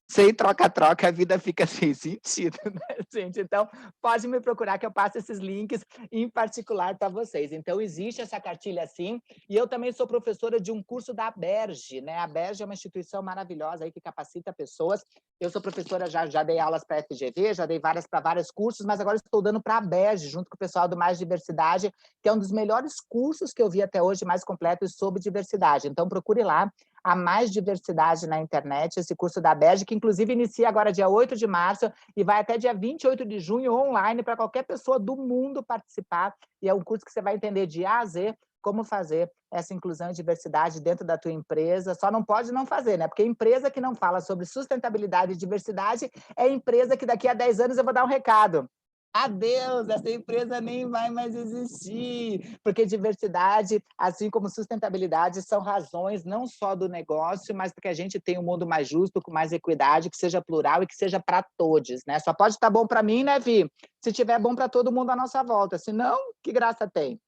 Sem troca-troca, a vida fica sem sentido, né, gente? Então, pode me procurar que eu passo esses links em particular para vocês. Então, existe essa cartilha sim, e eu também sou professora de um curso da ABERJ, né? A ABERJ é uma instituição maravilhosa aí que capacita pessoas. Eu sou professora, já dei aulas para a FGV, já dei várias para vários cursos, mas agora estou dando para a ABERJ, junto com o pessoal do Mais Diversidade, que é um dos melhores cursos que eu vi até hoje, mais completos sobre diversidade. Então, procure lá a Mais Diversidade na internet, esse curso da ABERJ, que inclusive inicia agora dia 8 de março e vai até dia 28 de junho online para qualquer pessoa do mundo participar. E é um curso que você vai entender de A a Z como fazer essa inclusão e diversidade dentro da tua empresa. Só não pode não fazer, né? Porque empresa que não fala sobre sustentabilidade e diversidade é empresa que daqui a 10 anos eu vou dar um recado. Adeus, essa empresa nem vai mais existir, porque diversidade, assim como sustentabilidade, são razões não só do negócio, mas para que a gente tenha um mundo mais justo, com mais equidade, que seja plural e que seja para todos, né? Só pode estar bom para mim, né, Vi? Se tiver bom para todo mundo à nossa volta, senão, que graça tem?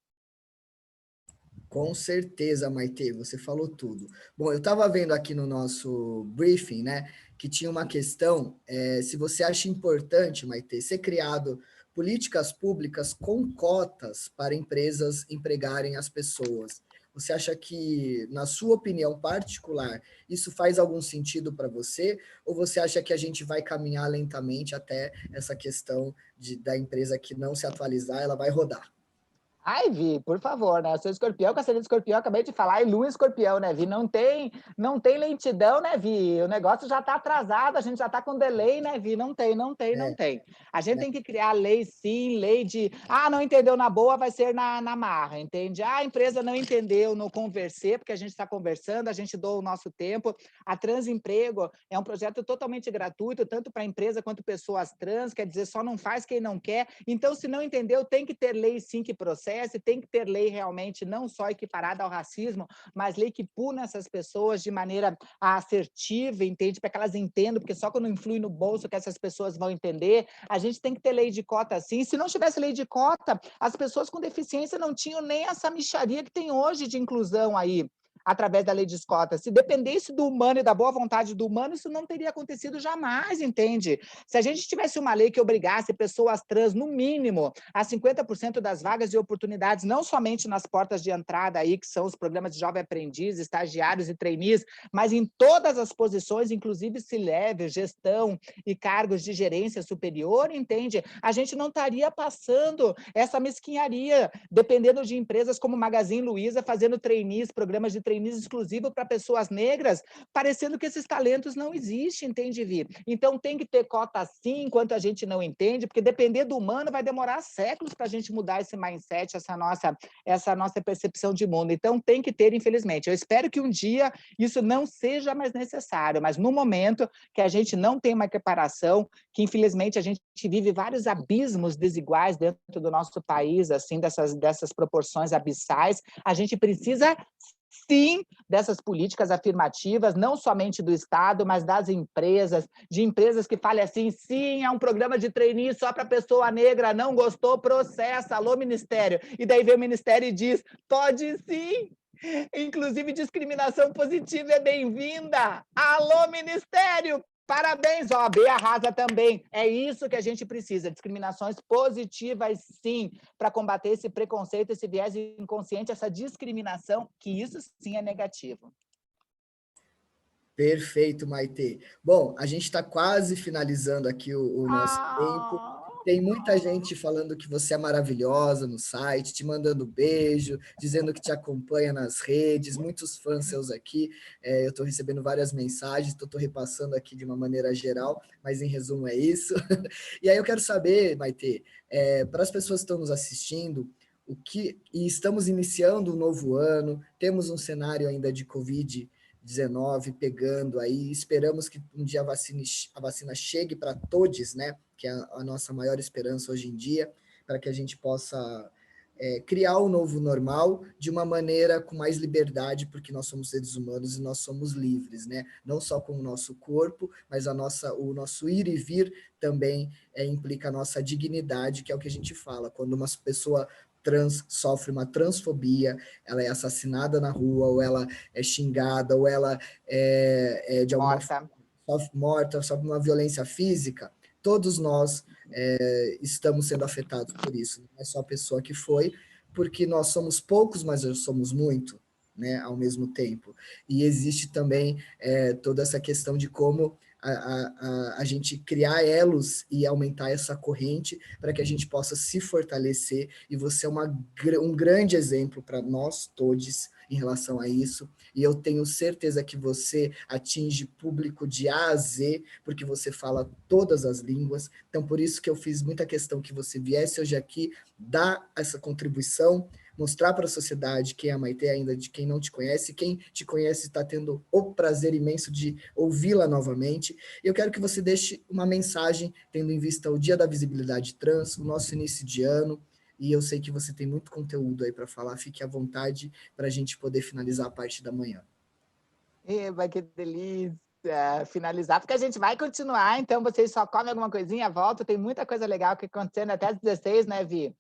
Com certeza, Maite, você falou tudo. Bom, eu estava vendo aqui no nosso briefing, né, que tinha uma questão, se você acha importante, Maite, ser criado políticas públicas com cotas para empresas empregarem as pessoas. Você acha que, na sua opinião particular, isso faz algum sentido para você? Ou você acha que a gente vai caminhar lentamente até essa questão da empresa que não se atualizar, ela vai rodar? Ai, Vi, por favor, né? Eu sou escorpião, com de escorpião, acabei de falar, e lua escorpião, né, Vi? Não tem lentidão, né, Vi? O negócio já está atrasado, a gente já está com delay, né, Vi? Não tem. É, A gente né? tem que criar lei, sim, lei de, não entendeu na boa, vai ser na marra, entende? A empresa não entendeu no conversê, porque a gente está conversando, a gente doa o nosso tempo. A Transemprego é um projeto totalmente gratuito, tanto para a empresa quanto pessoas trans, quer dizer, só não faz quem não quer. Então, se não entendeu, tem que ter lei, sim, que processe, tem que ter lei realmente não só equiparada ao racismo, mas lei que puna essas pessoas de maneira assertiva, entende? Para que elas entendam, porque só quando influi no bolso que essas pessoas vão entender. A gente tem que ter lei de cota, sim. Se não tivesse lei de cota, as pessoas com deficiência não tinham nem essa mixaria que tem hoje de inclusão aí, através da lei de cotas. Se dependesse do humano e da boa vontade do humano, isso não teria acontecido jamais, entende? Se a gente tivesse uma lei que obrigasse pessoas trans, no mínimo, a 50% das vagas e oportunidades, não somente nas portas de entrada aí, que são os programas de jovem aprendiz, estagiários e trainees, mas em todas as posições, inclusive C-level, gestão e cargos de gerência superior, entende? A gente não estaria passando essa mesquinharia, dependendo de empresas como Magazine Luiza, fazendo trainees, programas de trainees exclusivos para pessoas negras, parecendo que esses talentos não existem, entende, Vi? Então tem que ter cota sim, enquanto a gente não entende, porque depender do humano vai demorar séculos para a gente mudar esse mindset, essa nossa percepção de mundo. Então tem que ter, infelizmente. Eu espero que um dia isso não seja mais necessário, mas no momento que a gente não tem uma equiparação, que infelizmente a gente vive vários abismos desiguais dentro do nosso país, assim, dessas proporções abissais, a gente precisa sim dessas políticas afirmativas, não somente do Estado, mas das empresas, de empresas que falem assim, sim, é um programa de trainee só para pessoa negra, não gostou, processa, alô, Ministério. E daí vem o Ministério e diz, pode sim, inclusive discriminação positiva é bem-vinda. Alô, Ministério! Parabéns, OAB arrasa também. É isso que a gente precisa, discriminações positivas, sim, para combater esse preconceito, esse viés inconsciente, essa discriminação, que isso sim é negativo. Perfeito, Maite. Bom, a gente está quase finalizando aqui o nosso tempo. Tem muita gente falando que você é maravilhosa no site, te mandando beijo, dizendo que te acompanha nas redes, muitos fãs seus aqui. Eu estou recebendo várias mensagens, estou repassando aqui de uma maneira geral, mas em resumo é isso. E aí eu quero saber, Maite, para as pessoas que estão nos assistindo, e estamos iniciando um novo ano, temos um cenário ainda de Covid-19, Covid-19 pegando aí, esperamos que um dia a vacina chegue para todos, né, que é a nossa maior esperança hoje em dia, para que a gente possa criar um novo normal de uma maneira com mais liberdade, porque nós somos seres humanos e nós somos livres, né? Não só com o nosso corpo, mas o nosso ir e vir também implica a nossa dignidade, que é o que a gente fala. Quando uma pessoa trans sofre uma transfobia, ela é assassinada na rua, ou ela é xingada, ou ela de alguma forma sofre uma violência física, todos nós estamos sendo afetados por isso. Não é só a pessoa que foi, porque nós somos poucos, mas somos muito, né, ao mesmo tempo. E existe também toda essa questão de como a gente criar elos e aumentar essa corrente para que a gente possa se fortalecer, e você é um grande exemplo para nós todos em relação a isso, e eu tenho certeza que você atinge público de A a Z, porque você fala todas as línguas, então por isso que eu fiz muita questão que você viesse hoje aqui, dar essa contribuição, mostrar para a sociedade quem é a Maitê, ainda de quem não te conhece, quem te conhece está tendo o prazer imenso de ouvi-la novamente. Eu quero que você deixe uma mensagem, tendo em vista o Dia da Visibilidade Trans, o nosso início de ano, e eu sei que você tem muito conteúdo aí para falar, fique à vontade para a gente poder finalizar a parte da manhã. Eba, que delícia! Finalizar, porque a gente vai continuar, então vocês só comem alguma coisinha, volta, tem muita coisa legal que acontecendo até às 16, né, Vi?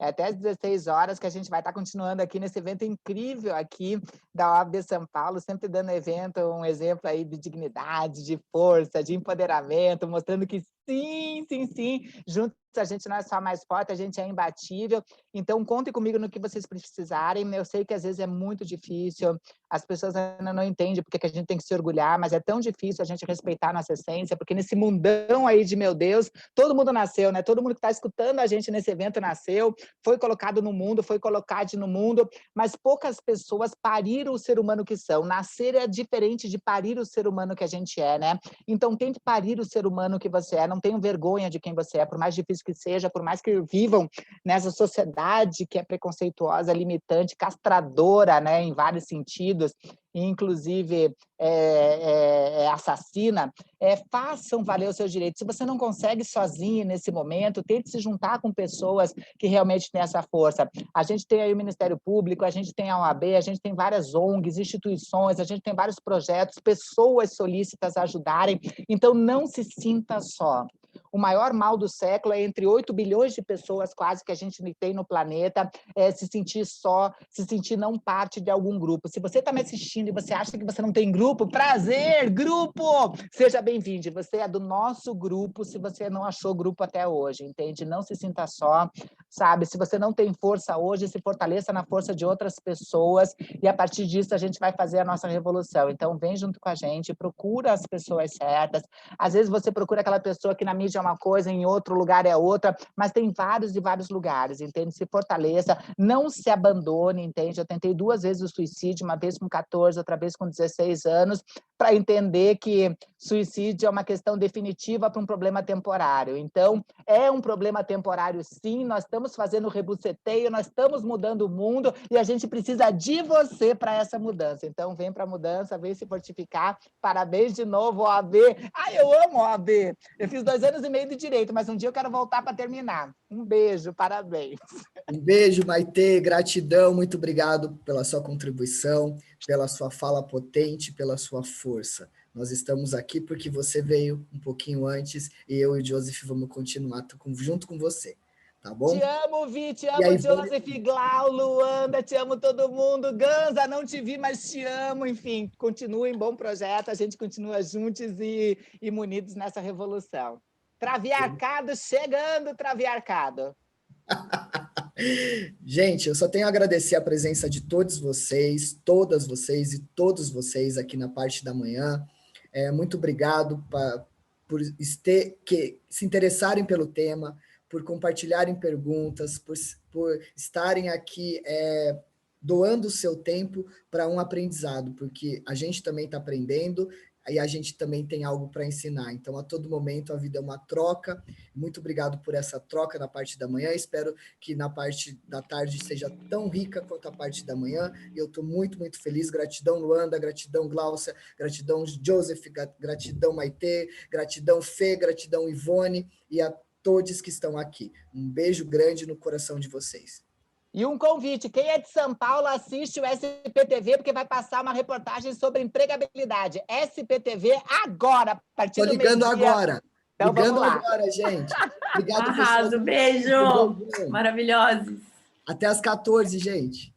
Até às 16 horas que a gente vai estar continuando aqui nesse evento incrível aqui da OAB São Paulo, sempre dando evento, um exemplo aí de dignidade, de força, de empoderamento, mostrando que sim, sim, sim, juntos a gente não é só mais forte, a gente é imbatível. Então, contem comigo no que vocês precisarem. Eu sei que às vezes é muito difícil, as pessoas ainda não entendem porque que a gente tem que se orgulhar, mas é tão difícil a gente respeitar a nossa essência, porque nesse mundão aí de, meu Deus, todo mundo nasceu, né? Todo mundo que está escutando a gente nesse evento nasceu, foi colocado no mundo, foi colocado no mundo, mas poucas pessoas pariram o ser humano que são. Nascer é diferente de parir o ser humano que a gente é, né? Então, tente parir o ser humano que você é, não tenham vergonha de quem você é, por mais difícil que seja, por mais que vivam nessa sociedade que é preconceituosa, limitante, castradora, né, em vários sentidos, inclusive assassina, façam valer os seus direitos. Se você não consegue sozinho nesse momento, tente se juntar com pessoas que realmente têm essa força. A gente tem aí o Ministério Público, a gente tem a OAB, a gente tem várias ONGs, instituições, a gente tem vários projetos, pessoas solícitas a ajudarem. Então, não se sinta só. O maior mal do século é entre 8 bilhões de pessoas quase que a gente tem no planeta, se sentir só, se sentir não parte de algum grupo. Se você está me assistindo e você acha que você não tem grupo, prazer, grupo! Seja bem-vindo. Você é do nosso grupo se você não achou grupo até hoje, entende? Não se sinta só, sabe? Se você não tem força hoje, se fortaleça na força de outras pessoas e a partir disso a gente vai fazer a nossa revolução. Então, vem junto com a gente, procura as pessoas certas. Às vezes você procura aquela pessoa que na mídia é uma coisa, em outro lugar é outra, mas tem vários e vários lugares, entende? Se fortaleça, não se abandone, entende? Eu tentei 2 vezes o suicídio, uma vez com 14, outra vez com 16 anos, para entender que suicídio é uma questão definitiva para um problema temporário. Então, é um problema temporário, sim, nós estamos fazendo rebuceteio, nós estamos mudando o mundo e a gente precisa de você para essa mudança. Então, vem para a mudança, vem se fortificar. Parabéns de novo, OAB. Ai, eu amo OAB. Eu fiz 2 anos e meio de direito, mas um dia eu quero voltar para terminar. Um beijo, parabéns. Um beijo, Maitê, gratidão, muito obrigado pela sua contribuição, pela sua fala potente, pela sua força. Nós estamos aqui porque você veio um pouquinho antes e eu e o Joseph vamos continuar junto com você, tá bom? Te amo, Vi, te amo, aí, Joseph, Glau, Luanda, te amo todo mundo. Ganza, não te vi, mas te amo. Enfim, continuem, bom projeto, a gente continua juntos e munidos nessa revolução. Traviarcado chegando, Traviarcado. Gente, eu só tenho a agradecer a presença de todos vocês, todas vocês e todos vocês aqui na parte da manhã. Muito obrigado por se interessarem pelo tema, por compartilharem perguntas, por estarem aqui doando o seu tempo para um aprendizado, porque a gente também está aprendendo, aí a gente também tem algo para ensinar. Então, a todo momento, a vida é uma troca. Muito obrigado por essa troca na parte da manhã. Espero que na parte da tarde seja tão rica quanto a parte da manhã. E eu estou muito, muito feliz. Gratidão, Luanda, gratidão, Gláucia, gratidão, Joseph, gratidão, Maitê, gratidão, Fê, gratidão, Ivone, e a todos que estão aqui. Um beijo grande no coração de vocês. E um convite, quem é de São Paulo assiste o SPTV, porque vai passar uma reportagem sobre empregabilidade. SPTV agora, a partir do meio-dia. Estou ligando agora. Então, ligando vamos lá. agora, gente. Obrigado, Arraso, pessoal. beijo. Maravilhosos. Até às 14, gente.